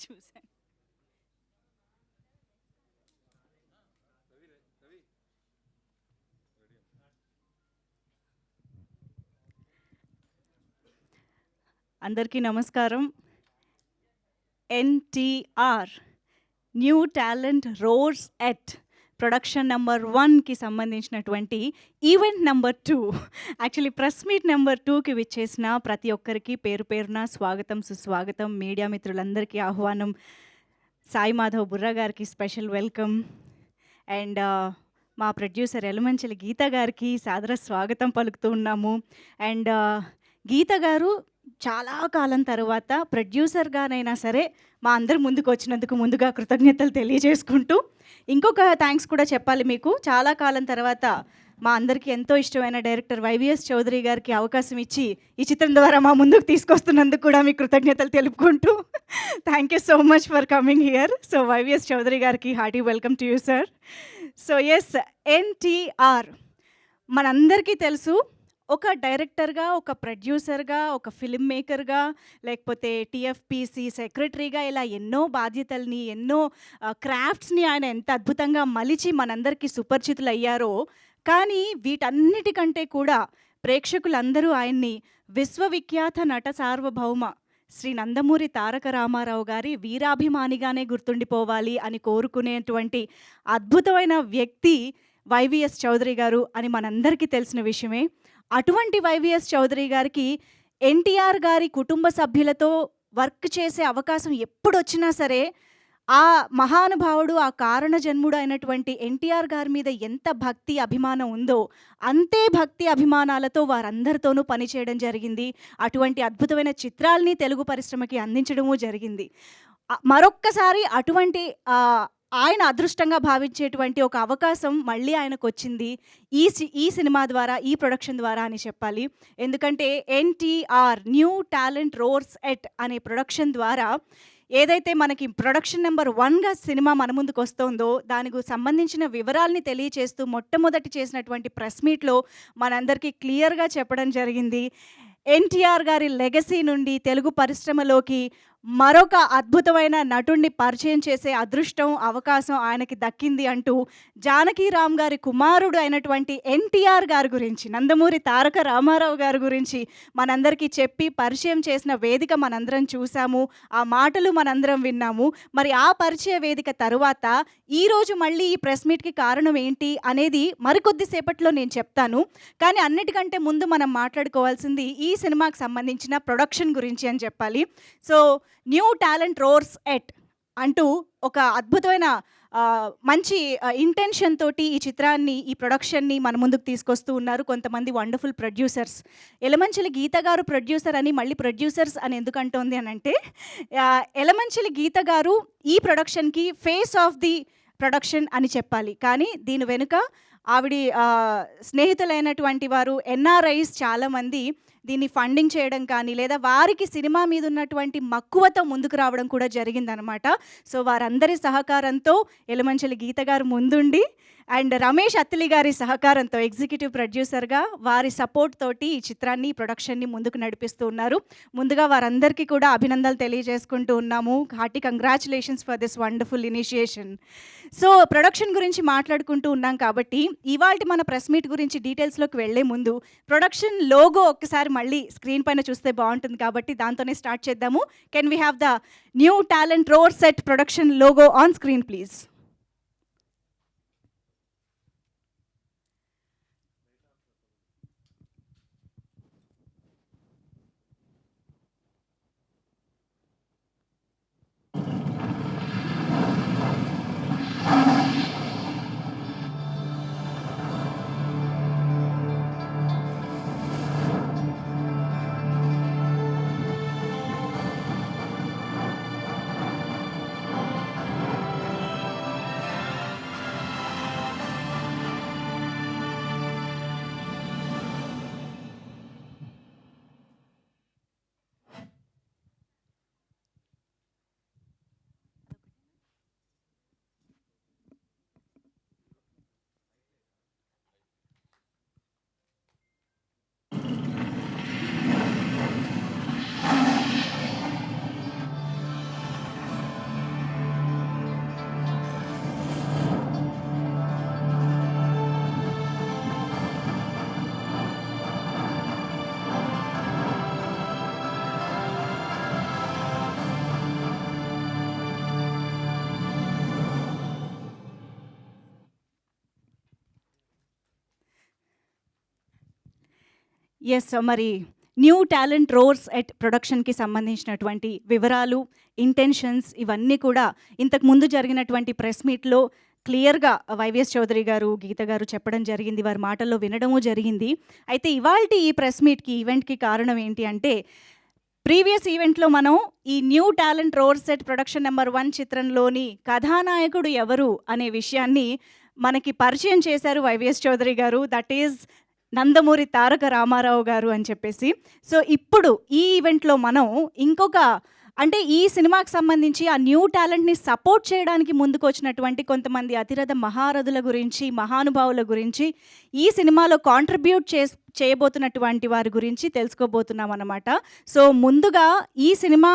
చూసాను. అందరికీ నమస్కారం. NTR new talent roars at production number 1కి సంబంధించినటువంటి event number 2, actually press meet number 2కి విచ్చేసిన ప్రతి ఒక్కరికి పేరు పేరున స్వాగతం, సుస్వాగతం. మీడియా మిత్రులందరికీ ఆహ్వానం. సాయి మాధవ్ బుర్రా గారికి స్పెషల్ వెల్కమ్. అండ్ మా ప్రొడ్యూసర్ ఎలమంచిలి గీత గారికి సాదర స్వాగతం పలుకుతూ ఉన్నాము. అండ్ గీత గారు చాలా కాలం తర్వాత ప్రొడ్యూసర్గానైనా సరే మా అందరి ముందుకు వచ్చినందుకు ముందుగా కృతజ్ఞతలు తెలియజేసుకుంటూ, ఇంకొక థ్యాంక్స్ కూడా చెప్పాలి మీకు. చాలా కాలం తర్వాత మా అందరికీ ఎంతో ఇష్టమైన డైరెక్టర్ వైవిఎస్ చౌదరి గారికి అవకాశం ఇచ్చి ఈ చిత్రం ద్వారా మా ముందుకు తీసుకొస్తున్నందుకు కూడా మీకు కృతజ్ఞతలు తెలుపుకుంటూ thank you so much for coming here. So YVS Chowdary గారికి hearty welcome to you sir. So yes, NTR మనందరికీ తెలుసు, ఒక డైరెక్టర్గా, ఒక ప్రొడ్యూసర్గా, ఒక ఫిల్మ్ మేకర్గా, లేకపోతే టీఎఫ్పిసి సెక్రటరీగా, ఇలా ఎన్నో బాధ్యతల్ని, ఎన్నో క్రాఫ్ట్స్ని ఆయన ఎంత అద్భుతంగా మలిచి మనందరికీ సుపరిచితులు అయ్యారో. కానీ వీటన్నిటికంటే కూడా ప్రేక్షకులందరూ ఆయన్ని విశ్వవిఖ్యాత నట సార్వభౌమ శ్రీ నందమూరి తారక రామారావు గారి వీరాభిమానిగానే గుర్తుండిపోవాలి అని కోరుకునేటువంటి అద్భుతమైన వ్యక్తి వైవిఎస్ చౌదరి గారు అని మనందరికీ తెలిసిన విషయమే. అటువంటి వైవిఎస్ చౌదరి గారికి ఎన్టీఆర్ గారి కుటుంబ సభ్యులతో వర్క్ చేసే అవకాశం ఎప్పుడొచ్చినా సరే ఆ మహానుభావుడు, ఆ కారణ జన్ముడు అయినటువంటి ఎన్టీఆర్ గారి మీద ఎంత భక్తి అభిమానం ఉందో అంతే భక్తి అభిమానాలతో వారందరితోనూ పనిచేయడం జరిగింది. అటువంటి అద్భుతమైన చిత్రాల్ని తెలుగు పరిశ్రమకి అందించడము జరిగింది. మరొక్కసారి అటువంటి ఆయన అదృష్టంగా భావించేటువంటి ఒక అవకాశం మళ్ళీ ఆయనకు వచ్చింది ఈ సినిమా ద్వారా, ఈ ప్రొడక్షన్ ద్వారా అని చెప్పాలి. ఎందుకంటే NTR new talent roars at అనే ప్రొడక్షన్ ద్వారా ఏదైతే మనకి ప్రొడక్షన్ నెంబర్ 1గా సినిమా మన ముందుకు వస్తుందో దానికి సంబంధించిన వివరాల్ని తెలియచేస్తూ మొట్టమొదటి చేసినటువంటి ప్రెస్ మీట్లో మనందరికీ క్లియర్గా చెప్పడం జరిగింది. ఎన్టీఆర్ గారి లెగసీ నుండి తెలుగు పరిశ్రమలోకి మరొక అద్భుతమైన నటుడిని పరిచయం చేసే అదృష్టం, అవకాశం ఆయనకి దక్కింది అంటూ జానకీరామ్ గారి కుమారుడు అయినటువంటి ఎన్టీఆర్ గారి గురించి, నందమూరి తారక రామారావు గారి గురించి మనందరికీ చెప్పి పరిచయం చేసిన వేదిక మనందరం చూసాము, ఆ మాటలు మనందరం విన్నాము. మరి ఆ పరిచయ వేదిక తరువాత ఈరోజు మళ్ళీ ఈ ప్రెస్ మీట్కి కారణం ఏంటి అనేది మరికొద్దిసేపట్లో నేను చెప్తాను. కానీ అన్నిటికంటే ముందు మనం మాట్లాడుకోవాల్సింది ఈ సినిమాకి సంబంధించిన ప్రొడక్షన్ గురించి అని చెప్పాలి. So new talent roars at అంటూ ఒక అద్భుతమైన మంచి ఇంటెన్షన్ తోటి ఈ చిత్రాన్ని, ఈ ప్రొడక్షన్ని మన ముందుకు తీసుకొస్తూ ఉన్నారు కొంతమంది వండర్ఫుల్ ప్రొడ్యూసర్స్. ఎలమంచిలి గీత గారు ప్రొడ్యూసర్ అని మళ్ళీ ప్రొడ్యూసర్స్ అని ఎందుకు అంటోంది అని అంటే, ఎలమంచిలి గీత గారు ఈ ప్రొడక్షన్కి ఫేస్ ఆఫ్ ది ప్రొడక్షన్ అని చెప్పాలి. కానీ దీని వెనుక ఆవిడ స్నేహితులైనటువంటి వారు ఎన్ఆర్ఐస్ చాలామంది దీన్ని ఫండింగ్ చేయడం కానీ, లేదా వారికి సినిమా మీద ఉన్నటువంటి మక్కువతో ముందుకు రావడం కూడా జరిగిందనమాట. సో వారందరి సహకారంతో ఎలమంచిలి గీత గారు ముందుండి, అండ్ రమేష్ అత్తిలి గారి సహకారంతో ఎగ్జిక్యూటివ్ ప్రొడ్యూసర్గా వారి సపోర్ట్ తోటి ఈ చిత్రాన్ని, ఈ ప్రొడక్షన్ని ముందుకు నడిపిస్తూ ఉన్నారు. ముందుగా వారందరికీ కూడా అభినందనలు తెలియజేసుకుంటూ ఉన్నాము. Hearty congratulations for this wonderful initiation. So production గురించి మాట్లాడుకుంటూ ఉన్నాం కాబట్టి ఇవాళ మన ప్రెస్ మీట్ గురించి డీటెయిల్స్లోకి వెళ్లే ముందు ప్రొడక్షన్ లోగో ఒక్కసారి మళ్ళీ స్క్రీన్ పైన చూస్తే బాగుంటుంది కాబట్టి దాంతోనే స్టార్ట్ చేద్దాము. Can we have the New talent roars at Production logo on screen please. Yes మరి న్యూ టాలెంట్ రోర్స్ ఎట్ ప్రొడక్షన్కి సంబంధించినటువంటి వివరాలు, ఇంటెన్షన్స్ ఇవన్నీ కూడా ఇంతకు ముందు జరిగినటువంటి ప్రెస్ మీట్లో క్లియర్గా వైవిఎస్ చౌదరి గారు, గీత గారు చెప్పడం జరిగింది, వారి మాటల్లో వినడము జరిగింది. అయితే ఇవాల్టి ఈ ప్రెస్ మీట్కి, ఈవెంట్కి కారణం ఏంటి అంటే, ప్రీవియస్ ఈవెంట్లో మనం ఈ new talent roars at production number 1 చిత్రంలోని కథానాయకుడు ఎవరు అనే విషయాన్ని మనకి పరిచయం చేశారు వైవిఎస్ చౌదరి గారు. దట్ ఈజ్ నందమూరి తారక రామారావు గారు అని చెప్పేసి. సో ఇప్పుడు ఈ ఈవెంట్లో మనం ఇంకొక అంటే ఈ సినిమాకి సంబంధించి ఆ న్యూ టాలెంట్ని సపోర్ట్ చేయడానికి ముందుకు వచ్చినటువంటి కొంతమంది అతిరథ మహారథుల గురించి, మహానుభావుల గురించి, ఈ సినిమాలో కాంట్రిబ్యూట్ చేయబోతున్నటువంటి వారి గురించి తెలుసుకోబోతున్నాం అన్నమాట. సో ముందుగా ఈ సినిమా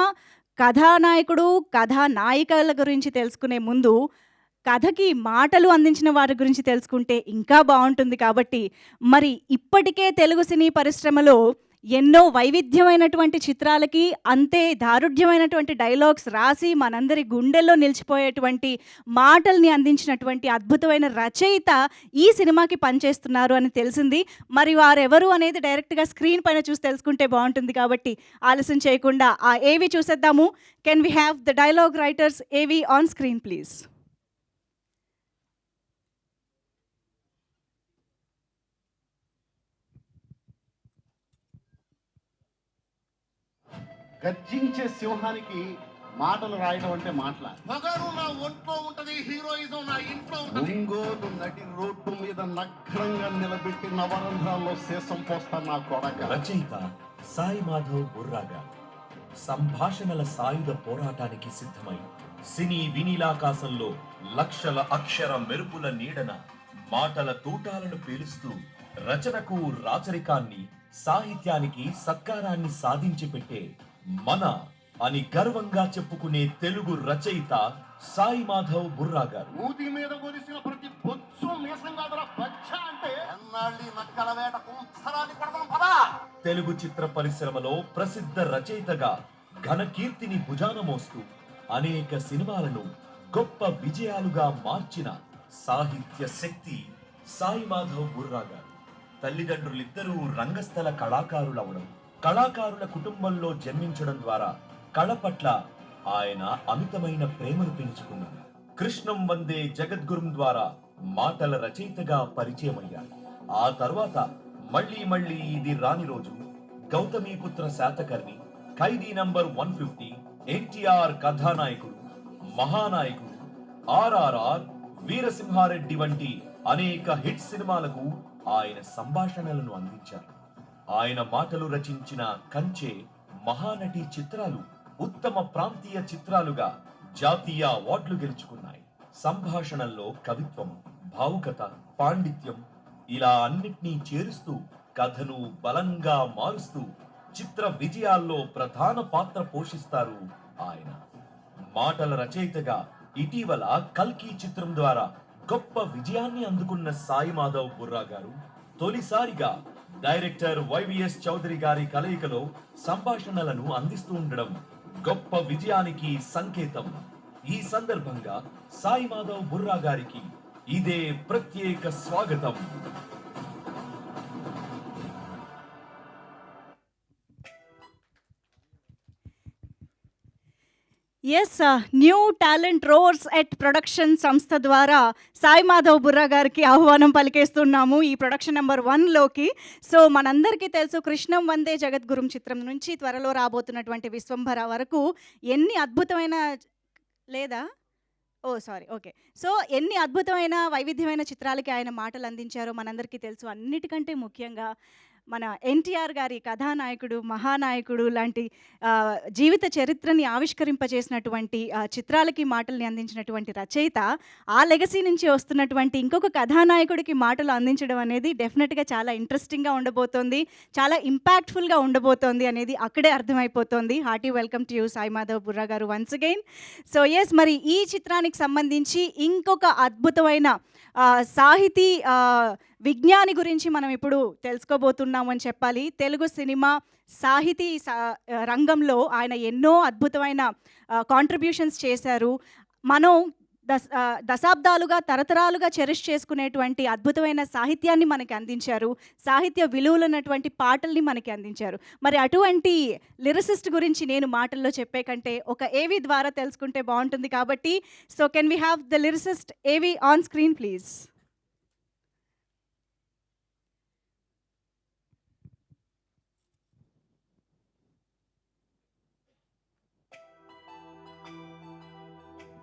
కథానాయకుడు, కథానాయికల గురించి తెలుసుకునే ముందు కథకి మాటలు అందించిన వారి గురించి తెలుసుకుంటే ఇంకా బాగుంటుంది. కాబట్టి మరి ఇప్పటికే తెలుగు సినీ పరిశ్రమలో ఎన్నో వైవిధ్యమైనటువంటి చిత్రాలకి అంతే దారుఢ్యమైనటువంటి డైలాగ్స్ రాసి మనందరి గుండెల్లో నిలిచిపోయేటువంటి మాటల్ని అందించినటువంటి అద్భుతమైన రచయిత ఈ సినిమాకి పనిచేస్తున్నారు అని తెలిసింది. మరి వారెవరు అనేది డైరెక్ట్గా స్క్రీన్ పైన చూసి తెలుసుకుంటే బాగుంటుంది. కాబట్టి ఆలస్యం చేయకుండా ఆ ఏవి చూసేద్దాము. Can we have the dialogue writers ఏవి ఆన్ స్క్రీన్ ప్లీజ్? గర్జించే సింహానికి మాటలు రాయడం అంటే మాటల పొగరు నా ఒంట్లో ఉంటది, హీరోయిజం నా ఇంట్లో ఉంటది. ఒంగోలు నడి రోడ్డు మీద నగ్నంగా నిలబెట్టి నవరంధ్రాల్లో శేషం పోస్తా నా కొడక. రచయిత సాయి మాధవ్ బుర్రాగా సంభాషణల సాయుధ పోరాటానికి సిద్ధమై సినీ వినీలాకాశంలో లక్షల అక్షర మెరుపుల నీడన మాటల తూటాలను పీలుస్తూ రచనకు రాచరికాన్ని, సాహిత్యానికి సత్కారాన్ని సాధించి పెట్టే మన అని గర్వంగా చెప్పుకునే తెలుగు రచయిత సాయి మాధవ్ బుర్రా గారు. మూతి మీద కొలిసిన ప్రతి బొచ్చు మీసం కాదురా బచ్చ అంటే ఎన్నాళ్ళి నక్కల వేట కుంసరాన్ని కొడదాం పదా. తెలుగు చిత్ర పరిశ్రమలో ప్రసిద్ధ రచయితగా ఘన కీర్తిని భుజాన మోస్తూ అనేక సినిమాలను గొప్ప విజయాలుగా మార్చిన సాహిత్య శక్తి సాయి మాధవ్ బుర్రా గారు. తల్లిదండ్రులిద్దరూ రంగస్థల కళాకారులవడం, కళాకారుల కుటుంబంలో జన్మించడం ద్వారా కళ పట్ల ఆయన అమితమైన ప్రేమను పెంచుకున్నారు. కృష్ణం వందే జగద్గురుం ద్వారా మాటల రచయితగా పరిచయమయ్యారు. ఆ తర్వాత మళ్ళీ ఇది రాని రోజు, గౌతమీపుత్ర శాతకర్ణి, ఖైదీ నంబర్ 150, ఎన్టీఆర్ కథానాయకుడు, మహానాయకుడు, ఆర్ఆర్ఆర్, వీరసింహారెడ్డి వంటి అనేక హిట్ సినిమాలకు ఆయన సంభాషణలను అందించారు. ఆయన మాటలు రచించిన కంచె, మహానటి చిత్రాలు ఉత్తమ ప్రాంతీయ చిత్రాలుగా జాతీయ అవార్డులు గెలుచుకున్నాయి. సంభాషణల్లో కవిత్వం, భావుకత, పాండిత్యం ఇలా అన్నిటినీ చేరుస్తూ కథను బలంగా మారుస్తూ చిత్ర విజయాల్లో ప్రధాన పాత్ర పోషిస్తారు ఆయన. మాటల రచయితగా ఇటీవల కల్కి చిత్రం ద్వారా గొప్ప విజయాన్ని అందుకున్న సాయి మాధవ్ బుర్రా గారు తొలిసారిగా డైరెక్టర్ వైవిఎస్ చౌదరి గారి కలయికలో సంభాషణలను అందిస్తూ ఉండడం గొప్ప విజయానికి సంకేతం. ఈ సందర్భంగా సాయి మాధవ్ బుర్రా గారికి ఇదే ప్రత్యేక స్వాగతం. Yes, New talent roars at Production సంస్థ ద్వారా సాయి మాధవ్ బుర్రా గారికి ఆహ్వానం పలికేస్తున్నాము ఈ ప్రొడక్షన్ నెంబర్ 1లోకి. సో మనందరికీ తెలుసు, కృష్ణం వందే జగద్గురుం చిత్రం నుంచి త్వరలో రాబోతున్నటువంటి విశ్వంభర వరకు ఎన్ని అద్భుతమైన ఎన్ని అద్భుతమైన వైవిధ్యమైన చిత్రాలకి ఆయన మాటలు అందించారో మనందరికీ తెలుసు. అన్నిటికంటే ముఖ్యంగా మన ఎన్టీఆర్ గారి కథానాయకుడు, మహానాయకుడు లాంటి జీవిత చరిత్రని ఆవిష్కరింపజేసినటువంటి చిత్రాలకి మాటల్ని అందించినటువంటి రచయిత ఆ లెగసీ నుంచి వస్తున్నటువంటి ఇంకొక కథానాయకుడికి మాటలు అందించడం అనేది డెఫినెట్గా చాలా ఇంట్రెస్టింగ్గా ఉండబోతోంది, చాలా ఇంపాక్ట్ఫుల్గా ఉండబోతోంది అనేది అక్కడే అర్థమైపోతుంది. Hearty welcome to you Sai Madhav Burra garu once again. So yes, మరి ఈ చిత్రానికి సంబంధించి ఇంకొక అద్భుతమైన సాహితీ విజ్ఞాని గురించి మనం ఇప్పుడు తెలుసుకోబోతున్నామని చెప్పాలి. తెలుగు సినిమా సాహితీ రంగంలో ఆయన ఎన్నో అద్భుతమైన కాంట్రిబ్యూషన్స్ చేశారు. మనం దశాబ్దాలుగా తరతరాలుగా చెరిష్ చేసుకునేటువంటి అద్భుతమైన సాహిత్యాన్ని మనకి అందించారు. సాహిత్య విలువలున్నటువంటి పాటల్ని మనకి అందించారు. మరి అటువంటి లిరిసిస్ట్ గురించి నేను మాటల్లో చెప్పే కంటే ఒక ఏవి ద్వారా తెలుసుకుంటే బాగుంటుంది కాబట్టి, so can we have the lyricist ఏవి ఆన్ స్క్రీన్ ప్లీజ్.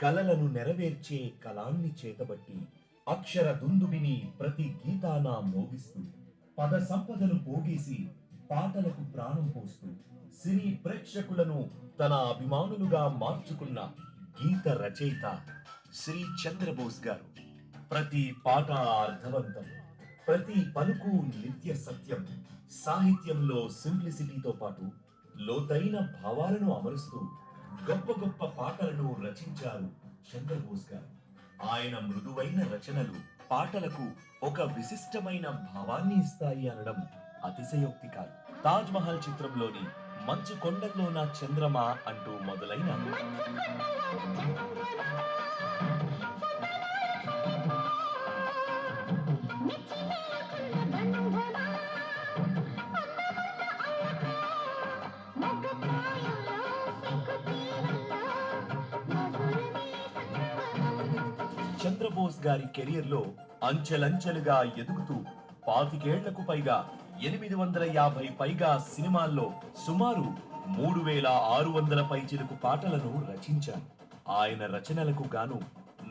కలలను నెరవేర్చే కలాన్ని చేతబట్టి అక్షర దుందుబిని ప్రతి గీతాన మోగిస్తూ పద సంపదను పోగేసి పాటలకు ప్రాణం పోస్తూ సినీ ప్రేక్షకులను తన అభిమానులుగా మార్చుకున్న గీత రచయిత శ్రీ చంద్రబోస్ గారు. ప్రతి పాట అర్థవంతం, ప్రతి పలుకు నిత్య సత్యం. సాహిత్యంలో సింప్లిసిటీతో పాటు లోతైన భావాలను అమరుస్తూ గొప్ప గొప్ప పాటలను రచించారు చంద్రబోస్ గారు. ఆయన మృదువైన రచనలు పాటలకు ఒక విశిష్టమైన భావాన్ని ఇస్తాయి అనడం అతిశయోక్తి కాదు. తాజ్ మహల్ చిత్రంలోని మంచు కొండల్లో నా చంద్రమా అంటూ మొదలైన చంద్రబోస్ గారి కెరియర్లో అంచెలంచెలుగా ఎదుగుతూ 25 ఏళ్లకు పైగా 850 పైగా సినిమాల్లో సుమారు 3600 పైచిలుకు పాటలను రచించారు. ఆయన రచనలకు గాను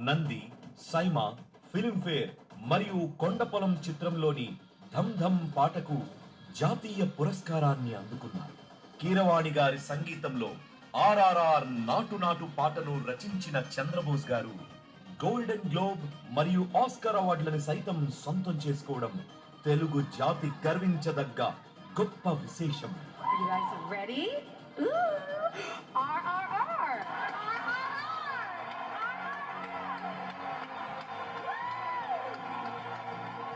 నంది, సైమా, ఫిల్మ్ఫేర్ మరియు కొండపొలం చిత్రంలోని ధమ్ ధమ్ పాటకు జాతీయ పురస్కారాన్ని అందుకున్నారు. కీరవాణి గారి సంగీతంలో ఆర్ఆర్ఆర్ నాటు నాటు పాటను రచించిన చంద్రబోస్ గారు గోల్డెన్ గ్లోబ్ మరియు ఆస్కార్ అవార్డులను సైతం సొంతం చేసుకోవడం తెలుగు జాతి గర్వించదగ్గ గొప్ప విశేషం. You guys ready? Ooh, RRR.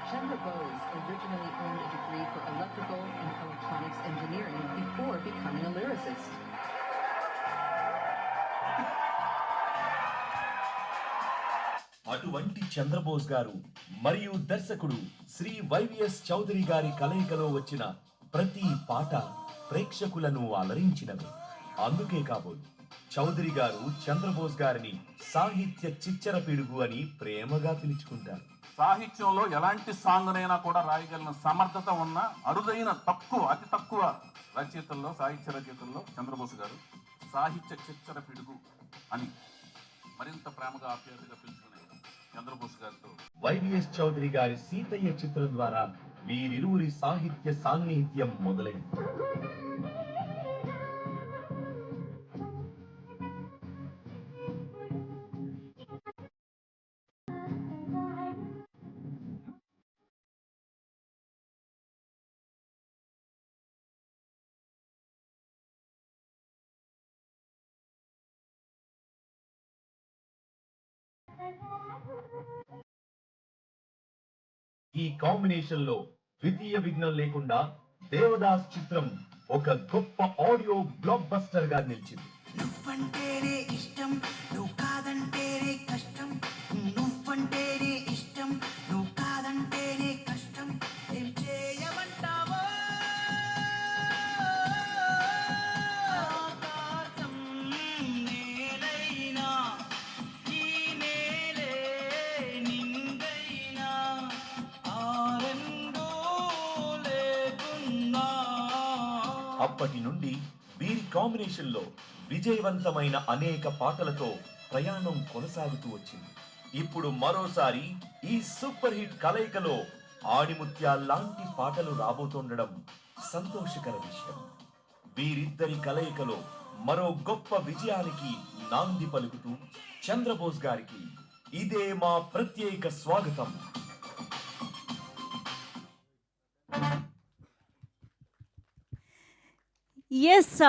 Chandra Bose originally earned a degree for electrical and electronics engineering before becoming a lyricist. అటువంటి చంద్రబోస్ గారు మరియు దర్శకుడు శ్రీ వైవిఎస్ చౌదరి గారి కలయికలో వచ్చిన ప్రతి పాట ప్రేక్షకులను అలరించినవి. అందుకే కాబోలు చౌదరి గారు చంద్రబోస్ గారిని సాహిత్య చిచ్చర పిడుగు అని ప్రేమగా పిలుచుకుంటారు. సాహిత్యంలో ఎలాంటి సాంగ్నైనా కూడా రాయగలిగిన సమర్థత ఉన్న అరుదైన అతి తక్కువ రచయితల్లో, సాహిత్య రచయితల్లో చంద్రబోస్ గారు సాహిత్య చిచ్చర పిడుగు అని మరింత ప్రేమగా ఆప్యాయతగా పిలుచుకునే చంద్రబోస్ గారితో వైవిఎస్ చౌదరి గారి సీతయ్య చిత్రం ద్వారా వీరిరువురి సాహిత్య సాన్నిహిత్యం మొదలైంది. ఈ కాంబినేషన్ లో ద్వితీయ విఘ్నం లేకుండా దేవదాస్ చిత్రం ఒక గొప్ప ఆడియో బ్లాక్ బస్టర్ గా నిలిచింది. నువ్వంటేనే ఇష్టం, నువ్వు కాదంటేనే కష్టం. నువ్వంటేనే ఇష్టం, నువ్వు కాదంటేనే కష్టం. ఏం చేయమంటావో ఆకాశం నేలైనా, ఈ నేలే నింగైనా, ఆరెందో లేకున్నా. అప్పటి నుండి వీరి కాంబినేషన్ లో విజయవంతమైన అనేక పాటలతో ప్రయాణం కొనసాగుతూ వచ్చింది. ఇప్పుడు మరోసారి ఈ సూపర్ హిట్ కలయికలో ఆణిముత్యాల్లాంటి పాటలు రాబోతుండడం సంతోషకర విషయం. వీరిద్దరి కలయికలో మరో గొప్ప విజయానికి నాంది పలుకుతూ చంద్రబోస్ గారికి ఇదే మా ప్రత్యేక స్వాగతం. ఎస్,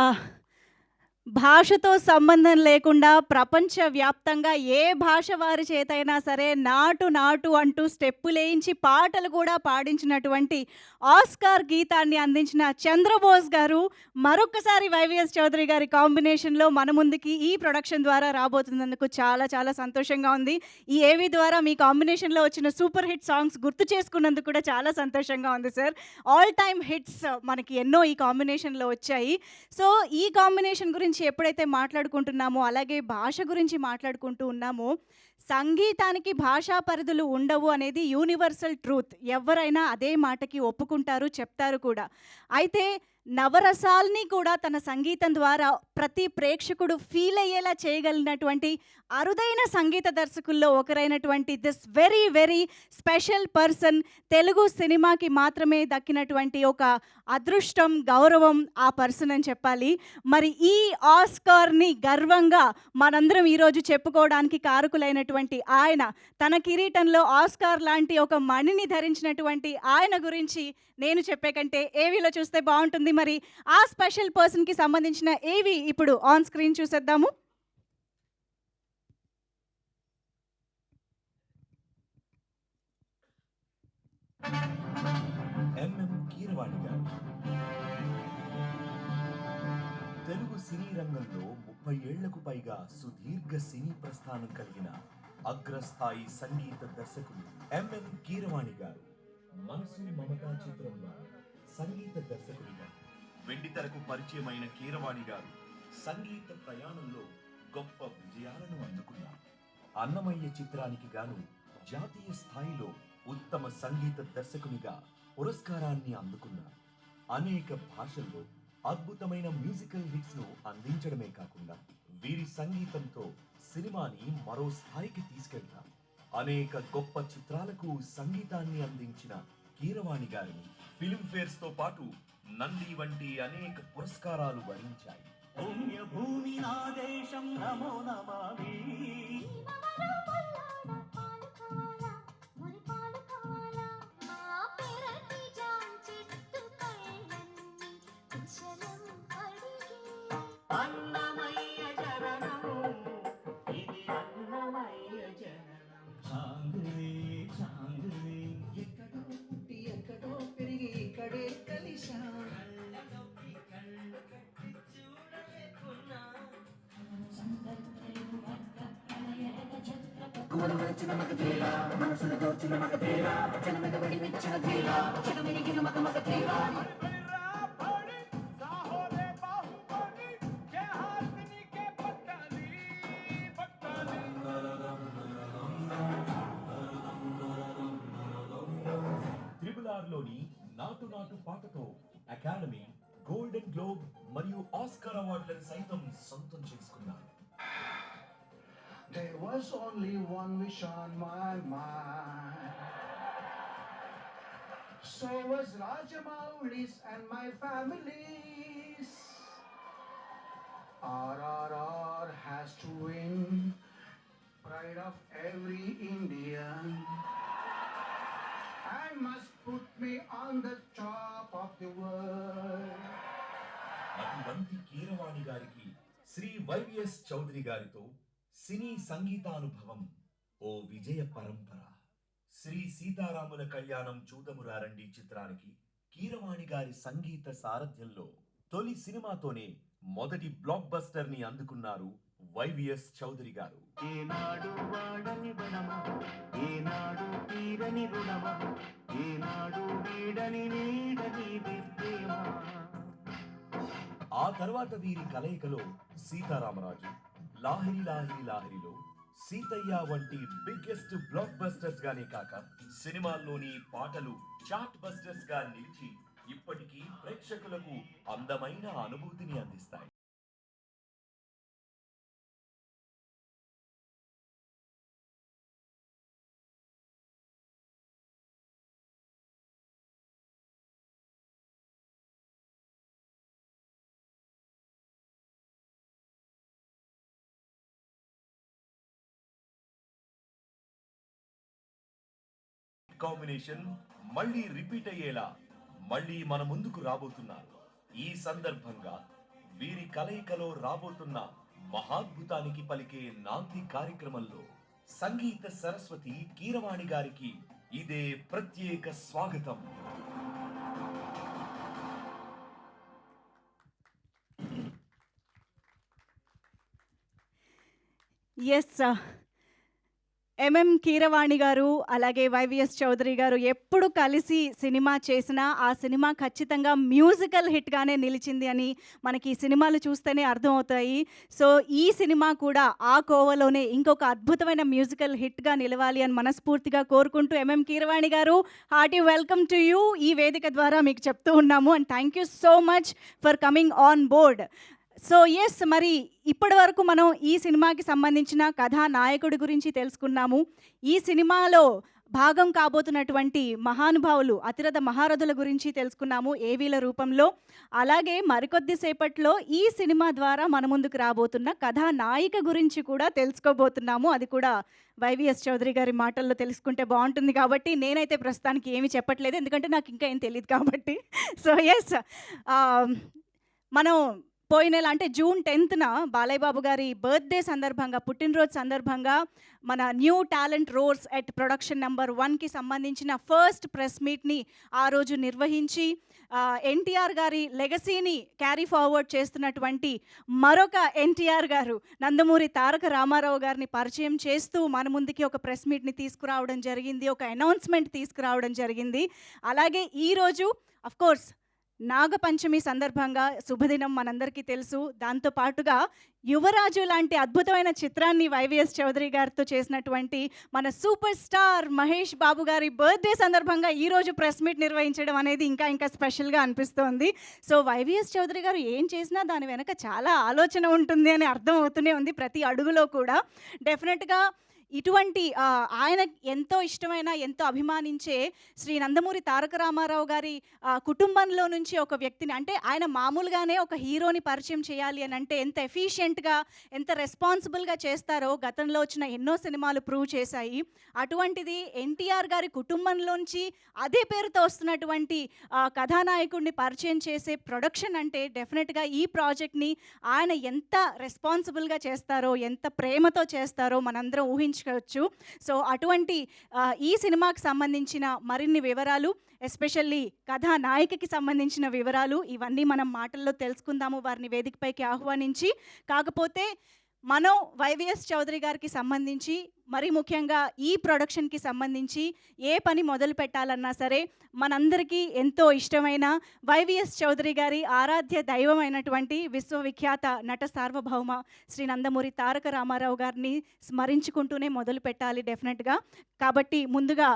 భాషతో సంబంధం లేకుండా ప్రపంచవ్యాప్తంగా ఏ భాష వారి చేతైనా సరే నాటు నాటు అంటూ స్టెప్పులేయించి పాటలు కూడా పాడించినటువంటి ఆస్కార్ గీతాన్ని అందించిన చంద్రబోస్ గారు మరొక్కసారి వైవిఎస్ చౌదరి గారి కాంబినేషన్లో మన ముందుకి ఈ ప్రొడక్షన్ ద్వారా రాబోతున్నందుకు చాలా చాలా సంతోషంగా ఉంది. ఈ ఏవి ద్వారా మీ కాంబినేషన్లో వచ్చిన సూపర్ హిట్ సాంగ్స్ గుర్తు చేసుకున్నందుకు కూడా చాలా సంతోషంగా ఉంది సార్. ఆల్ టైమ్ హిట్స్ మనకి ఎన్నో ఈ కాంబినేషన్లో వచ్చాయి. సో ఈ కాంబినేషన్ గురించి ఎప్పుడైతే మాట్లాడుకుంటున్నామో, అలాగే భాష గురించి మాట్లాడుకుంటూ ఉన్నామో, సంగీతానికి భాషా పరిధులు ఉండవు అనేది యూనివర్సల్ ట్రూత్. ఎవరైనా అదే మాటకి ఒప్పుకుంటారు, చెప్తారు కూడా. అయితే నవరసాల్ని కూడా తన సంగీతం ద్వారా ప్రతి ప్రేక్షకుడు ఫీల్ అయ్యేలా చేయగలిగినటువంటి అరుదైన సంగీత దర్శకుల్లో ఒకరైనటువంటి this very very special person, Telugu సినిమాకి మాత్రమే దక్కినటువంటి ఒక అదృష్టం, గౌరవం ఆ పర్సన్ అని చెప్పాలి. మరి ఈ ఆస్కార్ని గర్వంగా మనందరం ఈరోజు చెప్పుకోవడానికి కారకులైనటువంటి ఆయన, తన కిరీటంలో ఆస్కార్ లాంటి ఒక మణిని ధరించినటువంటి ఆయన గురించి నేను చెప్పే కంటే ఏవీలో చూస్తే బాగుంటుంది. మరి ఆ స్పెషల్ పర్సన్కి సంబంధించిన ఏవి ఇప్పుడు ఆన్ స్క్రీన్ చూసేద్దాము. ఎంఎం కీరవాణి గారు తెలుగు సినీ రంగంలో 30 ఏళ్లకు పైగా సుదీర్ఘ సినీ ప్రస్థానం కలిగిన అగ్రస్థాయి సంగీత దర్శకులు ఎంఎం కీరవాణి గారు మనసు మమతా చిత్రంలో సంగీత దర్శకుడిగా వెండితెరకు పరిచయమైన కీరవాణి గారు సంగీత ప్రయాణంలో గొప్ప విజయాలను అందుకున్నారు. అన్నమయ్య చిత్రానికి గాను జాతీయ స్థాయిలో ఉత్తమ సంగీత దర్శకునిగా పురస్కారాన్ని అందుకున్నారు. అనేక భాషల్లో అద్భుతమైన మ్యూజికల్ హిట్స్ ను అందించడమే కాకుండా వీరి సంగీతంతో సినిమాని మరో స్థాయికి తీసుకెళ్తారు. అనేక గొప్ప చిత్రాలకు సంగీతాన్ని అందించిన కీరవాణి గారిని ఫిల్మ్ఫేర్స్ తో పాటు నంది వంటి అనేక పురస్కారాలు వరించాయి. పుణ్యభూమి నా దేశం నమో నమామి. అన్నమయ్య చరణం ఇది అన్నమయ్య చరణం. చాంగులే చాంగులే ఎక్కడో పుట్టి ఎక్కడో పెరిగి ఇక్కడే కలిశా. గువరువచ్చిన మగ తీరా మనసులు దోచిన మగ తీరా జనమిద బడి మెచ్చిన తీరా జగమెరిగిన మగ మగ తీరా. త్రిబుల్-ఆర్లోని నాటు నాటు పాటతో అకాడమీ, గోల్డెన్ గ్లోబ్ మరియు ఆస్కార్ అవార్డులను సైతం సొంతం చేసుకున్నారు. There was only one wish on my mind. So was Rajamouli's and my family's. RRR has to win, pride of every Indian. And must put me on the top of the world. అటువంటి కీరవాణి గారికి Shri YVS Chowdary గారితో సినీ సంగీతానుభవం ఓ విజయ పరంపర. శ్రీ సీతారాముల కళ్యాణం చూదమురారండి చిత్రానికి కీరవాణి గారి సంగీత సారథ్యంలో తొలి సినిమాతోనే మొదటి బ్లాక్ బస్టర్ ని అందుకున్నారు వైవిఎస్ చౌదరి గారు. ఏనాడు వాడని వనమా ఏనాడు తీరని రుణమా ఏనాడు వీడని నీడని ప్రేమ. ఆ తర్వాత వీరి కలయికలో సీతారామరాజు, లాహిరి లాహిరి లాహిరిలో, సీతయ్య వంటి బిగ్గెస్ట్ బ్లాక్ బస్టర్స్ గానే కాక సినిమాల్లోని పాటలు చార్ట్ బస్టర్స్ గా నిలిచి ఇప్పటికీ ప్రేక్షకులకు అందమైన అనుభూతిని అందిస్తాయి. కాంబినేషన్ మళ్ళీ రిపీట్ అయ్యేలా మళ్ళీ మన ముందుకు రాబోతున్నారు. ఈ సందర్భంగా వీరి కలయికలో రాబోతున్న మహాద్భుతానికి పలికే నాంది కార్యక్రమంలో సంగీత సరస్వతి కీరవాణి గారికి ఇదే ప్రత్యేక స్వాగతం. ఎస్ ఎంఎం కీరవాణి గారు అలాగే వైవిఎస్ చౌదరి గారు ఎప్పుడు కలిసి సినిమా చేసినా ఆ సినిమా ఖచ్చితంగా మ్యూజికల్ హిట్గానే నిలిచింది అని మనకి ఈ సినిమాలు చూస్తేనే అర్థమవుతాయి. సో ఈ సినిమా కూడా ఆ కోవలోనే ఇంకొక అద్భుతమైన మ్యూజికల్ హిట్గా నిలవాలి అని మనస్ఫూర్తిగా కోరుకుంటూ ఎంఎం కీరవాణి గారు హార్టీ వెల్కమ్ టు యూ ఈ వేదిక ద్వారా మీకు చెప్తూ ఉన్నాము. And thank you so much for coming on board. So yes, మరి ఇప్పటి వరకు మనం ఈ సినిమాకి సంబంధించిన కథానాయకుడి గురించి తెలుసుకున్నాము. ఈ సినిమాలో భాగం కాబోతున్నటువంటి మహానుభావులు అతిరథ మహారథుల గురించి తెలుసుకున్నాము ఏవీల రూపంలో. అలాగే మరికొద్ది సేపట్లో ఈ సినిమా ద్వారా మన ముందుకు రాబోతున్న కథానాయిక గురించి కూడా తెలుసుకోబోతున్నాము. అది కూడా వైవిఎస్ చౌదరి గారి మాటల్లో తెలుసుకుంటే బాగుంటుంది కాబట్టి నేనైతే ప్రస్తుతానికి ఏమీ చెప్పట్లేదు, ఎందుకంటే నాకు ఇంకా ఏం తెలియదు కాబట్టి. సో ఎస్, మనం పోయిన నెల అంటే జూన్ 10న బాలయ్య బాబు గారి బర్త్డే సందర్భంగా, పుట్టినరోజు సందర్భంగా మన new talent roars at production number 1కి సంబంధించిన ఫస్ట్ ప్రెస్ మీట్ని ఆ రోజు నిర్వహించి ఎన్టీఆర్ గారి లెగసీని క్యారీ ఫార్వర్డ్ చేస్తున్నటువంటి మరొక ఎన్టీఆర్ గారు నందమూరి తారక రామారావు గారిని పరిచయం చేస్తూ మన ముందుకి ఒక ప్రెస్ మీట్ని తీసుకురావడం జరిగింది, ఒక అనౌన్స్మెంట్ తీసుకురావడం జరిగింది. అలాగే ఈరోజు అఫ్కోర్స్ నాగపంచమి సందర్భంగా శుభదినం మనందరికీ తెలుసు. దాంతోపాటుగా యువరాజు లాంటి అద్భుతమైన చిత్రాన్ని వైవిఎస్ చౌదరి గారితో చేసినటువంటి మన సూపర్ స్టార్ మహేష్ బాబు గారి బర్త్డే సందర్భంగా ఈరోజు ప్రెస్ మీట్ నిర్వహించడం అనేది ఇంకా స్పెషల్గా అనిపిస్తోంది. సో వైవిఎస్ చౌదరి గారు ఏం చేసినా దాని వెనక చాలా ఆలోచన ఉంటుంది అని అర్థం అవుతూనే ఉంది ప్రతి అడుగులో కూడా. డెఫినెట్గా ఇటువంటి ఆయన ఎంతో ఇష్టమైన, ఎంతో అభిమానించే శ్రీ నందమూరి తారక రామారావు గారి కుటుంబంలో నుంచి ఒక వ్యక్తిని, అంటే ఆయన మామూలుగానే ఒక హీరోని పరిచయం చేయాలి అని అంటే ఎంత ఎఫిషియెంట్గా, ఎంత రెస్పాన్సిబుల్గా చేస్తారో గతంలో వచ్చిన ఎన్నో సినిమాలు ప్రూవ్ చేశాయి. అటువంటిది ఎన్టీఆర్ గారి కుటుంబంలోంచి అదే పేరుతో వస్తున్నటువంటి కథానాయకుడిని పరిచయం చేసే ప్రొడక్షన్ అంటే డెఫినెట్గా ఈ ప్రాజెక్ట్ని ఆయన ఎంత రెస్పాన్సిబుల్గా చేస్తారో, ఎంత ప్రేమతో చేస్తారో మనందరం ఊహించుకోవచ్చు. సో అటువంటి ఈ సినిమాకి సంబంధించిన మరిన్ని వివరాలు, ఎస్పెషల్లీ కథానాయికకి సంబంధించిన వివరాలు ఇవన్నీ మనం మాటల్లో తెలుసుకుందాము వారిని వేదికపైకి ఆహ్వానించి. కాకపోతే మనం వైవిఎస్ చౌదరి గారికి సంబంధించి, మరి ముఖ్యంగా ఈ ప్రొడక్షన్కి సంబంధించి ఏ పని మొదలు పెట్టాలన్నా సరే మనందరికీ ఎంతో ఇష్టమైన వైవిఎస్ చౌదరి గారి ఆరాధ్య దైవమైనటువంటి విశ్వవిఖ్యాత నట సార్వభౌమ శ్రీ నందమూరి తారక రామారావు గారిని స్మరించుకుంటూనే మొదలు పెట్టాలి డెఫినెట్గా. కాబట్టి ముందుగా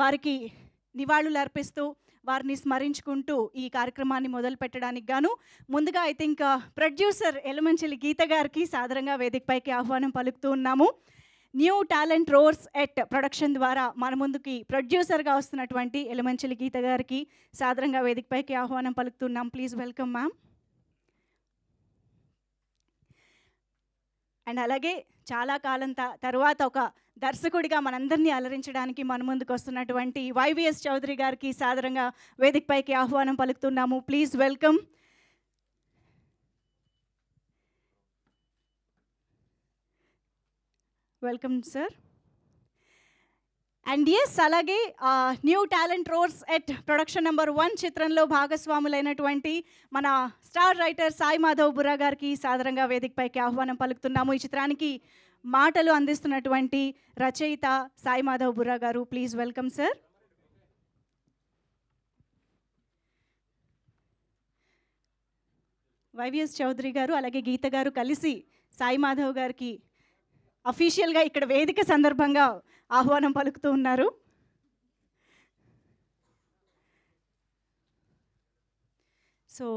వారికి నివాళులు అర్పిస్తూ వారిని స్మరించుకుంటూ ఈ కార్యక్రమాన్ని మొదలు పెట్టడానికి గాను ముందుగా ఐ థింక్ ప్రొడ్యూసర్ ఎలమంచిలి గీత గారికి సాదరంగా వేదికపైకి ఆహ్వానం పలుకుతూ ఉన్నాము. New talent roars at production ద్వారా మన ముందుకి ప్రొడ్యూసర్గా వస్తున్నటువంటి ఎలమంచిలి గీత గారికి సాదరంగా వేదికపైకి ఆహ్వానం పలుకుతున్నాం. Please welcome ma'am. అండ్ అలాగే చాలా కాలం తర్వాత ఒక దర్శకుడిగా మనందరినీ అలరించడానికి మన ముందుకు వస్తున్నటువంటి వైవిఎస్ చౌదరి గారికి సాదరంగా వేదికపైకి ఆహ్వానం పలుకుతున్నాము. Please welcome. Welcome sir. And yes, అలాగే new talent roars at production number 1 చిత్రంలో భాగస్వాములైనటువంటి మన స్టార్ రైటర్ సాయి మాధవ్ బుర్రా గారికి సాదరంగా వేదికపైకి ఆహ్వానం పలుకుతున్నాము. ఈ చిత్రానికి మాటలు అందిస్తున్నటువంటి రచయిత Sai Madhav Burra garu. Please welcome sir. YVS Chowdary garu అలాగే గీత గారు కలిసి సాయి మాధవ్ గారికి అఫీషియల్గా ఇక్కడ వేదిక సందర్భంగా ఆహ్వానం పలుకుతూ ఉన్నారు. సో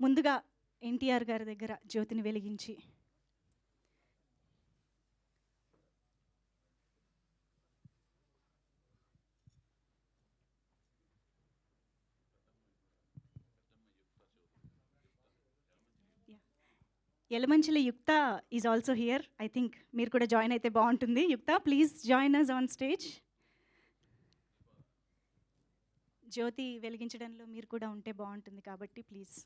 ముందుగా ఎన్టీఆర్ గారి దగ్గర జ్యోతిని వెలిగించి Yelamanchili Yukta is also here. I think మీరు కూడా జాయిన్ అయితే బాగుంటుంది. Yukta, please join us on stage. జ్యోతి వెలిగించడంలో మీరు కూడా ఉంటే బాగుంటుంది కాబట్టి ప్లీజ్.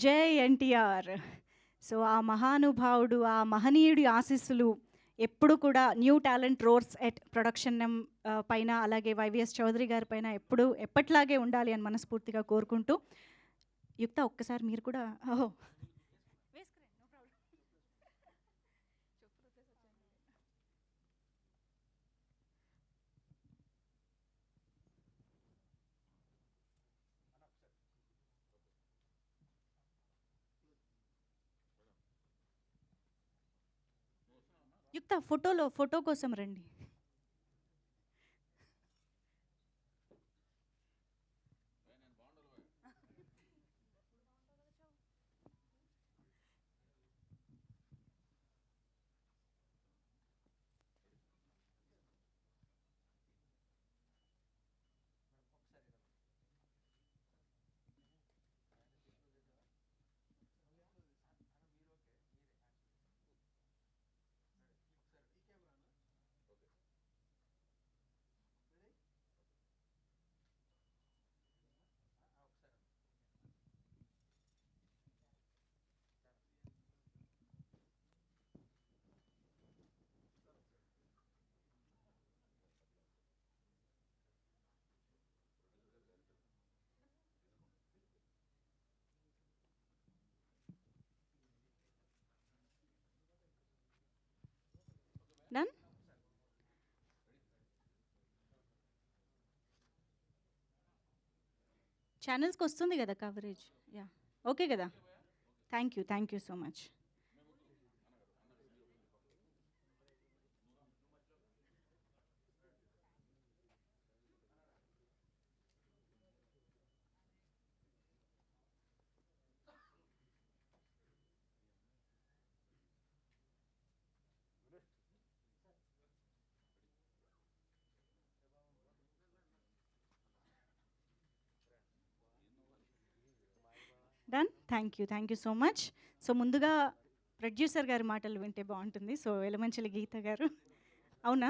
జై ఎన్టీఆర్. సో ఆ మహానుభావుడు, ఆ మహనీయుడి ఆశీస్సులు ఎప్పుడు కూడా new talent roars at production పైన, అలాగే వైవిఎస్ చౌదరి గారి పైన ఎప్పుడు ఎప్పట్లాగే ఉండాలి అని మనస్ఫూర్తిగా కోరుకుంటూ, యుక్త ఒక్కసారి మీరు కూడా ఓహో యుక్త ఫోటో కోసం రండి. డన్. ఛానల్స్కి వస్తుంది కదా కవరేజ్. యా, ఓకే కదా. Thank you so much. Done. Thank you so much. So ముందుగా ప్రొడ్యూసర్ గారి మాటలు వింటే బాగుంటుంది. సో ఎలమంచిలి గీత గారు, అవునా?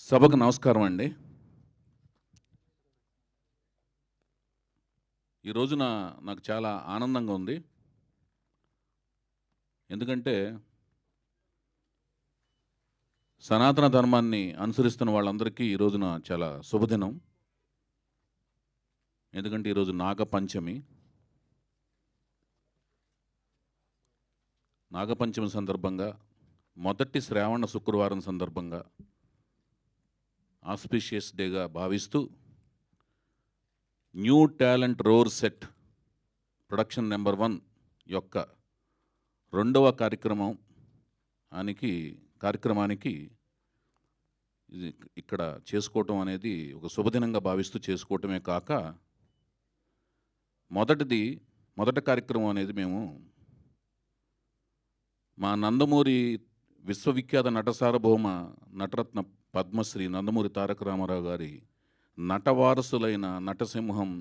సభకు నమస్కారం అండి. ఈ రోజున నాకు చాలా ఆనందంగా ఉంది. ఎందుకంటే సనాతన ధర్మాన్ని అనుసరిస్తున్న వాళ్ళందరికీ ఈ రోజున చాలా శుభదినం. ఎందుకంటే ఈరోజు నాగపంచమి. నాగపంచమి సందర్భంగా, మొదటి శ్రావణ శుక్రవారం సందర్భంగా ఆస్పిషియస్ డేగా భావిస్తూ New Talent Roars at Production number 1 యొక్క 2వ కార్యక్రమానికి ఇది ఇక్కడ చేసుకోవటం అనేది ఒక శుభదినంగా భావిస్తూ చేసుకోవటమే కాక, మొదటి కార్యక్రమం అనేది మేము మా నందమూరి విశ్వవిఖ్యాత నట సార్వభౌమ నటరత్న పద్మశ్రీ నందమూరి తారక రామారావు గారి నటవారసులైన నటసింహం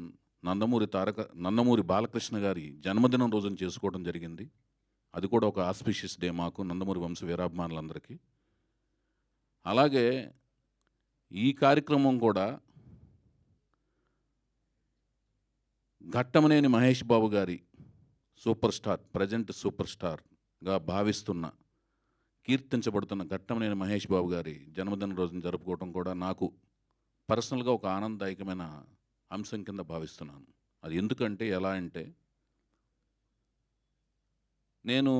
నందమూరి బాలకృష్ణ గారి జన్మదినం రోజున చేసుకోవడం జరిగింది. అది కూడా ఒక ఆస్పిషియస్ డే మాకు, నందమూరి వంశ వీరాభిమానులందరికీ. అలాగే ఈ కార్యక్రమం కూడా ఘట్టమనేని మహేష్ బాబు గారి ప్రజెంట్ సూపర్ స్టార్గా భావిస్తున్న, కీర్తించబడుతున్న ఘట్టమనేని మహేష్ బాబు గారి జన్మదిన రోజున జరుపుకోవడం కూడా నాకు పర్సనల్గా ఒక ఆనందదాయకమైన అంశం కింద భావిస్తున్నాను. అది ఎందుకంటే, ఎలా అంటే, నేను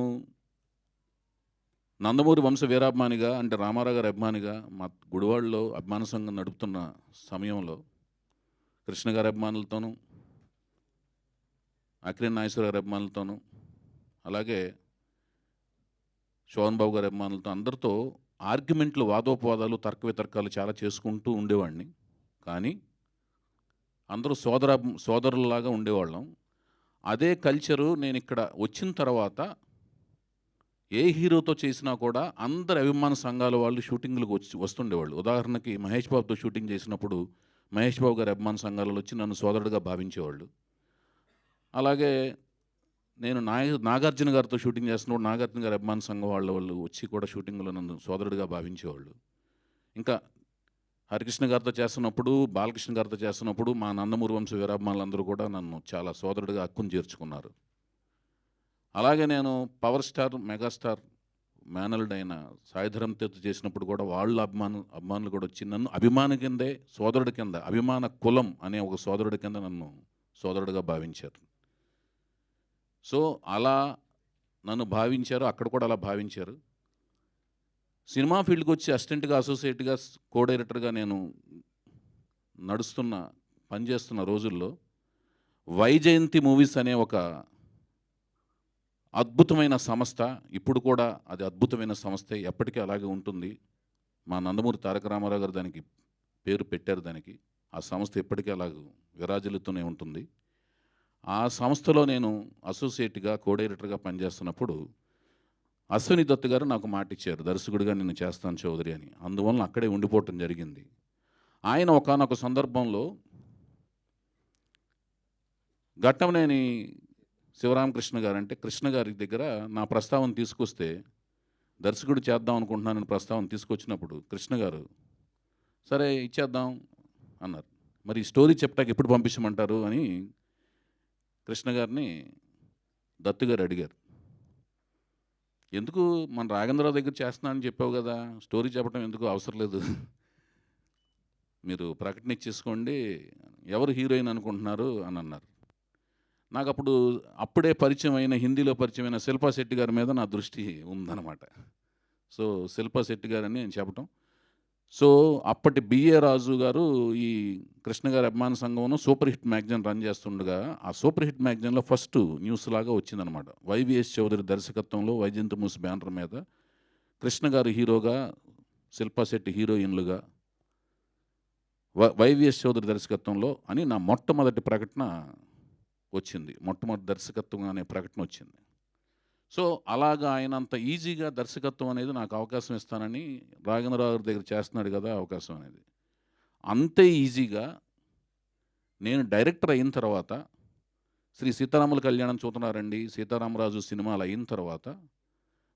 నందమూరి వంశ వీరాభిమానిగా, అంటే రామారావు గారి అభిమానిగా, మా గుడివాడలో అభిమాన సంఘం నడుపుతున్న సమయంలో కృష్ణ గారి అభిమానులతోనూ, అక్కినేని నాగేశ్వర గారి అభిమానులతోనూ, అలాగే శోభన్ బాబు గారి అభిమానులతో అందరితో ఆర్గ్యుమెంట్లు, వాదోపవాదాలు, తర్క వితర్కాలు చాలా చేసుకుంటూ ఉండేవాడిని. కానీ అందరూ సోదరులలాగా ఉండేవాళ్ళం. అదే కల్చరు నేను ఇక్కడ వచ్చిన తర్వాత ఏ హీరోతో చేసినా కూడా అందరి అభిమాన సంఘాల వాళ్ళు షూటింగ్లకు వస్తుండేవాళ్ళు. ఉదాహరణకి మహేష్ బాబుతో షూటింగ్ చేసినప్పుడు మహేష్ బాబు గారి అభిమాన సంఘాలలో వచ్చి నన్ను సోదరుడిగా భావించేవాళ్ళు. అలాగే నేను నాగార్జున గారితో షూటింగ్ చేస్తున్నప్పుడు నాగార్జున గారి అభిమాన సంఘం వాళ్ళు వచ్చి కూడా షూటింగ్లో నన్ను సోదరుడిగా భావించేవాళ్ళు. ఇంకా హరికృష్ణ గారితో చేస్తున్నప్పుడు, బాలకృష్ణ గారితో చేస్తున్నప్పుడు మా నందమూరి వంశ వీరాభిమానులందరూ కూడా నన్ను చాలా సోదరుడిగా హక్కును చేర్చుకున్నారు. అలాగే నేను పవర్ స్టార్, మెగాస్టార్ మేనల్డైన సాయిధరం తేజ్ చేసినప్పుడు కూడా వాళ్ళ అభిమానులు కూడా వచ్చి నన్ను అభిమాని కిందే, సోదరుడి కింద, అభిమాన కులం అనే ఒక సోదరుడి కింద నన్ను సోదరుడిగా భావించారు. సో అలా నన్ను భావించారు, అక్కడ కూడా అలా భావించారు. సినిమా ఫీల్డ్కి వచ్చి అసిస్టెంట్గా, అసోసియేట్గా, కో డైరెక్టర్గా నేను పనిచేస్తున్న రోజుల్లో వైజయంతి మూవీస్ అనే ఒక అద్భుతమైన సంస్థ, ఇప్పుడు కూడా అది అద్భుతమైన సంస్థే, ఎప్పటికీ అలాగే ఉంటుంది. మా నందమూరి తారక రామారావు గారు దానికి పేరు పెట్టారు. దానికి ఆ సంస్థ ఎప్పటికీ అలాగ విరాజిల్లుతూనే ఉంటుంది. ఆ సంస్థలో నేను అసోసియేట్గా, కో డైరెక్టర్గా పనిచేస్తున్నప్పుడు అశ్విని దత్ గారు నాకు మాట ఇచ్చారు, దర్శకుడిగా నేను చేస్తాను చౌదరి అని. అందువలన అక్కడే ఉండిపోవటం జరిగింది. ఆయన ఒకానొక సందర్భంలో ఘట్టమనేని శివరామకృష్ణ గారు, అంటే కృష్ణ గారి దగ్గర నా ప్రస్తావన తీసుకొస్తే, దర్శకుడు చేద్దాం అనుకుంటున్నానని ప్రస్తావన తీసుకొచ్చినప్పుడు కృష్ణ గారు సరే ఇచ్చేద్దాం అన్నారు. మరి ఈ స్టోరీ చెప్పడానికి ఎప్పుడు పంపించమంటారు అని కృష్ణ గారిని దత్తు గారు అడిగారు. ఎందుకు, మన రాఘవేంద్రరావు దగ్గర చేస్తున్నానని చెప్పావు కదా, స్టోరీ చెప్పడం ఎందుకు, అవసరం లేదు, మీరు ప్రకటన ఇచ్చేసుకోండి, ఎవరు హీరోయిన్ అనుకుంటున్నారు అని అన్నారు. నాకు అప్పుడే పరిచయం అయిన, హిందీలో పరిచయం అయిన శిల్పా శెట్టి గారి మీద నా దృష్టి ఉందన్నమాట. సో శిల్పా శెట్టి గారని నేను చెప్పటం. సో అప్పటి బిఏ రాజు గారు ఈ కృష్ణ గారి అభిమాన సంఘంలో సూపర్ హిట్ మ్యాగజైన్ రన్ చేస్తుండగా, ఆ సూపర్ హిట్ మ్యాగజైన్లో ఫస్ట్ న్యూస్ లాగా వచ్చిందనమాట. వైవిఎస్ చౌదరి దర్శకత్వంలో వైజయంతి మూవీస్ బ్యానర్ మీద కృష్ణ గారు హీరోగా, శిల్పా శెట్టి హీరోయిన్లుగా, వైవిఎస్ చౌదరి దర్శకత్వంలో అని నా మొట్టమొదటి ప్రకటన వచ్చింది. మొట్టమొదటి దర్శకత్వం అనే ప్రకటన వచ్చింది. సో అలాగా ఆయన అంత ఈజీగా దర్శకత్వం అనేది నాకు అవకాశం ఇస్తానని, రాఘవేంద్రరావు గారి దగ్గర చేస్తున్నాడు కదా అవకాశం అనేది, అంతే ఈజీగా నేను డైరెక్టర్ అయిన తర్వాత, శ్రీ సీతారాముల కళ్యాణం చూస్తున్నారండి, సీతారామరాజు సినిమాలు అయిన తర్వాత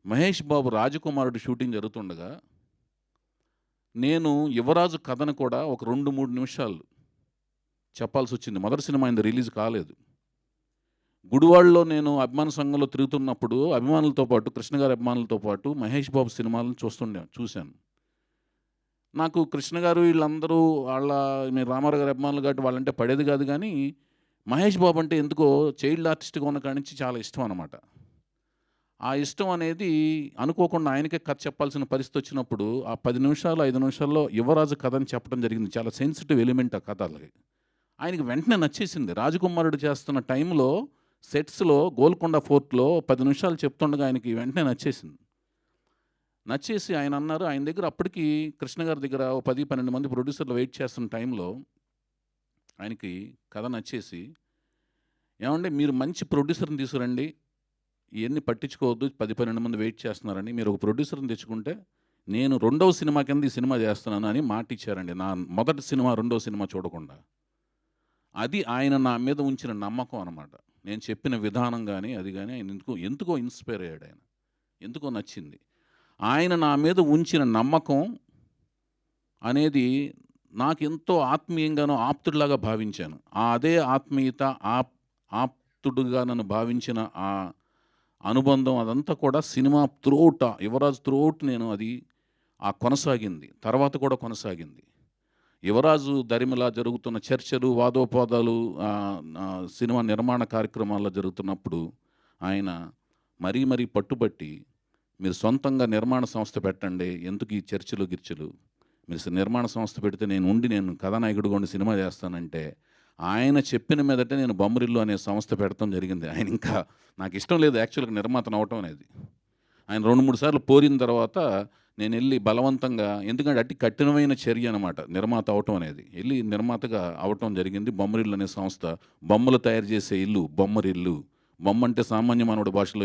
మహేష్ బాబు రాజకుమారుడు షూటింగ్ జరుగుతుండగా నేను యువరాజు కథను కూడా ఒక 2-3 నిమిషాలు చెప్పాల్సి వచ్చింది. మొదటి సినిమా ఆయన రిలీజ్ కాలేదు. గుడివాడలో నేను అభిమాన సంఘంలో తిరుగుతున్నప్పుడు అభిమానులతో పాటు, కృష్ణ గారి అభిమానులతో పాటు మహేష్ బాబు సినిమాలను చూశాను. నాకు కృష్ణ గారు వీళ్ళందరూ మీరు రామారావు గారి అభిమానులు కాబట్టి వాళ్ళంటే పడేది కాదు, కానీ మహేష్ బాబు అంటే ఎందుకో చైల్డ్ ఆర్టిస్ట్గా ఉన్న కాడి నుంచి చాలా ఇష్టం అన్నమాట. ఆ ఇష్టం అనేది అనుకోకుండా ఆయనకే కథ చెప్పాల్సిన పరిస్థితి వచ్చినప్పుడు ఆ 10 నిమిషాలు 5 నిమిషాల్లో యువరాజు కథని చెప్పడం జరిగింది. చాలా సెన్సిటివ్ ఎలిమెంట్ ఆ కథ. అలాగే ఆయనకి వెంటనే నచ్చేసింది. రాజకుమారుడు చేస్తున్న టైంలో సెట్స్లో గోల్కొండ ఫోర్ట్లో 10 నిమిషాలు చెప్తుండగా ఆయనకి వెంటనే నచ్చేసింది. నచ్చేసి ఆయన అన్నారు, ఆయన దగ్గర అప్పటికి కృష్ణ గారి దగ్గర 10-12 మంది ప్రొడ్యూసర్లు వెయిట్ చేస్తున్న టైంలో ఆయనకి కథ నచ్చేసి, ఏమంటే మీరు మంచి ప్రొడ్యూసర్ని తీసుకురండి, ఇవన్నీ పట్టించుకోవద్దు, 10-12 మంది వెయిట్ చేస్తున్నారని, మీరు ఒక ప్రొడ్యూసర్ని తెచ్చుకుంటే నేను 2వ సినిమా కింద ఈ సినిమా చేస్తున్నాను అని మాట ఇచ్చారండి. నా మొదటి సినిమా 2వ సినిమా చూడకుండా. అది ఆయన నా మీద ఉంచిన నమ్మకం అన్నమాట. నేను చెప్పిన విధానం కానీ అది కానీ ఆయన ఎందుకో ఇన్స్పైర్ అయ్యాడు. ఆయన ఎందుకో నచ్చింది. ఆయన నా మీద ఉంచిన నమ్మకం అనేది నాకు ఎంతో ఆత్మీయంగానో ఆప్తుడిలాగా భావించాను. అదే ఆత్మీయత, ఆప్తుడుగా నన్ను భావించిన ఆ అనుబంధం అదంతా కూడా సినిమా త్రూఅవుట్, యువరాజు త్రూఅవుట్ నేను అది కొనసాగింది. తర్వాత కూడా కొనసాగింది. యువరాజు దరిమిల జరుగుతున్న చర్చలు, వాదోపాదాలు, సినిమా నిర్మాణ కార్యక్రమాల్లో జరుగుతున్నప్పుడు ఆయన మరీ పట్టుబట్టి, మీరు సొంతంగా నిర్మాణ సంస్థ పెట్టండి, ఎందుకు ఈ చర్చలు గిర్చలు, మీరు నిర్మాణ సంస్థ పెడితే నేను కథానాయకుడిగా ఉండి సినిమా చేస్తానంటే, ఆయన చెప్పిన మీదటే నేను బొమ్మరిల్లు అనే సంస్థ పెడతాం జరిగింది. ఆయన ఇంకా నాకు ఇష్టం లేదు యాక్చువల్గా నిర్మాతను అవటం అనేది. ఆయన 2-3 సార్లు పోరిన తర్వాత నేను వెళ్ళి బలవంతంగా, ఎందుకంటే అట్టి కఠినమైన చర్య అనమాట నిర్మాత అవటం అనేది, వెళ్ళి నిర్మాతగా అవటం జరిగింది. బొమ్మరిల్లు అనే సంస్థ, బొమ్మలు తయారు చేసే ఇల్లు బొమ్మరిల్లు. బొమ్మ అంటే సామాన్య మానవుడి భాషలో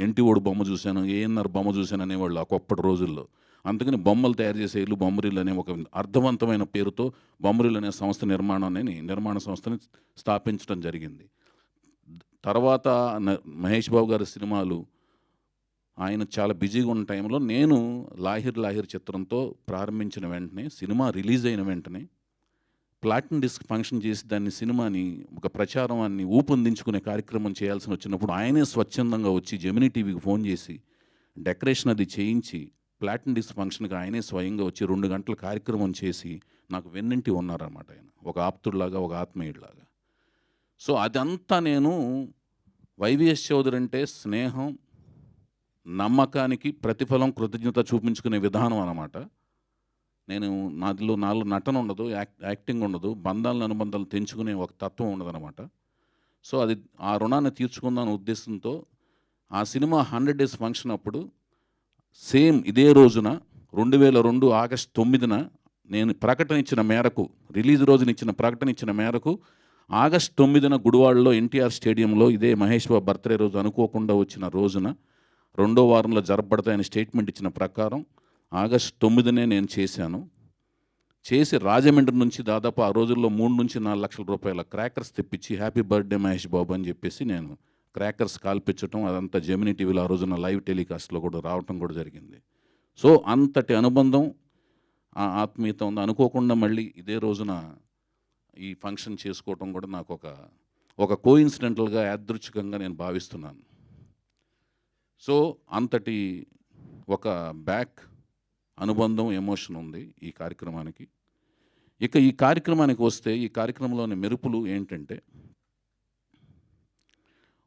ఎన్టీఓడు బొమ్మ చూశాను, ఏఎన్ఆర్ బొమ్మ చూశాను అనేవాళ్ళు ఒకప్పటి రోజుల్లో. అందుకని బొమ్మలు తయారు చేసే ఇల్లు బొమ్మరిల్లు అనే ఒక అర్థవంతమైన పేరుతో బొమ్మరిల్లు అనే నిర్మాణ సంస్థని స్థాపించడం జరిగింది. తర్వాత మహేష్ బాబు గారి సినిమాలు ఆయన చాలా బిజీగా ఉన్న టైంలో నేను లాహిర్ లాహిర్ చిత్రంతో ప్రారంభించిన వెంటనే, సినిమా రిలీజ్ అయిన వెంటనే ప్లాటినం డిస్క్ ఫంక్షన్ చేసి దాన్ని సినిమాని ఒక ప్రచారాన్ని ఊపందించుకునే కార్యక్రమం చేయాల్సి వచ్చినప్పుడు ఆయనే స్వచ్ఛందంగా వచ్చి జెమినీ టీవీకి ఫోన్ చేసి డెకరేషన్ అది చేయించి ప్లాటినం డిస్క్ ఫంక్షన్కి ఆయనే స్వయంగా వచ్చి 2 గంటల కార్యక్రమం చేసి నాకు వెన్నింటి ఉన్నారన్నమాట. ఆయన ఒక ఆప్తుడిలాగా, ఒక ఆత్మీయుడిలాగా. సో అదంతా నేను వైవిఎస్ చౌదరి అంటే స్నేహం, నమ్మకానికి ప్రతిఫలం, కృతజ్ఞత చూపించుకునే విధానం అన్నమాట. నాలో నటన ఉండదు, యాక్టింగ్ ఉండదు, బంధాలను అనుబంధాలు తెంచుకునే ఒక తత్వం ఉండదన్నమాట. సో అది ఆ రుణాన్ని తీర్చుకుందాం ఉద్దేశంతో ఆ సినిమా 100 డేస్ ఫంక్షన్ అప్పుడు సేమ్ ఇదే రోజున 2002 ఆగస్టు 9న నేను ప్రకటన ఇచ్చిన మేరకు, రిలీజ్ రోజున ఇచ్చిన ప్రకటన ఇచ్చిన మేరకు ఆగస్టు 9న గుడివాడలో ఎన్టీఆర్ స్టేడియంలో ఇదే మహేష్ బాబు బర్త్డే రోజు అనుకోకుండా వచ్చిన రోజున 2వ వారంలో జరపబడతాయని స్టేట్మెంట్ ఇచ్చిన ప్రకారం ఆగస్టు 9నే నేను చేశాను. చేసి రాజమండ్రి నుంచి దాదాపు ఆ రోజుల్లో 3 నుంచి 4 లక్షల రూపాయల క్రాకర్స్ తెప్పించి హ్యాపీ బర్త్డే మహేష్ బాబు అని చెప్పేసి నేను క్రాకర్స్ కాల్పించటం, అదంతా జెమినీ టీవీలో ఆ రోజున లైవ్ టెలికాస్ట్లో కూడా రావటం కూడా జరిగింది. సో అంతటి అనుబంధం, ఆ ఆత్మీయత ఉంది. అనుకోకుండా మళ్ళీ ఇదే రోజున ఈ ఫంక్షన్ చేసుకోవటం కూడా నాకు ఒక కోఇన్సిడెంటల్గా, యాదృచ్ఛికంగా నేను భావిస్తున్నాను. సో అంతటి ఒక బ్యాక్ అనుబంధం, ఎమోషన్ ఉంది ఈ కార్యక్రమానికి. ఇక ఈ కార్యక్రమానికి వస్తే, ఈ కార్యక్రమంలోని మెరుపులు ఏంటంటే,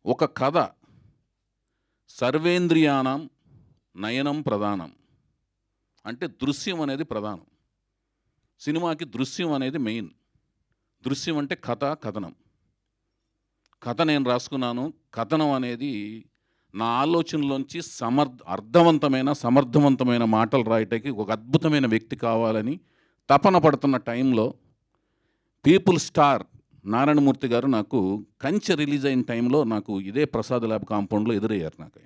ఒక కథ సర్వేంద్రియానం నయనం ప్రధానం, అంటే దృశ్యం అనేది ప్రధానం. సినిమాకి దృశ్యం అనేది మెయిన్. దృశ్యం అంటే కథ, కథనం. కథ నేను రాసుకున్నాను, కథనం అనేది నా ఆలోచనలోంచి అర్థవంతమైన, సమర్థవంతమైన మాటలు రాయటానికి ఒక అద్భుతమైన వ్యక్తి కావాలని తపన పడుతున్న టైంలో పీపుల్ స్టార్ నారాయణమూర్తి గారు నాకు కంచె రిలీజ్ అయిన టైంలో నాకు ఇదే ప్రసాద్ ల్యాబ్ కాంపౌండ్లో ఎదురయ్యారు. నాకు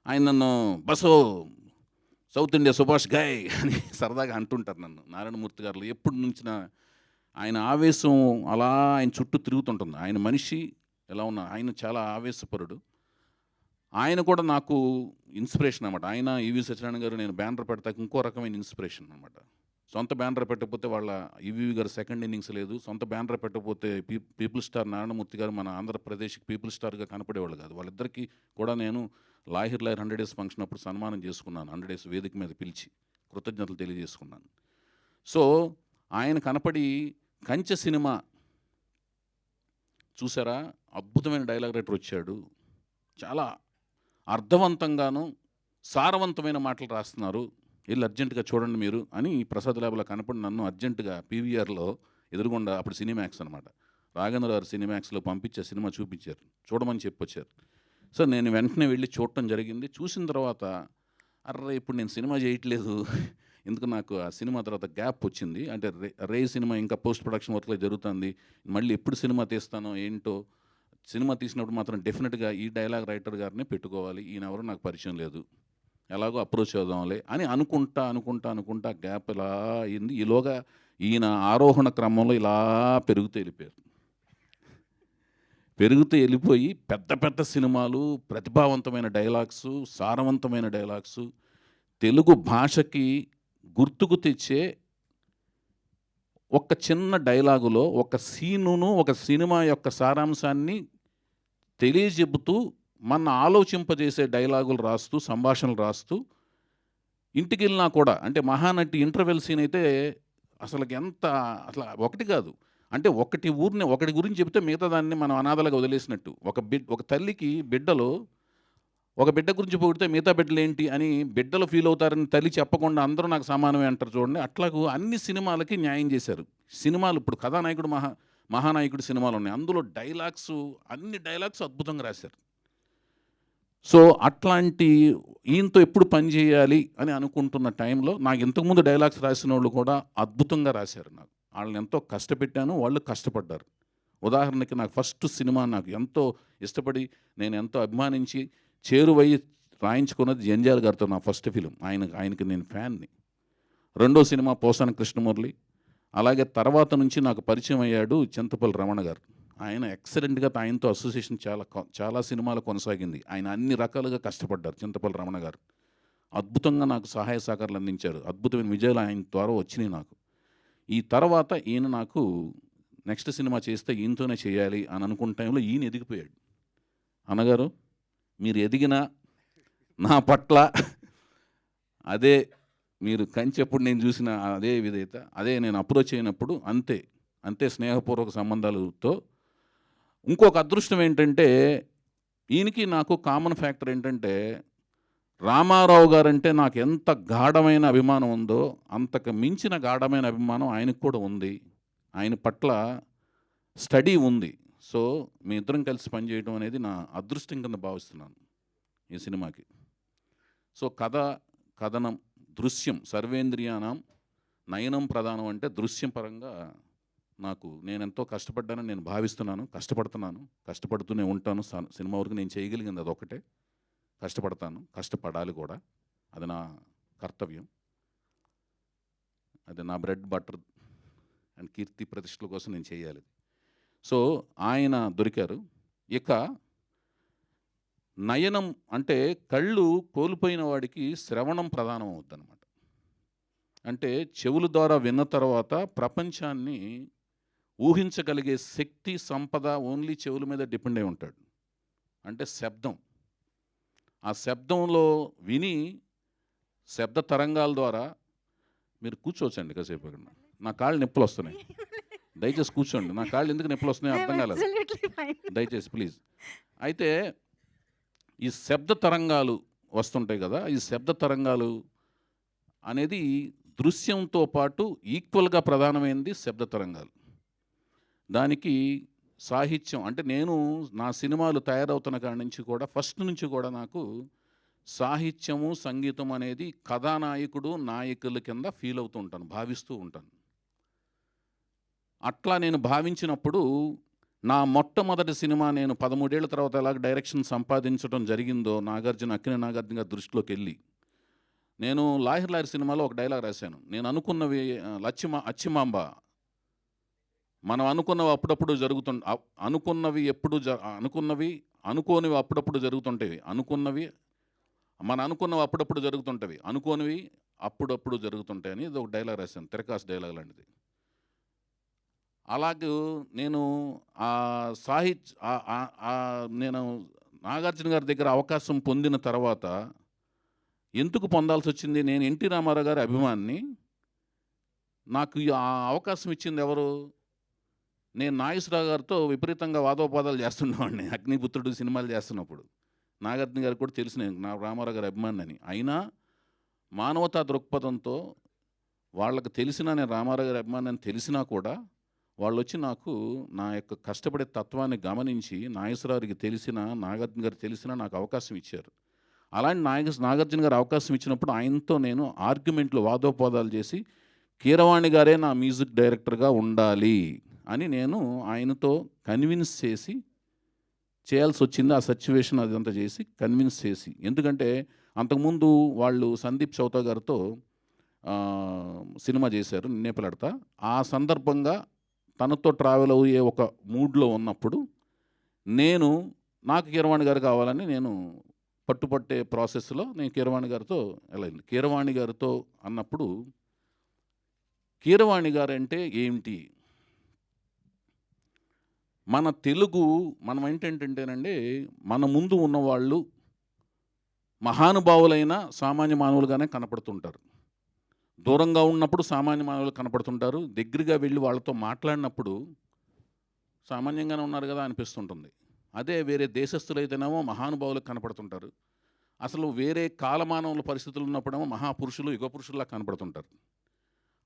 ఆయన నన్ను బసో సౌత్ ఇండియా సుభాష్ గాయ్ అని సరదాగా అంటుంటారు నన్ను నారాయణమూర్తి గారు. ఎప్పటి నుంచిన ఆయన ఆవేశం అలా ఆయన చుట్టూ తిరుగుతుంటుంది. ఆయన మనిషి ఎలా ఉన్నా, ఆయన చాలా ఆవేశపరుడు. ఆయన కూడా నాకు ఇన్స్పిరేషన్ అనమాట. ఆయన ఈవి సత్యనారాయణ గారు నేను బ్యానర్ పెడతాక ఇంకో రకమైన ఇన్స్పిరేషన్ అనమాట. సొంత బ్యానర్ పెట్టకపోతే వాళ్ళ ఈవీవి గారు సెకండ్ ఇన్నింగ్స్ లేదు. సొంత బ్యానర్ పెట్టకపోతే పీపుల్ స్టార్ నారాయణమూర్తి గారు మన ఆంధ్రప్రదేశ్కి పీపుల్ స్టార్గా కనపడేవాళ్ళు కాదు. వాళ్ళిద్దరికీ కూడా నేను లాహిర్ 100 డేస్ ఫంక్షన్ అప్పుడు సన్మానం చేసుకున్నాను. 100 డేస్ వేదిక మీద పిలిచి కృతజ్ఞతలు తెలియజేసుకున్నాను. సో ఆయన కనపడి కంచె సినిమా చూసారా, అద్భుతమైన డైలాగ్ రైటర్ వచ్చాడు, చాలా అర్థవంతంగాను సారవంతమైన మాటలు రాస్తున్నారు, వెళ్ళి అర్జెంటుగా చూడండి మీరు అని ప్రసాద్ ల్యాబ్లో కనపడి నన్ను అర్జెంటుగా పీవీఆర్లో ఎదురుగుండా, అప్పుడు సినిమాక్స్ అనమాట, రాఘవేంద్ర గారు సినిమాక్స్లో పంపించే సినిమా చూపించారు, చూడమని చెప్పొచ్చారు. సో నేను వెంటనే వెళ్ళి చూడటం జరిగింది. చూసిన తర్వాత అర్రే ఇప్పుడు నేను సినిమా చేయట్లేదు, ఎందుకు నాకు ఆ సినిమా తర్వాత గ్యాప్ వచ్చింది. అంటే రే సినిమా ఇంకా పోస్ట్ ప్రొడక్షన్ వర్క్లో జరుగుతుంది, మళ్ళీ ఎప్పుడు సినిమా తీస్తానో ఏంటో. సినిమా తీసినప్పుడు మాత్రం డెఫినెట్గా ఈ డైలాగ్ రైటర్ గారిని పెట్టుకోవాలి, ఈయన ఎవరు నాకు పరిచయం లేదు, ఎలాగో అప్రోచ్ అవుదాంలే అని అనుకుంటా గ్యాప్ ఇలా అయింది. ఈలోగా ఈయన ఆరోహణ క్రమంలో ఇలా పెరుగుతూ వెళ్ళిపోయి పెద్ద పెద్ద సినిమాలు, ప్రతిభావంతమైన డైలాగ్సు, సారవంతమైన డైలాగ్సు, తెలుగు భాషకి గుర్తుకు తెచ్చే ఒక చిన్న డైలాగులో ఒక సీనును, ఒక సినిమా యొక్క సారాంశాన్ని తెలియజెబుతూ మన ఆలోచింపజేసే డైలాగులు రాస్తూ, సంభాషణలు రాస్తూ ఇంటికి వెళ్ళినా కూడా, అంటే మహానటి ఇంటర్వెల్ సీన్ అయితే అసలు ఒకటి కాదు, అంటే ఒకటి గురించి చెప్తే మిగతా దాన్ని మనం అనాథలుగా వదిలేసినట్టు. ఒక తల్లికి ఒక బిడ్డ గురించి పొగిడితే మిగతా బిడ్డలు ఏంటి అని బిడ్డలు ఫీల్ అవుతారని తల్లి చెప్పకుండా అందరూ నాకు సమానమే అంటారు చూడండి. అట్లాగూ అన్ని సినిమాలకి న్యాయం చేశారు. సినిమాలు ఇప్పుడు కథానాయకుడు మహానాయకుడు సినిమాలు ఉన్నాయి, అందులో అన్ని డైలాగ్స్ అద్భుతంగా రాశారు. సో అట్లాంటి ఈయనతో ఎప్పుడు పని చేయాలి అని అనుకుంటున్న టైంలో నాకు ఇంతకుముందు డైలాగ్స్ రాసిన వాళ్ళు కూడా అద్భుతంగా రాశారు. వాళ్ళని ఎంతో కష్టపెట్టాను, వాళ్ళు కష్టపడ్డారు. ఉదాహరణకి నాకు ఫస్ట్ సినిమా నాకు ఎంతో ఇష్టపడి, నేను ఎంతో అభిమానించి చేరువయ్యి రాయించుకున్నది జంజాల్ గారితో నా ఫస్ట్ ఫిలిం. ఆయనకి నేను ఫ్యాన్ని. రెండో సినిమా పోసాన కృష్ణమురళి. అలాగే తర్వాత నుంచి నాకు పరిచయం అయ్యాడు చింతపల్లి రమణ గారు. ఆయన ఎక్సలెంట్గా ఆయనతో అసోసియేషన్ చాలా సినిమాలు కొనసాగింది. ఆయన అన్ని రకాలుగా కష్టపడ్డారు. చింతపల్లి రమణ గారు అద్భుతంగా నాకు సహాయ సహకారాలు అందించారు. అద్భుతమైన విజయాలు ఆయన ద్వారా వచ్చినాయి నాకు. ఈ తర్వాత ఈయన నాకు నెక్స్ట్ సినిమా చేస్తే ఈయనతోనే చేయాలి అని అనుకున్న టైంలో ఈయన ఎదిగిపోయాడు. అన్నగారు మీరు ఎదిగిన నా పట్ల అదే మీరు కంచెప్పుడు నేను చూసిన అదే విధేయత, అదే నేను అప్రోచ్ అయినప్పుడు అంతే స్నేహపూర్వక సంబంధాలతో. ఇంకొక అదృష్టం ఏంటంటే ఈయనకి నాకు కామన్ ఫ్యాక్టర్ ఏంటంటే రామారావు గారంటే నాకు ఎంత గాఢమైన అభిమానం ఉందో అంతకు మించిన గాఢమైన అభిమానం ఆయనకు కూడా ఉంది. ఆయన పట్ల స్టడీ ఉంది. సో మీ ఇద్దరం కలిసి పనిచేయడం అనేది నా అదృష్టం కింద భావిస్తున్నాను ఈ సినిమాకి. సో కథనం, దృశ్యం, సర్వేంద్రియానం నయనం ప్రధానం అంటే దృశ్యం పరంగా నేను ఎంతో కష్టపడ్డానని నేను భావిస్తున్నాను. కష్టపడుతూనే ఉంటాను. సినిమా వరకు నేను చేయగలిగింది అదొకటే. కష్టపడాలి కూడా. అది నా కర్తవ్యం. అది నా బ్రెడ్ బటర్ అండ్ కీర్తి ప్రతిష్టల కోసం నేను చేయాలి. సో ఆయన దొరికారు. ఇక నయనం అంటే కళ్ళు కోల్పోయిన వాడికి శ్రవణం ప్రధానం అవుద్దన్నమాట. అంటే చెవుల ద్వారా విన్న తర్వాత ప్రపంచాన్ని ఊహించగలిగే శక్తి, సంపద ఓన్లీ చెవుల మీద డిపెండ్ అయి ఉంటాడు. అంటే శబ్దం, ఆ శబ్దంలో విని శబ్ద తరంగాల ద్వారా మీరు కూర్చోవచ్చండి కాసేపు. అక్కడ నా కాళ్ళు నొప్పులు వస్తున్నాయి, దయచేసి కూర్చోండి. నా కాళ్ళు ఎందుకు నొప్పులు వస్తున్నాయి అర్థం కాలేదు, దయచేసి ప్లీజ్. అయితే ఈ శబ్ద తరంగాలు వస్తుంటాయి కదా, ఈ శబ్ద తరంగాలు అనేది దృశ్యంతో పాటు ఈక్వల్గా ప్రధానమైనది శబ్ద తరంగాలు. దానికి సాహిత్యం అంటే నేను నా సినిమాలు తయారవుతున్న కాడి నుంచి కూడా ఫస్ట్ నుంచి కూడా నాకు సాహిత్యము, సంగీతం అనేది కథానాయకుడు, నాయకుల కింద ఫీల్ అవుతూ ఉంటాను, భావిస్తూ ఉంటాను. అట్లా నేను భావించినప్పుడు నా మొట్టమొదటి సినిమా నేను 13 ఏళ్ల తర్వాత ఎలాగ డైరెక్షన్ సంపాదించడం జరిగిందో అక్కినేని నాగార్జున గారి దృష్టిలోకి వెళ్ళి నేను లాహిర్ సినిమాలో ఒక డైలాగ్ రాశాను. నేను అనుకున్నవి అచ్చిమాంబ, మనం అనుకున్నవి అప్పుడప్పుడు అనుకోనివి అప్పుడప్పుడు జరుగుతుంటాయి, అనుకున్నవి అప్పుడప్పుడు జరుగుతుంటాయి, అనుకోనివి అప్పుడప్పుడు జరుగుతుంటాయి అని ఇది ఒక డైలాగ్ రాశాను, తిరకాసు డైలాగ్ లాంటిది. అలాగే నేను నేను నాగార్జున గారి దగ్గర అవకాశం పొందిన తర్వాత ఎందుకు పొందాల్సి వచ్చింది, నేను ఎన్టీ రామారావు గారి అభిమానిని. నాకు ఆ అవకాశం ఇచ్చింది ఎవరు? నేను నాగేశ్వరరావు గారితో విపరీతంగా వాదోపాదాలు చేస్తుండేవాడిని అగ్నిపుత్రుడు సినిమాలు చేస్తున్నప్పుడు. నాగార్జున గారికి కూడా తెలిసి నేను రామారావు గారి అభిమాని. అయినా మానవతా దృక్పథంతో వాళ్ళకి తెలిసినా, నేను రామారావు గారి అభిమాని అని తెలిసినా కూడా వాళ్ళు వచ్చి నాకు నా యొక్క కష్టపడే తత్వాన్ని గమనించి నాగేశ్వరరావుకి తెలిసినా, నాగార్జున గారికి తెలిసినా నాకు అవకాశం ఇచ్చారు. అలాంటి నాగార్జున గారు అవకాశం ఇచ్చినప్పుడు ఆయనతో నేను ఆర్గ్యుమెంట్లు, వాదోపాదాలు చేసి కీరవాణి గారే నా మ్యూజిక్ డైరెక్టర్గా ఉండాలి అని నేను ఆయనతో కన్విన్స్ చేసి చేయాల్సి వచ్చింది. ఆ సిచ్యువేషన్ అదంతా చేసి కన్విన్స్ చేసి, ఎందుకంటే అంతకుముందు వాళ్ళు సందీప్ చౌతా గారితో సినిమా చేశారు నిన్నే పెళ్ళాడతా. ఆ సందర్భంగా తనతో ట్రావెల్ అయ్యే ఒక మూడ్లో ఉన్నప్పుడు నాకు కీరవాణి గారు కావాలని నేను పట్టుపట్టే ప్రాసెస్లో నేను కీరవాణి గారితో వెళ్ళింది. కీరవాణి గారితో అన్నప్పుడు కీరవాణి గారు అంటే ఏమిటి, మన తెలుగు మనం ఏంటంటేనండి, మన ముందు ఉన్నవాళ్ళు మహానుభావులైన సామాన్య మానవులుగానే కనపడుతుంటారు. దూరంగా ఉన్నప్పుడు సామాన్య మానవులు కనపడుతుంటారు, దగ్గరగా వెళ్ళి వాళ్ళతో మాట్లాడినప్పుడు సామాన్యంగానే ఉన్నారు కదా అనిపిస్తుంటుంది. అదే వేరే దేశస్తులైతేనేమో మహానుభావులకు కనపడుతుంటారు. అసలు వేరే కాలమానవుల పరిస్థితులు ఉన్నప్పుడేమో మహాపురుషులు, యుగపురుషుల్లా కనపడుతుంటారు.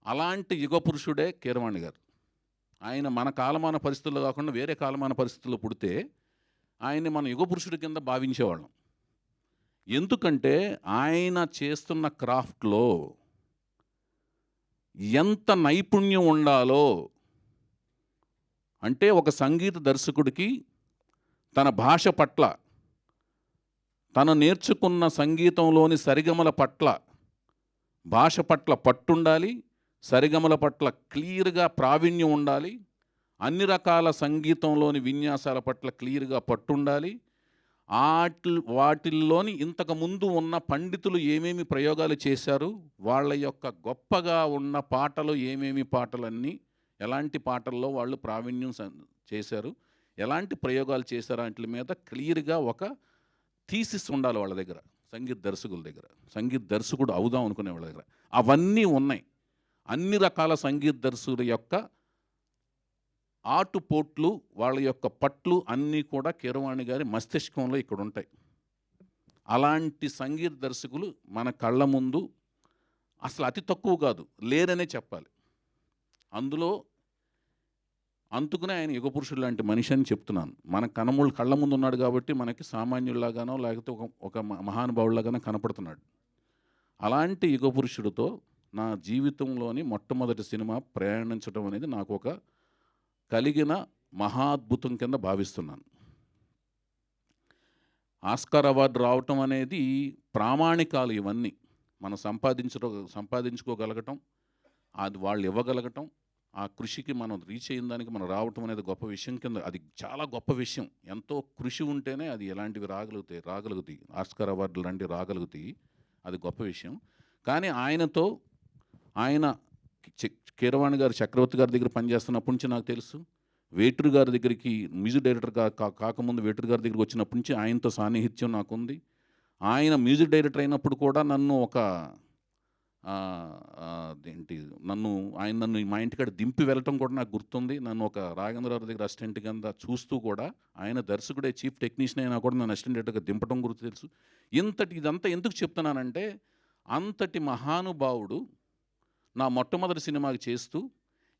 అలాంటి యుగపురుషుడే కీరవాణి గారు. ఆయన మన కాలమాన పరిస్థితుల్లో కాకుండా వేరే కాలమాన పరిస్థితుల్లో పుడితే ఆయన్ని మన యుగపురుషుడి కింద భావించేవాళ్ళం. ఎందుకంటే ఆయన చేస్తున్న క్రాఫ్ట్లో ఎంత నైపుణ్యం ఉండాలో, అంటే ఒక సంగీత దర్శకుడికి తన భాష పట్ల, తను నేర్చుకున్న సంగీతంలోని సరిగమల పట్ల, భాష పట్ల పట్టుండాలి, సరిగమల పట్ల క్లియర్గా ప్రావీణ్యం ఉండాలి. అన్ని రకాల సంగీతంలోని విన్యాసాల పట్ల క్లియర్గా పట్టుండాలి. వాటిల్లోని ఇంతకుముందు ఉన్న పండితులు ఏమేమి ప్రయోగాలు చేశారు, వాళ్ళ యొక్క గొప్పగా ఉన్న పాటలు ఏమేమి పాటలన్నీ, ఎలాంటి పాటల్లో వాళ్ళు ప్రావీణ్యం చేశారు, ఎలాంటి ప్రయోగాలు చేశారు వాటి మీద క్లియర్గా ఒక థీసిస్ ఉండాలి వాళ్ళ దగ్గర, సంగీత దర్శకుల దగ్గర, సంగీత దర్శకుడు అవుదాం అనుకునే వాళ్ళ దగ్గర. అవన్నీ ఉన్నాయి. అన్ని రకాల సంగీత దర్శకుల యొక్క ఆటుపోట్లు, వాళ్ళ యొక్క పట్లు అన్నీ కూడా కీరవాణి గారి మస్తిష్కంలో ఇక్కడ ఉంటాయి. అలాంటి సంగీత దర్శకులు మన కళ్ళ ముందు అసలు అతి తక్కువ కాదు, లేరనే చెప్పాలి. అందులో అందుకునే ఆయన యుగపురుషుడు లాంటి మనిషి అని చెప్తున్నాను. మన కళ్ళ ముందు ఉన్నాడు కాబట్టి మనకి సామాన్యుల్లాగానో లేకపోతే ఒక మహానుభావులాగానో కనపడుతున్నాడు. అలాంటి యుగపురుషుడితో నా జీవితంలోని మొట్టమొదటి సినిమా ప్రయాణించడం అనేది నాకు ఒక కలిగిన మహాద్భుతం కింద భావిస్తున్నాను. ఆస్కార్ అవార్డు రావటం అనేది ప్రామాణికాలు ఇవన్నీ. మనం సంపాదించుకోగలగటం, అది వాళ్ళు ఇవ్వగలగటం, ఆ కృషికి మనం రీచ్ అయిన దానికి మనం రావటం అనేది గొప్ప విషయం కింద, అది చాలా గొప్ప విషయం. ఎంతో కృషి ఉంటేనే అది ఎలాంటివి రాగలుగుతాయి. ఆస్కార్ అవార్డులు లాంటివి రాగలుగుతాయి. అది గొప్ప విషయం. కానీ ఆయన కీరవాణి గారు చక్రవర్తి గారి దగ్గర పనిచేస్తున్నప్పటి నుంచి నాకు తెలుసు. వేటూరు గారి దగ్గరికి మ్యూజిక్ డైరెక్టర్ కాకముందు వేటూరు గారి దగ్గరికి వచ్చినప్పటి నుంచి ఆయనతో సాన్నిహిత్యం నాకుంది. ఆయన మ్యూజిక్ డైరెక్టర్ అయినప్పుడు కూడా నన్ను నన్ను మా ఇంటికాడ దింపి వెళ్ళటం కూడా నాకు గుర్తుంది. నన్ను ఒక రాఘవేంద్రరావు దగ్గర అసిస్టెంట్ కింద చూస్తూ కూడా, ఆయన దర్శకుడే చీఫ్ టెక్నీషియన్ అయినా కూడా నన్ను అసిస్టెంట్ డైరెక్టర్గా దింపడం గుర్తు తెలుసు. ఇదంతా ఎందుకు చెప్తున్నానంటే, అంతటి మహానుభావుడు నా మొట్టమొదటి సినిమాకి చేస్తూ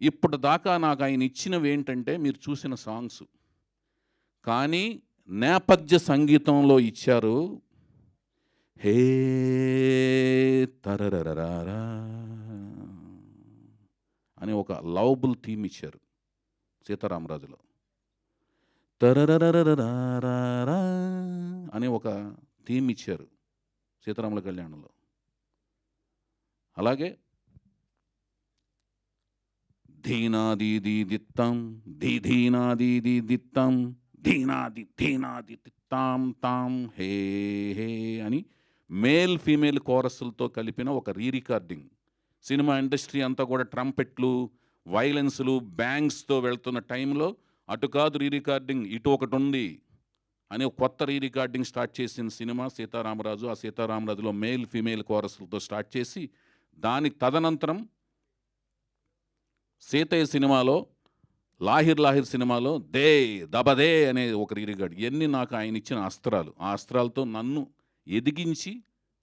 ఇప్పటిదాకా నాకు ఆయన ఇచ్చినవి ఏంటంటే మీరు చూసిన సాంగ్స్, కానీ నేపథ్య సంగీతంలో ఇచ్చారు. హే తరరరారా అని ఒక లవబుల్ థీమ్ ఇచ్చారు సీతారామరాజులో. తరరరరారా అని ఒక థీమ్ ఇచ్చారు సీతారాముల కళ్యాణంలో. అలాగే ధీనాదీది దిత్తం ధీనాదీది దిత్తం ధీనాది తిత్తాం తాం హే హే అని మేల్ ఫీమేల్ కోరస్లతో కలిపిన ఒక రికార్డింగ్. సినిమా ఇండస్ట్రీ అంతా కూడా ట్రంపెట్లు, వైలెన్స్లు, బ్యాంగ్స్తో వెళ్తున్న టైంలో అటు కాదు రికార్డింగ్, ఇటు ఒకటి ఉంది అని ఒక కొత్త రికార్డింగ్ స్టార్ట్ చేసిన సినిమా సీతారామరాజు. ఆ సీతారామరాజులో మేల్ ఫీమేల్ కోరస్లతో స్టార్ట్ చేసి, దానికి తదనంతరం సీతయ్య సినిమాలో, లాహిర్ సినిమాలో దే దబదే అనే ఒక రికార్డ్. ఇవన్నీ నాకు ఆయన ఇచ్చిన అస్త్రాలు. ఆ అస్త్రాలతో నన్ను ఎదిగించి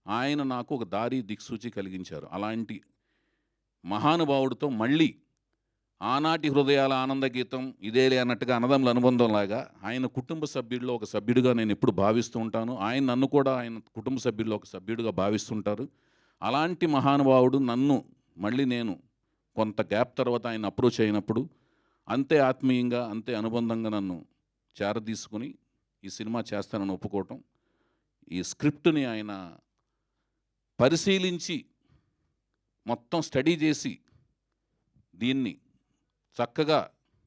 ఆయన నాకు ఒక దారి దిక్సూచి కలిగించారు. అలాంటి మహానుభావుడితో మళ్ళీ ఆనాటి హృదయాల ఆనంద గీతం ఇదేలే అన్నట్టుగా అన్నదమ్ముల అనుబంధంలాగా ఆయన కుటుంబ సభ్యుల్లో ఒక సభ్యుడిగా నేను ఎప్పుడు భావిస్తూ ఉంటాను. ఆయన నన్ను కూడా ఆయన కుటుంబ సభ్యుల్లో ఒక సభ్యుడిగా భావిస్తుంటారు. అలాంటి మహానుభావుడు నన్ను మళ్ళీ నేను కొంత గ్యాప్ తర్వాత ఆయన అప్రోచ్ అయినప్పుడు అంతే ఆత్మీయంగా, అంతే అనుబంధంగా నన్ను చేరదీసుకుని ఈ సినిమా చేస్తానని ఒప్పుకోవటం, ఈ స్క్రిప్ట్ని ఆయన పరిశీలించి మొత్తం స్టడీ చేసి దీన్ని చక్కగా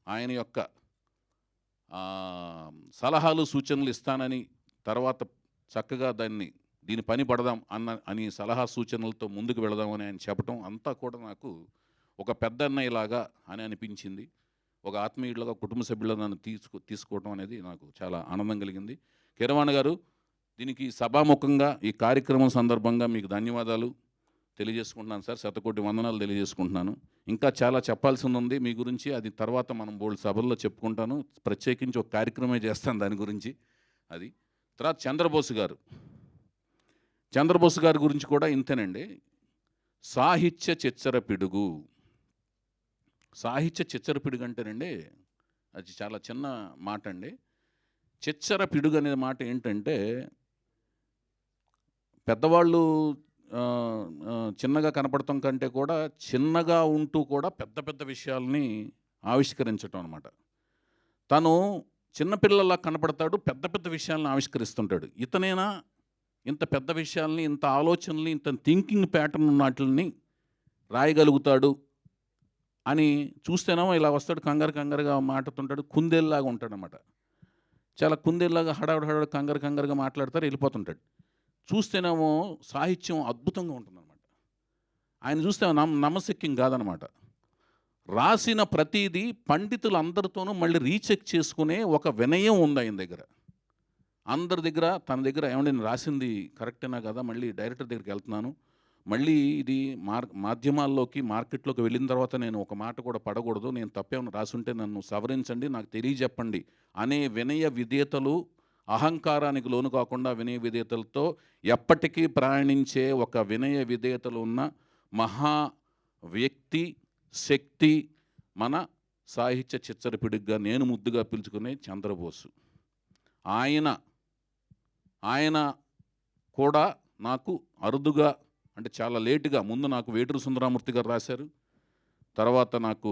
ఆయన యొక్క సలహాలు సూచనలు ఇస్తానని, తర్వాత చక్కగా దీని పని పడదాం అని సలహా సూచనలతో ముందుకు వెళదామని ఆయన చెప్పడం అంతా కూడా నాకు ఒక పెద్ద అన్నయ్యలాగా అని అనిపించింది. ఒక ఆత్మీయులుగా, కుటుంబ సభ్యులుగా నన్ను తీసుకోవడం అనేది నాకు చాలా ఆనందం కలిగింది. కీరవాణి గారు, దీనికి సభాముఖంగా ఈ కార్యక్రమం సందర్భంగా మీకు ధన్యవాదాలు తెలియజేసుకుంటున్నాను సార్. శతకోటి వందనాలు తెలియజేసుకుంటున్నాను. ఇంకా చాలా చెప్పాల్సింది ఉంది మీ గురించి, అది తర్వాత మనం బోల్డ్ సభల్లో చెప్పుకుంటాను. ప్రత్యేకించి ఒక కార్యక్రమే చేస్తాను దాని గురించి. అది తర్వాత చంద్రబోస్ గారి గురించి కూడా ఇంతేనండి. సాహిత్య చిచ్చర పిడుగు అంటేనండి అది చాలా చిన్న మాట అండి. చిచ్చర పిడుగు అనే మాట ఏంటంటే, పెద్దవాళ్ళు చిన్నగా కనపడటం కంటే కూడా చిన్నగా ఉంటూ కూడా పెద్ద పెద్ద విషయాల్ని ఆవిష్కరించటం అనమాట. తను చిన్నపిల్లలా కనపడతాడు, పెద్ద పెద్ద విషయాలను ఆవిష్కరిస్తుంటాడు. ఇతనేనా ఇంత పెద్ద విషయాల్ని, ఇంత ఆలోచనల్ని, ఇంత థింకింగ్ ప్యాటర్న్ ఉన్నట్లని రాయగలుగుతాడు అని చూస్తేనేమో ఇలా వస్తాడు, కంగారు కంగారుగా మాట్లాడుతుంటాడు, కుందేల్లాగా ఉంటాడనమాట. చాలా కుందేల్లాగా హడావుడి కంగారుగా మాట్లాడతారు, వెళ్ళిపోతుంటాడు. చూస్తేనేమో సాహిత్యం అద్భుతంగా ఉంటుందన్నమాట. ఆయన చూస్తే నమ్మశక్యం కాదనమాట. రాసిన ప్రతీది పండితులందరితోనూ మళ్ళీ రీచెక్ చేసుకునే ఒక వినయం ఉంది ఆయన దగ్గర. అందరి దగ్గర తన దగ్గర ఏమంటే నేను రాసింది కరెక్టేనా కదా, మళ్ళీ డైరెక్టర్ దగ్గరికి వెళ్తున్నాను, మళ్ళీ ఇది మాధ్యమాల్లోకి మార్కెట్లోకి వెళ్ళిన తర్వాత నేను ఒక మాట కూడా పడకూడదు, నేను తప్పేమైనా రాసుంటే నన్ను సవరించండి, నాకు తెలియజెప్పండి అనే వినయ విధేయతలు, అహంకారానికి లోను కాకుండా వినయ విధేయతలతో ఎప్పటికీ ప్రయాణించే ఒక వినయ విధేయతలు ఉన్న మహా వ్యక్తి, శక్తి మన సాహిత్య చిచ్చరపిడిగా నేను ముద్దుగా పిలుచుకునే చంద్రబోసు. ఆయన కూడా నాకు అరుదుగా, అంటే చాలా లేటుగా, ముందు నాకు వేటూరు సుందరమూర్తి గారు రాశారు, తర్వాత నాకు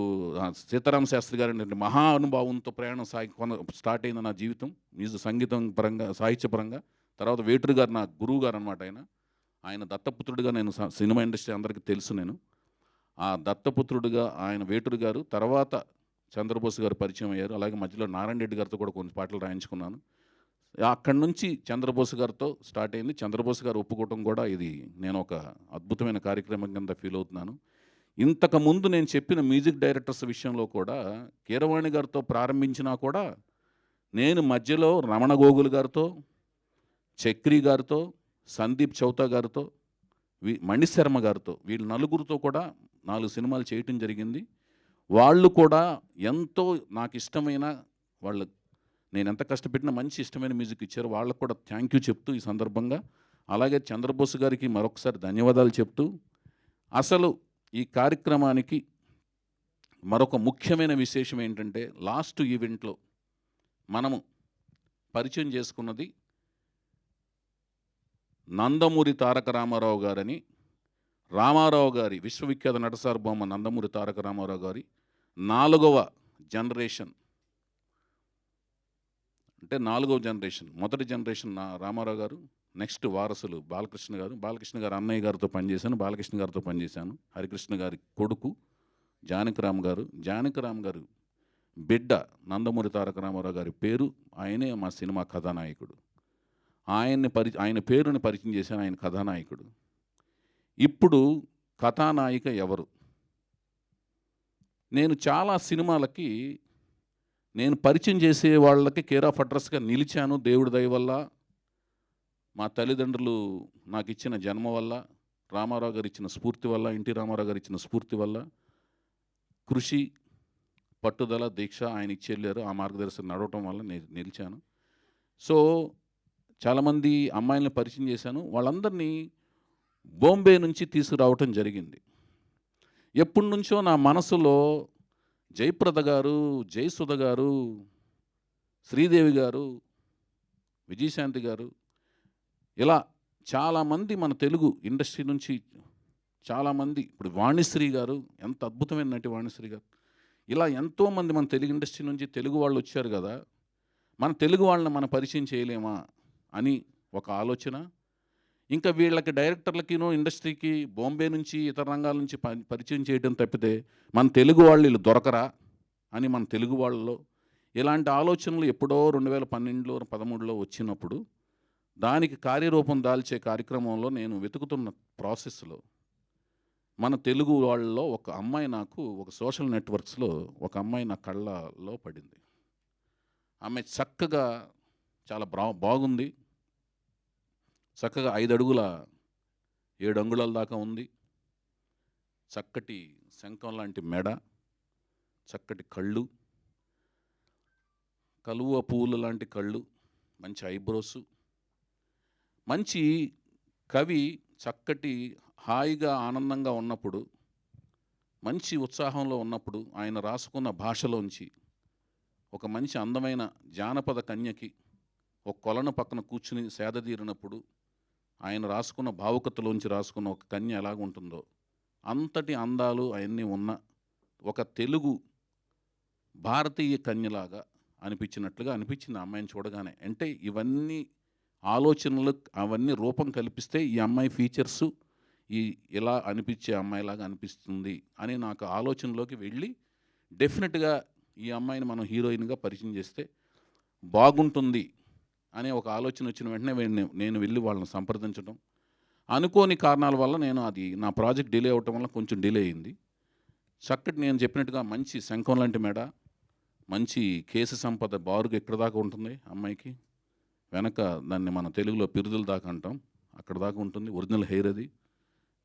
సీతారామ శాస్త్రి గారు అంటే మహా అనుభావంతో ప్రయాణం స్టార్ట్ అయింది నా జీవితం, సంగీతం పరంగా, సాహిత్యపరంగా. తర్వాత వేటూరు గారు నా గురువు గారు అనమాట. ఆయన దత్తపుత్రుడిగా నేను సినిమా ఇండస్ట్రీ అందరికీ తెలుసు. నేను ఆ దత్తపుత్రుడిగా ఆయన వేటూరు గారు, తర్వాత చంద్రబోసు గారు పరిచయం అయ్యారు. అలాగే మధ్యలో నారాయణ రెడ్డి గారితో కూడా కొన్ని పాటలు రాయించుకున్నాను. అక్కడి నుంచి చంద్రబోసు గారితో స్టార్ట్ అయింది. చంద్రబోసు గారు ఒప్పుకోవటం కూడా ఇది నేను ఒక అద్భుతమైన కార్యక్రమం కింద ఫీల్ అవుతున్నాను. ఇంతకుముందు నేను చెప్పిన మ్యూజిక్ డైరెక్టర్స్ విషయంలో కూడా కీరవాణి గారితో ప్రారంభించినా కూడా నేను మధ్యలో రమణ గోగుల్ గారితో, చక్రి గారితో, సందీప్ చౌతా గారితో, మణిశర్మ గారితో, వీళ్ళు నలుగురితో కూడా 4 సినిమాలు చేయటం జరిగింది. వాళ్ళు కూడా ఎంతో నాకు ఇష్టమైన, వాళ్ళు నేను ఎంత కష్టపెట్టినా మంచి ఇష్టమైన మ్యూజిక్ ఇచ్చారు. వాళ్ళకు కూడా థ్యాంక్ యూ చెప్తూ ఈ సందర్భంగా, అలాగే చంద్రబోసు గారికి మరొకసారి ధన్యవాదాలు చెప్తూ, అసలు ఈ కార్యక్రమానికి మరొక ముఖ్యమైన విశేషం ఏంటంటే, లాస్ట్ ఈవెంట్లో మనము పరిచయం చేసుకున్నది నందమూరి తారక రామారావు గారని. రామారావు గారి విశ్వవిఖ్యాత నటసార్వభౌమ నందమూరి తారక రామారావు గారి 4వ జనరేషన్, అంటే 4వ జనరేషన్. మొదటి జనరేషన్ రామారావు గారు, నెక్స్ట్ వారసులు బాలకృష్ణ గారు. బాలకృష్ణ గారు అన్నయ్య గారితో పనిచేశాను, బాలకృష్ణ గారితో పనిచేశాను. హరికృష్ణ గారి కొడుకు జానకిరామ్ గారు, జానకిరామ్ గారు బిడ్డ నందమూరి తారక రామారావు గారి పేరు, ఆయనే మా సినిమా కథానాయకుడు. ఆయన పేరుని పరిచయం చేశాను, ఆయన కథానాయకుడు. ఇప్పుడు కథానాయిక ఎవరు? నేను చాలా సినిమాలకి నేను పరిచయం చేసే వాళ్ళకి కేర్ ఆఫ్ అడ్రస్గా నిలిచాను. దేవుడి దయ వల్ల, మా తల్లిదండ్రులు నాకు ఇచ్చిన జన్మ వల్ల, రామారావు గారు ఇచ్చిన స్ఫూర్తి వల్ల, ఎన్టీ రామారావు గారు ఇచ్చిన స్ఫూర్తి వల్ల, కృషి, పట్టుదల, దీక్ష ఆయన ఇచ్చి వెళ్ళారు. ఆ మార్గదర్శనం నడవటం వల్ల నేను నిలిచాను. సో చాలామంది అమ్మాయిలను పరిచయం చేశాను. వాళ్ళందరినీ బాంబే నుంచి తీసుకురావటం జరిగింది. ఎప్పటి నుంచో నా మనసులో జయప్రద గారు, జయసుధ గారు, శ్రీదేవి గారు, విజయశాంతి గారు, ఇలా చాలామంది మన తెలుగు ఇండస్ట్రీ నుంచి చాలామంది, ఇప్పుడు వాణిశ్రీ గారు, ఎంత అద్భుతమైన నటి వాణిశ్రీ గారు, ఇలా ఎంతోమంది మన తెలుగు ఇండస్ట్రీ నుంచి తెలుగు వాళ్ళు వచ్చారు కదా, మన తెలుగు వాళ్ళని మనం పరిచయం చేయలేమా అని ఒక ఆలోచన. ఇంకా వీళ్ళకి డైరెక్టర్లకినో ఇండస్ట్రీకి బాంబే నుంచి ఇతర రంగాల నుంచి పరిచయం చేయడం తప్పితే మన తెలుగు వాళ్ళు వీళ్ళు దొరకరా అని మన తెలుగు వాళ్ళలో ఇలాంటి ఆలోచనలు ఎప్పుడో 2012లో 13లో వచ్చినప్పుడు, దానికి కార్యరూపం దాల్చే కార్యక్రమంలో నేను వెతుకుతున్న ప్రాసెస్లో మన తెలుగు వాళ్ళలో ఒక అమ్మాయి, నాకు ఒక సోషల్ నెట్వర్క్స్లో ఒక అమ్మాయి నా కళ్ళలో పడింది. ఆమె చక్కగా చాలా బాగుంది, చక్కగా 5 అడుగుల 7 అంగుళాల దాకా ఉంది, చక్కటి శంఖం లాంటి మెడ, చక్కటి కళ్ళు, కలువ పువ్వులు లాంటి కళ్ళు, మంచి ఐబ్రోసు, మంచి కవి చక్కటి హాయిగా ఆనందంగా ఉన్నప్పుడు, మంచి ఉత్సాహంలో ఉన్నప్పుడు ఆయన రాసుకున్న భాషలోంచి ఒక మంచి అందమైన జానపద కన్యకి ఒక కొలను పక్కన కూర్చుని సేదతీరినప్పుడు ఆయన రాసుకున్న భావుకతలోంచి రాసుకున్న ఒక కన్య ఎలాగుంటుందో అంతటి అందాలు అవన్నీ ఉన్న ఒక తెలుగు భారతీయ కన్యలాగా అనిపించినట్లుగా అనిపించింది ఆ అమ్మాయిని చూడగానే. అంటే ఇవన్నీ ఆలోచనలు అవన్నీ రూపం కల్పిస్తే ఈ అమ్మాయి ఫీచర్సు, ఇలా అనిపించే అమ్మాయిలాగా అనిపిస్తుంది అని నాకు ఆలోచనలోకి వెళ్ళి డెఫినెట్గా ఈ అమ్మాయిని మనం హీరోయిన్గా పరిచయం చేస్తే బాగుంటుంది అనే ఒక ఆలోచన వచ్చిన వెంటనే నేను వెళ్ళి వాళ్ళని సంప్రదించడం, అనుకోని కారణాల వల్ల నేను అది నా ప్రాజెక్ట్ డిలే అవటం వల్ల కొంచెం డిలే అయింది. చక్కటి నేను చెప్పినట్టుగా మంచి శంఖం లాంటి మెడ, మంచి కేసు సంపద బారుగా ఎక్కడ దాకా ఉంటుంది అమ్మాయికి, వెనక దాన్ని మన తెలుగులో పిరుదుల దాకా అంటాం, అక్కడ దాకా ఉంటుంది. ఒరిజినల్ హెయిర్ అది,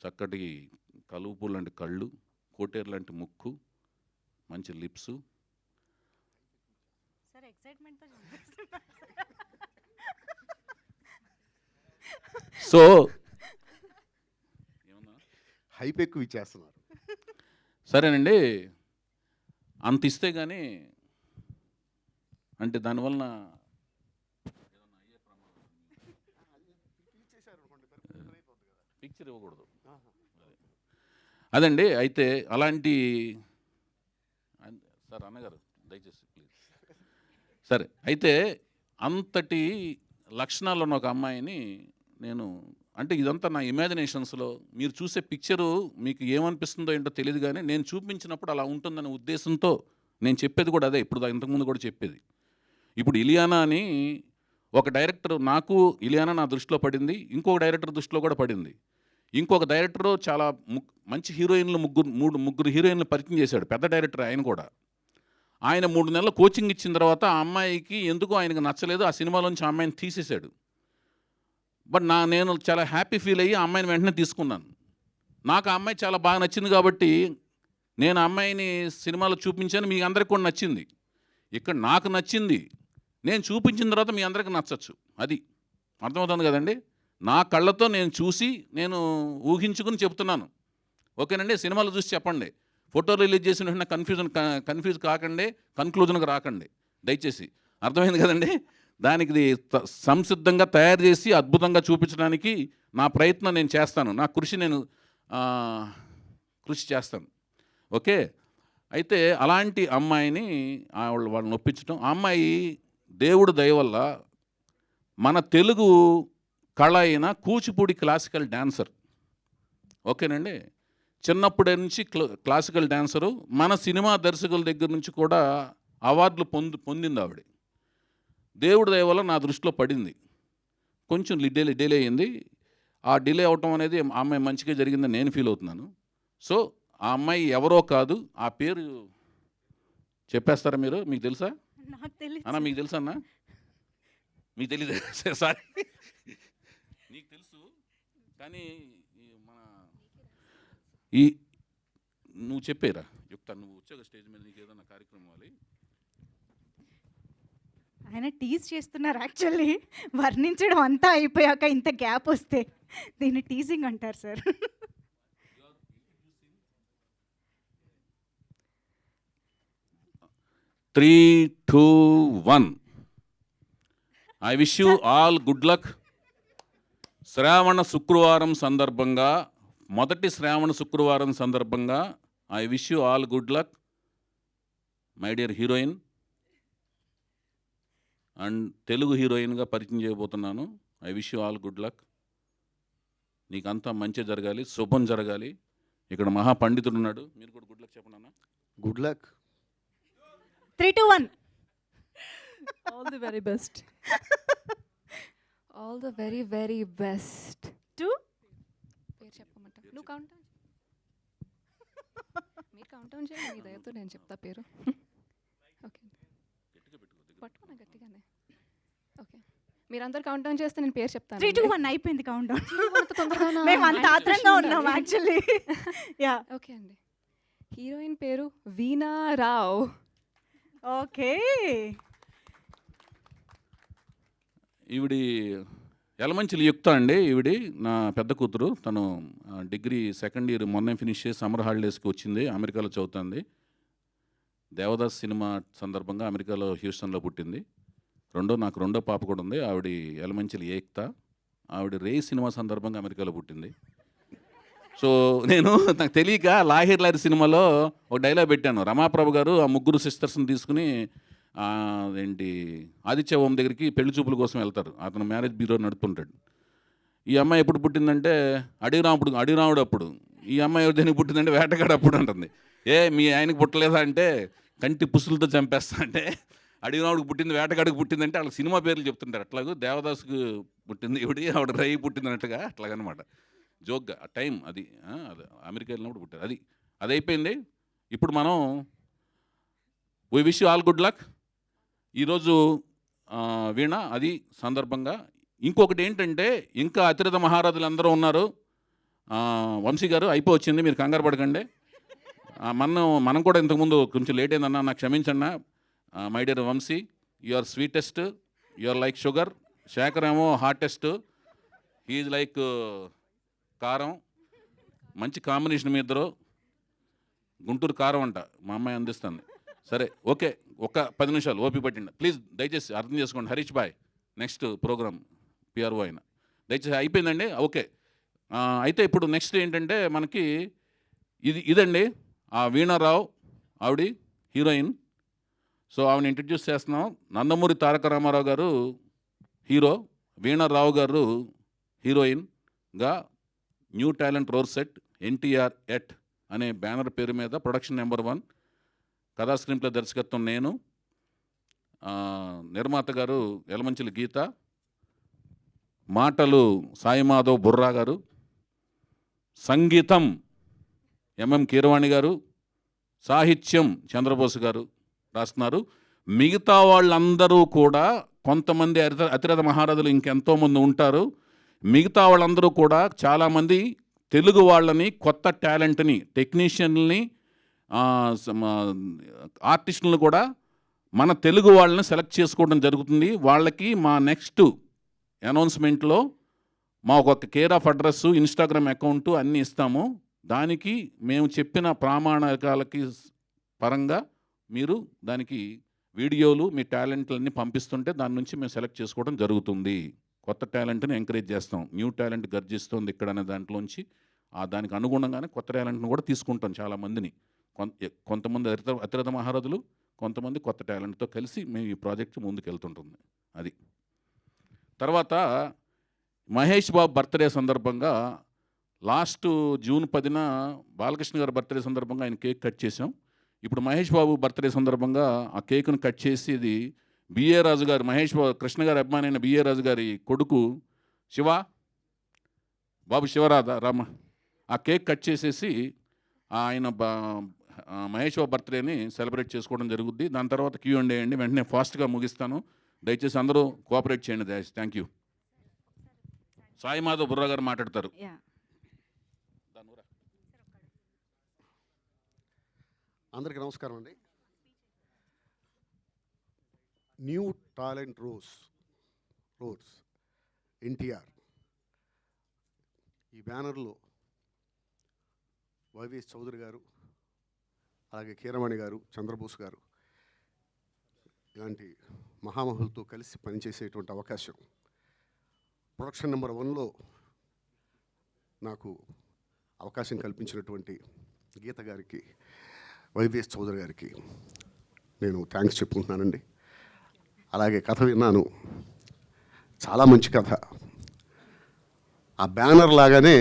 చక్కటి కలుపు లాంటి కళ్ళు, కోటేరు లాంటి ముక్కు, మంచి లిప్స్. సార్ ఎక్సైట్మెంట్తో సో హైప్ ఎక్కువ ఇచ్చేస్తున్నారు. సరేనండి, అంత ఇస్తే కానీ అంటే దానివలన పిక్చర్ ఇవ్వకూడదు. అదండి, అయితే అలాంటి సార్ అన్నగారు దయచేసి ప్లీజ్. సరే, అయితే అంతటి లక్షణాలు ఉన్న ఒక అమ్మాయిని నేను, అంటే ఇదంతా నా ఇమాజినేషన్స్లో, మీరు చూసే పిక్చరు మీకు ఏమనిపిస్తుందో ఏంటో తెలియదు, కానీ నేను చూపించినప్పుడు అలా ఉంటుందనే ఉద్దేశంతో నేను చెప్పేది కూడా అదే. ఇప్పుడు ఇంతకుముందు కూడా చెప్పేది. ఇప్పుడు ఇలియానా అని ఒక డైరెక్టర్, నాకు ఇలియానా నా దృష్టిలో పడింది, ఇంకొక డైరెక్టర్ దృష్టిలో కూడా పడింది. ఇంకొక డైరెక్టరు చాలా మంచి హీరోయిన్లు ముగ్గురు హీరోయిన్లు పరిచయం చేశాడు, పెద్ద డైరెక్టర్ ఆయన కూడా. ఆయన 3 నెలలు కోచింగ్ ఇచ్చిన తర్వాత ఆ అమ్మాయికి ఎందుకో ఆయనకు నచ్చలేదు, ఆ సినిమాలోంచి ఆ అమ్మాయిని తీసేశాడు. బట్ నేను చాలా హ్యాపీ ఫీల్ అయ్యి ఆ అమ్మాయిని వెంటనే తీసుకున్నాను. నాకు ఆ అమ్మాయి చాలా బాగా నచ్చింది కాబట్టి నేను ఆ అమ్మాయిని సినిమాలో చూపించాను, మీ అందరికి కూడా నచ్చింది. ఇక్కడ నాకు నచ్చింది, నేను చూపించిన తర్వాత మీ అందరికి నచ్చచ్చు. అది అర్థమవుతుంది కదండి. నా కళ్ళతో నేను చూసి నేను ఊహించుకుని చెప్తున్నాను. ఓకేనండి, సినిమాలో చూసి చెప్పండి. ఫోటో రిలీజ్ చేసిన వెంటనే కన్ఫ్యూజ్ కాకండి, కన్క్లూజన్కి రాకండి దయచేసి. అర్థమైంది కదండి. దానికి సంసిద్ధంగా తయారు చేసి అద్భుతంగా చూపించడానికి నా ప్రయత్నం నేను చేస్తాను, నా కృషి నేను కృషి చేస్తాను. ఓకే, అయితే అలాంటి అమ్మాయిని వాళ్ళని ఒప్పించడం, ఆ అమ్మాయి దేవుడు దయ వల్ల మన తెలుగు కళ అయిన కూచిపూడి క్లాసికల్ డాన్సర్. ఓకేనండి, చిన్నప్పటి నుంచి క్లాసికల్ డాన్సరు, మన సినిమా దర్శకుల దగ్గర నుంచి కూడా అవార్డులు పొందింది ఆవిడ. దేవుడి దయ వల్ల నా దృష్టిలో పడింది. కొంచెం డిలే అయింది. ఆ డిలే అవటం అనేది ఆ అమ్మాయి మంచిగా జరిగిందని నేను ఫీల్ అవుతున్నాను. సో ఆ అమ్మాయి ఎవరో కాదు, ఆ పేరు చెప్పేస్తారా మీరు? మీకు తెలుసా నాకు తెలియదు అన్న? మీకు తెలుసా అన్న? మీకు తెలీదు? సారీ, నీకు తెలుసు కానీ నువ్వు చెప్పేరా యుక్త, నువ్వు వచ్చాక స్టేజ్ మీద నీకు ఏదన్నా కార్యక్రమం అవ్వాలి. ఆయన టీజ్ చేస్తున్నారు యాక్చువల్లీ. వర్ణించడం అంతా అయిపోయాక ఇంత గ్యాప్ వస్తే దీన్ని టీజింగ్ అంటారు sir. 3, 2, 1. I wish you all good luck. శ్రావణ శుక్రవారం సందర్భంగా, మొదటి శ్రావణ శుక్రవారం సందర్భంగా I wish you all good luck my dear heroine. And Telugu హీరోయిన్గా పరిచయం చేయబోతున్నాను. I wish you all good luck. నీకంతా మంచి జరగాలి, శుభం జరగాలి. ఇక్కడ మహాపండితుడు ఉన్నాడు, మీరు కూడా గుడ్ లక్ చెప్పండి అన్న. Good luck. 3, 2, 1. All the very best. All the very, very best. 2. పేరు చెప్పమంట. నువ్వు కౌంట్ డౌన్. మీరు కౌంట్ డౌన్ చేయండి, మీ దయతో నేను చెప్తా పేరు. ఓకే, పట్టుకున్నా గట్టిగానే. ఓకే, మీరందరూ కౌంట్ డౌన్ చేస్తే నేను పేరు చెప్తాను. 3, 2, 1 అయిపోయింది కౌంట్ డౌన్. తొందరగా మేము అంత ఆత్రంగా ఉన్నాం యాక్చువల్లీ. యా, ఓకే అండి. హీరోయిన్ పేరు వీణా రావ్. ఓకే. ఈవిడి యలమంచిలి యుక్త అండి. ఈవిడి నా పెద్ద కూతురు. తను డిగ్రీ సెకండ్ ఇయర్ మొన్నే ఫినిష్ చేసి సమ్మర్ హాలిడేస్కి వచ్చింది, అమెరికాలో చదువుతుంది. దేవదాస్ సినిమా సందర్భంగా అమెరికాలో హ్యూస్టన్లో పుట్టింది. నాకు రెండో పాప కూడా ఉంది, ఆవిడ యలమంచిలి ఏక్త. ఆవిడ రే సినిమా సందర్భంగా అమెరికాలో పుట్టింది. సో నాకు తెలియక లాహిర్ లారి సినిమాలో ఒక డైలాగ్ పెట్టాను. రమాప్రభు గారు ఆ ముగ్గురు సిస్టర్స్ని తీసుకుని ఆదిత్య ఓం దగ్గరికి పెళ్లి చూపుల కోసం వెళ్తారు. అతను మ్యారేజ్ బ్యూరో నడుపుతుంటాడు. ఈ అమ్మాయి ఎప్పుడు పుట్టిందంటే అడిగిరాముడు అప్పుడు, ఈ అమ్మాయి దేనికి పుట్టిందంటే వేటగాడు అప్పుడు అంటుంది. మీ ఆయనకి పుట్టలేదా అంటే కంటి పుసులతో చంపేస్తా అంటే, అడిగిరాముడికి పుట్టింది వేటగాడికి పుట్టిందంటే వాళ్ళ సినిమా పేర్లు చెప్తుంటారు. అట్లాగూ దేవదాసుకు పుట్టింది ఇవిడి, ఆవిడ రై పుట్టిందన్నట్టుగా అట్లాగనమాట. జోక్గా ఆ టైం అది అమెరికా వెళ్ళినప్పుడు పుట్టారు. అది అయిపోయింది. ఇప్పుడు మనం we wish all good luck. ఈరోజు వీణ అది సందర్భంగా ఇంకొకటి ఏంటంటే, ఇంకా అతిరథ మహారథులు అందరూ ఉన్నారు. వంశీ గారు అయిపోవచ్చింది, మీరు కంగారు పడకండి. మనం కూడా ఇంతకుముందు కొంచెం లేట్ అయిందన్నా, నాకు క్షమించన్నా. My dear Vamsi, you are sweetest, you are like sugar. Shekhar ఏమో హార్టెస్ట్, హీఈ్ లైక్ కారం. మంచి కాంబినేషన్ మీ ఇద్దరు. గుంటూరు కారం అంట మా అమ్మాయి అందిస్తుంది. సరే ఓకే, ఒక్క 10 నిమిషాలు ఓపిక పట్టిండి ప్లీజ్, దయచేసి అర్థం చేసుకోండి. Harish bhai next program PRO అయినా దయచేసి అయిపోయిందండి. ఓకే, అయితే ఇప్పుడు నెక్స్ట్ ఏంటంటే మనకి ఇదండి ఆ వీణారావు, ఆవిడ హీరోయిన్. సో ఆవిడ ఇంట్రడ్యూస్ చేస్తున్నాం. నందమూరి తారక రామారావు గారు హీరో, వీణారావు గారు హీరోయిన్గా New Talent Roars at NTR at అనే బ్యానర్ పేరు మీద ప్రొడక్షన్ నెంబర్ 1, కథా స్క్రీన్ప్లే దర్శకత్వం నేను, నిర్మాత గారు యలమంచిలి గీత, మాటలు సాయిమాధవ్ బుర్రా గారు, సంగీతం ఎంఎం కీరవాణి గారు, సాహిత్యం చంద్రబోస్ గారు రాస్తున్నారు. మిగతా వాళ్ళందరూ కూడా కొంతమంది అతిరథ మహారథులు ఇంకెంతోమంది ఉంటారు. మిగతా వాళ్ళందరూ కూడా చాలామంది తెలుగు వాళ్ళని, కొత్త టాలెంట్ని, టెక్నీషియన్ని, ఆర్టిస్టులను కూడా మన తెలుగు వాళ్ళని సెలెక్ట్ చేసుకోవడం జరుగుతుంది. వాళ్ళకి మా నెక్స్ట్ అనౌన్స్మెంట్లో మా ఒక care of address, Instagram account అన్నీ ఇస్తాము. దానికి మేము చెప్పిన ప్రామాణికాలకి పరంగా మీరు దానికి వీడియోలు, మీ టాలెంట్లన్నీ పంపిస్తుంటే దాని నుంచి మేము సెలెక్ట్ చేసుకోవడం జరుగుతుంది. కొత్త టాలెంట్ని ఎంకరేజ్ చేస్తాం. న్యూ టాలెంట్ గర్జిస్తుంది ఇక్కడ అనే దాంట్లోంచి దానికి అనుగుణంగానే కొత్త టాలెంట్ని కూడా తీసుకుంటాం. చాలామందిని, కొంతమంది అతిరథ మహారథులు, కొంతమంది కొత్త టాలెంట్తో కలిసి మేము ఈ ప్రాజెక్ట్ ముందుకు వెళ్తుంటుంది. అది తర్వాత మహేష్ బాబు బర్త్డే సందర్భంగా లాస్ట్ జూన్ 10న బాలకృష్ణ గారి బర్త్డే సందర్భంగా ఆయన కేక్ కట్ చేసాం. ఇప్పుడు మహేష్ బాబు బర్త్డే సందర్భంగా ఆ కేక్ను కట్ చేసేది బిఏ రాజు గారు, మహేష్ బాబు కృష్ణ గారి అభిమాని అయిన బిఏ రాజు గారి కొడుకు బాబు శివరామ ఆ కేక్ కట్ చేసేసి ఆయన మహేష్ బాబు బర్త్డేని సెలబ్రేట్ చేసుకోవడం జరుగుద్ది. దాని తర్వాత Q&A అండి, వెంటనే ఫాస్ట్గా ముగిస్తాను. దయచేసి అందరూ కోఆపరేట్ చేయండి. దయచేసి థ్యాంక్ యూ. సాయిమాధవ్ బుర్రా గారు మాట్లాడతారు. అందరికీ నమస్కారం అండి. న్యూ టాలెంట్ రోర్స్ ఎన్టీఆర్ ఈ బ్యానర్లో వైవిఎస్ చౌదరి గారు, అలాగే కీరవాణి గారు, చంద్రబోస్ గారు ఇలాంటి మహామహులతో కలిసి పనిచేసేటువంటి అవకాశం ప్రొడక్షన్ నెంబర్ 1లో నాకు అవకాశం కల్పించినటువంటి గీత గారికి, వైవిఎస్ చౌదరి గారికి నేను థ్యాంక్స్ చెప్పుకుంటున్నానండి. అలాగే కథ విన్నాను, చాలా మంచి కథ. ఆ బ్యానర్ లాగానే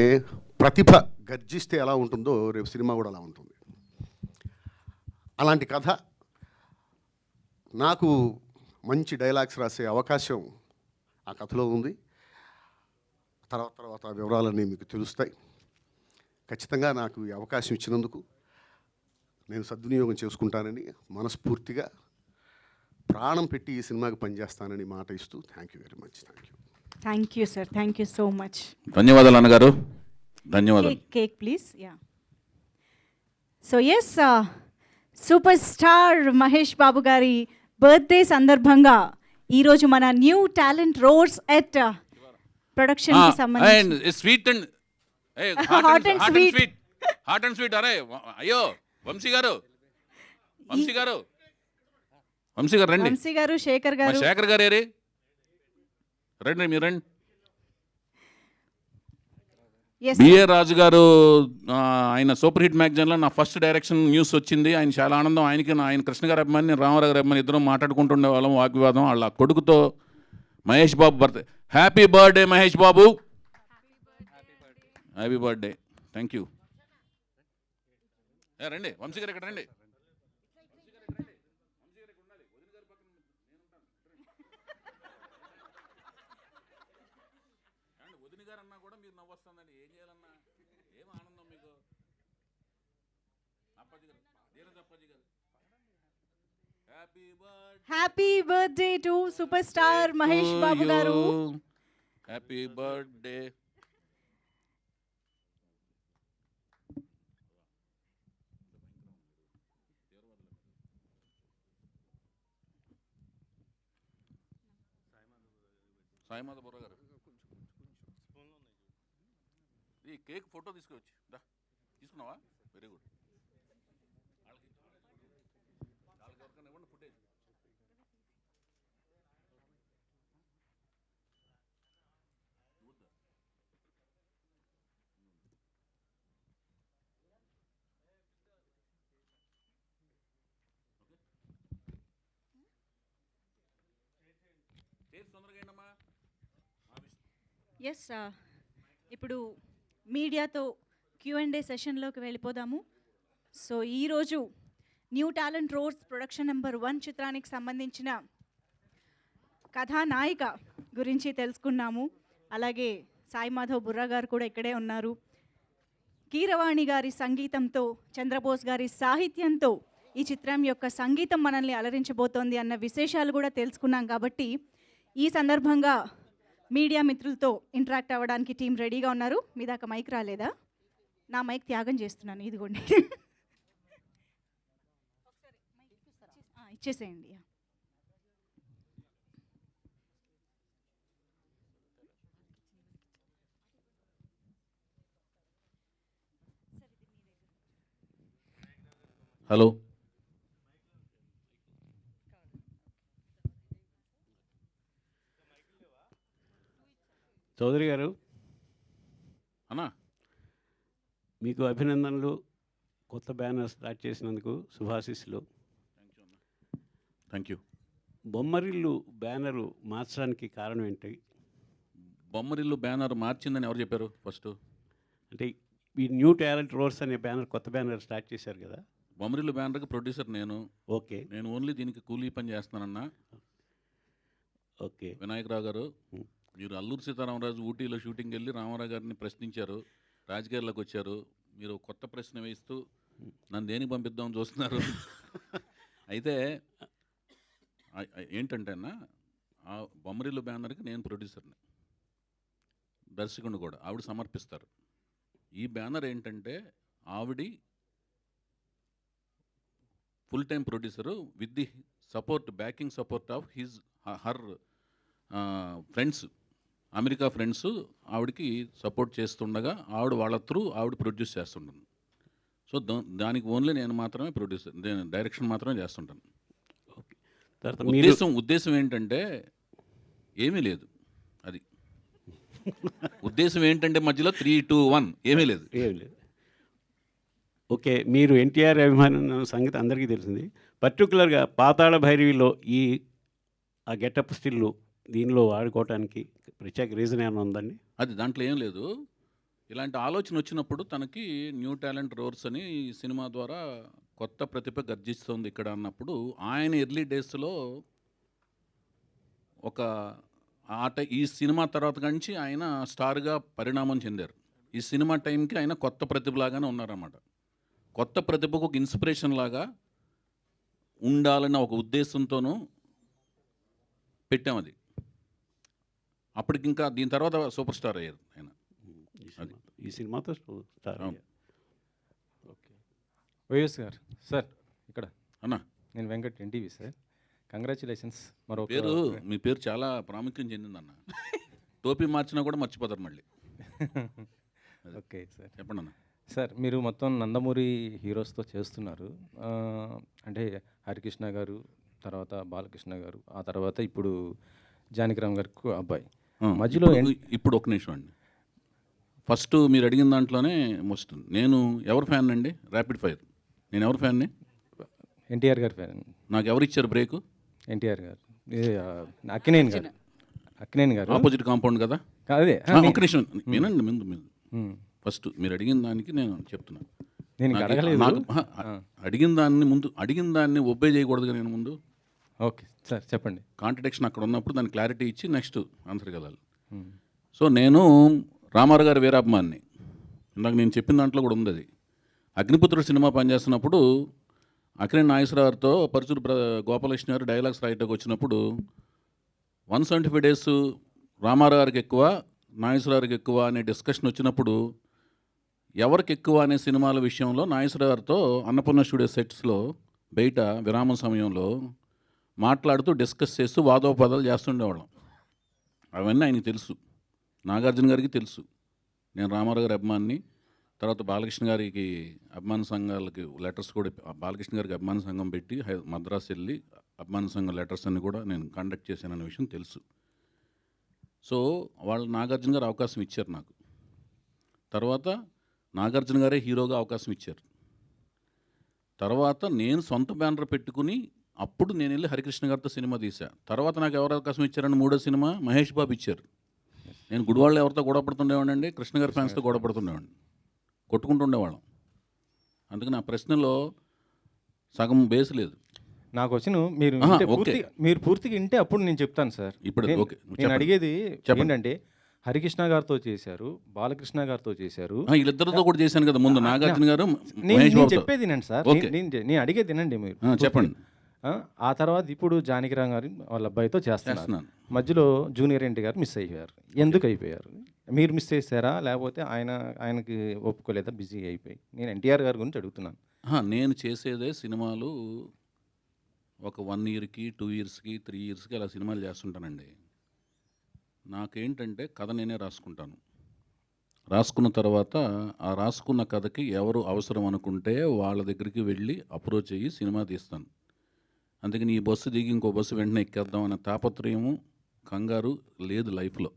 ప్రతిభ గర్జిస్తే ఎలా ఉంటుందో రేపు సినిమా కూడా అలా ఉంటుంది. అలాంటి కథ, నాకు మంచి డైలాగ్స్ రాసే అవకాశం ఆ కథలో ఉంది. తర్వాత వివరాలన్నీ మీకు తెలుస్తాయి. ఖచ్చితంగా నాకు ఈ అవకాశం ఇచ్చినందుకు నేను సద్వినియోగం చేసుకుంటానని మనస్ఫూర్తిగా ప్రాణం పెట్టి ఈ సినిమాకి పనిచేస్తానని మాట ఇస్తూ thank you very much. Thank you sir, thank you so much. ధన్యవాదాలు అన్నగారు, ధన్యవాదాలు. Cake please. Yeah, so yes, super star Mahesh Babu గారి బర్త్డే సందర్భంగా ఈరోజు మన new talent roars at production కి సంబంధించి sweet and hot and sweet. అరే అయ్యో వంశీ గారు రండి. వంశీ గారు, శేఖర్ గారు ఏరి రండి, మీరు రండి. బిఏ రాజు గారు, ఆయన సూపర్ హిట్ మ్యాగజైన్లో నా ఫస్ట్ డైరెక్షన్ న్యూస్ వచ్చింది. ఆయన చాలా ఆనందం. ఆయన కృష్ణ గారి అభిమాని, రామారావు గారి అభిమాని, ఇద్దరం మాట్లాడుకుంటుండే వాళ్ళం, వాగ్వివాదం. వాళ్ళ కొడుకుతో Mahesh Babu birthday. Happy birthday Mahesh Babu. Happy birthday. Thank you. రండి వంశీ గారు, ఇక్కడ రండి. వదిన గారు అన్నా కూడా మీరు నవ్వొస్తుందండి. ఏం చేయాలన్నా ఏం ఆనందం మీకు. అప్పాజీ గారు, ధీరజ్ అప్పాజీ గారు, happy birthday to super star Mahesh Babu గారు. Happy birthday. సాయిమాధ బుర్ర గారు, ఈ కేక్ ఫోటో తీసుకువచ్చి తీసుకున్నావా? Very good. వాళ్ళకి ఎవరికైనా ఇవ్వండి ఫుటేజ్. తొందరగా ఏంటమ్మా. ఎస్, ఇప్పుడు మీడియాతో Q&A సెషన్లోకి వెళ్ళిపోదాము. సో ఈరోజు new talent roads production number 1 చిత్రానికి సంబంధించిన కథానాయిక గురించి తెలుసుకున్నాము. అలాగే సాయి మాధవ్ బుర్రా గారు కూడా ఇక్కడే ఉన్నారు. కీరవాణి గారి సంగీతంతో, చంద్రబోస్ గారి సాహిత్యంతో ఈ చిత్రం యొక్క సంగీతం మనల్ని అలరించబోతోంది అన్న విశేషాలు కూడా తెలుసుకున్నాం. కాబట్టి ఈ సందర్భంగా మీడియా మిత్రులతో ఇంటరాక్ట్ అవ్వడానికి టీం రెడీగా ఉన్నారు. మీ దాకా మైక్ రాలేదా? నా మైక్ త్యాగం చేస్తున్నాను, ఇదిగోండి. ఇచ్చేసేయండి. హలో. చౌదరి గారు, అన్నా మీకు అభినందనలు. కొత్త బ్యానర్ స్టార్ట్ చేసినందుకు శుభాశీస్సులు. Thank you. బొమ్మరిల్లు బ్యానరు మార్చడానికి కారణం ఏంటి? బొమ్మరిల్లు బ్యానర్ మార్చిందని ఎవరు చెప్పారు ఫస్ట్? అంటే ఈ న్యూ టాలెంట్ రోడ్స్ అనే బ్యానర్, కొత్త బ్యానర్ స్టార్ట్ చేశారు కదా. బొమ్మరిల్లు బ్యానర్కి ప్రొడ్యూసర్ నేను. ఓకే. నేను ఓన్లీ దీనికి కూలీ పని చేస్తున్నానన్నా. ఓకే. వినాయకరావు గారు, మీరు అల్లూరు సీతారామరాజు ఊటీలో షూటింగ్ వెళ్ళి రామారావు గారిని ప్రశ్నించారు, రాజకీయాల్లోకి వచ్చారు. మీరు కొత్త ప్రశ్న వేస్తూ నన్ను దేనికి పంపిద్దామని చూస్తున్నారు. అయితే ఏంటంటే అన్న, ఆ బొమ్మరిల్లు బ్యానర్కి నేను ప్రొడ్యూసర్ని, దర్శకుడిని కూడా. ఆవిడ సమర్పిస్తారు. ఈ బ్యానర్ ఏంటంటే ఆవిడి full time producer with the support, backing support of her friends, America friends ఆవిడకి సపోర్ట్ చేస్తుండగా ఆవిడ వాళ్ళ త్రూ ఆవిడ ప్రొడ్యూస్ చేస్తుంటాను. సో దానికి ఓన్లీ నేను మాత్రమే ప్రొడ్యూసర్, నేను డైరెక్షన్ మాత్రమే చేస్తుంటాను. ఓకే. తర్వాత ఉద్దేశం ఏంటంటే ఏమీ లేదు. అది ఉద్దేశం ఏంటంటే మధ్యలో 3, 2, 1 ఏమీ లేదు. ఏం లేదు. ఓకే. మీరు ఎన్టీఆర్ అభిమానం సంగతి అందరికీ తెలిసింది. పర్టికులర్గా పాతాళ భైరవిలో ఆ గెటప్ స్టిల్లు దీనిలో వాడుకోవటానికి ప్రత్యేక రీజన్ ఏమైనా ఉందండి? అది దాంట్లో ఏం లేదు. ఇలాంటి ఆలోచన వచ్చినప్పుడు తనకి న్యూ టాలెంట్ రోడ్స్ అని సినిమా ద్వారా కొత్త ప్రతిభ గర్జిస్తుంది ఇక్కడ అన్నప్పుడు, ఆయన ఎర్లీ డేస్లో ఒక ఈ సినిమా తర్వాత నుంచి ఆయన స్టార్గా పరిణామం చెందారు. ఈ సినిమా టైంకి ఆయన కొత్త ప్రతిభలాగానే ఉన్నారన్నమాట. కొత్త ప్రతిభకు ఒక ఇన్స్పిరేషన్ లాగా ఉండాలన్న ఒక ఉద్దేశంతోనూ పెట్టాం అది. అప్పటికి ఇంకా దీని తర్వాత సూపర్ స్టార్ అయ్యారు ఆయన. ఈ సినిమాతో స్టార్. ఓకే. వైఎస్ గారు సార్, ఇక్కడ అన్నా, నేను వెంకట్ ఎన్టీవీ సార్. కంగ్రాచులేషన్స్. మరో పేరు, మీ పేరు చాలా ప్రాముఖ్యం చెందిందన్న. టోపీ మార్చినా కూడా మర్చిపోతారు మళ్ళీ. ఓకే సార్, చెప్పండి అన్న. సార్ మీరు మొత్తం నందమూరి హీరోస్తో చేస్తున్నారు. అంటే హరికృష్ణ గారు, తర్వాత బాలకృష్ణ గారు, ఆ తర్వాత ఇప్పుడు జానకిరామ్ గారికి అబ్బాయి మధ్యలో ఇప్పుడు ఒక నిమిషం అండి. ఫస్ట్ మీరు అడిగిన దాంట్లోనే మోస్ట్ నేను ఎవరు ఫ్యాన్ అండి? Rapid fire. నేను ఎవరు ఫ్యాన్ని? ఎన్టీఆర్ గారు ఫ్యాన్. నాకు ఎవరు ఇచ్చారు బ్రేకు? ఎన్టీఆర్ గారు. అక్కినేని గారు. అక్కినేని గారు ఆపోజిట్ కాంపౌండ్ కదా. అదే ఒక నిమిషం వినండి. ముందు ఫస్ట్ మీరు అడిగిన దానికి నేను చెప్తున్నాను. నేను నాకు- అడగలేదు. నాకు అడిగిన దాన్ని ఒబ్బే చేయకూడదుగా నేను ముందు. ఓకే సార్ చెప్పండి. కాంట్రడిక్షన్ అక్కడ ఉన్నప్పుడు దాన్ని క్లారిటీ ఇచ్చి నెక్స్ట్ ఆన్సర్కి వెళ్ళాలి. సో నేను రామారావు గారి వీరాభిమాన్ని, ఇందాక నేను చెప్పిన దాంట్లో కూడా ఉంది అది. అగ్నిపుత్రుడు సినిమా పనిచేస్తున్నప్పుడు అక్కినేని నాగేశ్వరరావుతో పరుచూరు గోపాలకృష్ణ గారు డైలాగ్స్ రాయటకు వచ్చినప్పుడు 175 days రామారావు గారికి ఎక్కువ, నాగేశ్వరరావు గారికి ఎక్కువ అనే డిస్కషన్ వచ్చినప్పుడు ఎవరికి ఎక్కువ అనే సినిమాల విషయంలో నాగేశ్వరరావు గారితో అన్నపూర్ణ స్టూడియో సెట్స్లో బయట విరామం సమయంలో మాట్లాడుతూ డిస్కస్ చేస్తూ వాదోపదాలు చేస్తుండేవాళ్ళం. అవన్నీ ఆయనకి తెలుసు, నాగార్జున గారికి తెలుసు. నేను రామారావు గారి అభిమాన్ని. తర్వాత బాలకృష్ణ గారికి అభిమాన సంఘాలకి లెటర్స్ కూడా, బాలకృష్ణ గారికి అభిమాన సంఘం పెట్టి మద్రాసు వెళ్ళి అభిమాన సంఘం లెటర్స్ అన్ని కూడా నేను కండక్ట్ చేశానన్న విషయం తెలుసు. సో వాళ్ళు నాగార్జున గారు అవకాశం ఇచ్చారు నాకు. తర్వాత నాగార్జున గారే హీరోగా అవకాశం ఇచ్చారు. తర్వాత నేను సొంత బ్యానర్ పెట్టుకుని అప్పుడు నేను వెళ్ళి హరికృష్ణ గారితో సినిమా తీశా. తర్వాత నాకు ఎవరు అవకాశం ఇచ్చారని మూడో సినిమా మహేష్ బాబు ఇచ్చారు. నేను గుడివాళ్ళు ఎవరితో గొడవ పడుతుండేవాడిని అండి, కృష్ణ గారి ఫ్యాన్స్తో గొడవ పడుతుండేవాడిని, కొట్టుకుంటుండేవాళ్ళం. అందుకని ఆ ప్రశ్నలో సగం బేస్ లేదు. నాకు వచ్చిన మీరు మీరు పూర్తిగా వింటే అప్పుడు నేను చెప్తాను సార్. ఇప్పుడు నేను అడిగేది ఏంటంటే హరికృష్ణ గారితో చేశారు, బాలకృష్ణ గారితో చేశారు, వీళ్ళిద్దరితో కూడా చేశాను కదా ముందు, నాగార్జున గారు. నేను చెప్పేది వినండి సార్, నేను అడిగేది వినండి మీరు. చెప్పండి. ఆ తర్వాత ఇప్పుడు జానకిరామ్ గారు వాళ్ళ అబ్బాయితో చేస్తున్నాను. మధ్యలో జూనియర్ ఎన్టీ గారు మిస్ అయ్యారు. ఎందుకు అయిపోయారు? మీరు మిస్ చేశారా, లేకపోతే ఆయనకి ఒప్పుకోలేదా, బిజీ అయిపోయి? నేను ఎన్టీఆర్ గారి గురించి అడుగుతున్నాను. నేను చేసేదే సినిమాలు ఒక 1 yearకి 2 yearsకి 3 yearsకి అలా సినిమాలు చేస్తుంటానండి. నాకేంటంటే కథ నేనే రాసుకుంటాను. రాసుకున్న తర్వాత ఆ రాసుకున్న కథకి ఎవరు అవసరం అనుకుంటే వాళ్ళ దగ్గరికి వెళ్ళి అప్రోచ్ అయ్యి సినిమా తీస్తాను. అందుకని ఈ బస్సు దిగి ఇంకో బస్సు వెంటనే ఎక్కేద్దాం అనే తాపత్రయము, కంగారు లేదు లైఫ్లో.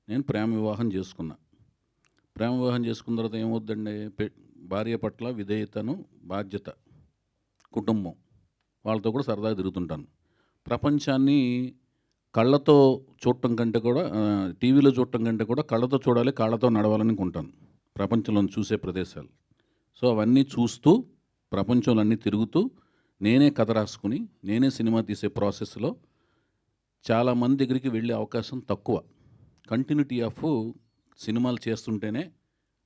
నేను ప్రేమ వివాహం చేసుకున్నా. ప్రేమ వివాహం చేసుకున్న తర్వాత ఏమవుద్దండి, భార్య పట్ల విధేయతను, బాధ్యత, కుటుంబం, వాళ్ళతో కూడా సరదాగా తిరుగుతుంటాను. ప్రపంచాన్ని కళ్ళతో చూడటం కంటే కూడా, టీవీలో చూడటం కంటే కూడా కళ్ళతో చూడాలి, కాళ్ళతో నడవాలని అనుకుంటాను ప్రపంచంలో చూసే ప్రదేశాలు. సో అవన్నీ చూస్తూ ప్రపంచంలో అన్నీ తిరుగుతూ నేనే కథ రాసుకుని నేనే సినిమా తీసే ప్రాసెస్లో చాలామంది దగ్గరికి వెళ్ళే అవకాశం తక్కువ. కంటిన్యూటీ ఆఫ్ సినిమాలు చేస్తుంటేనే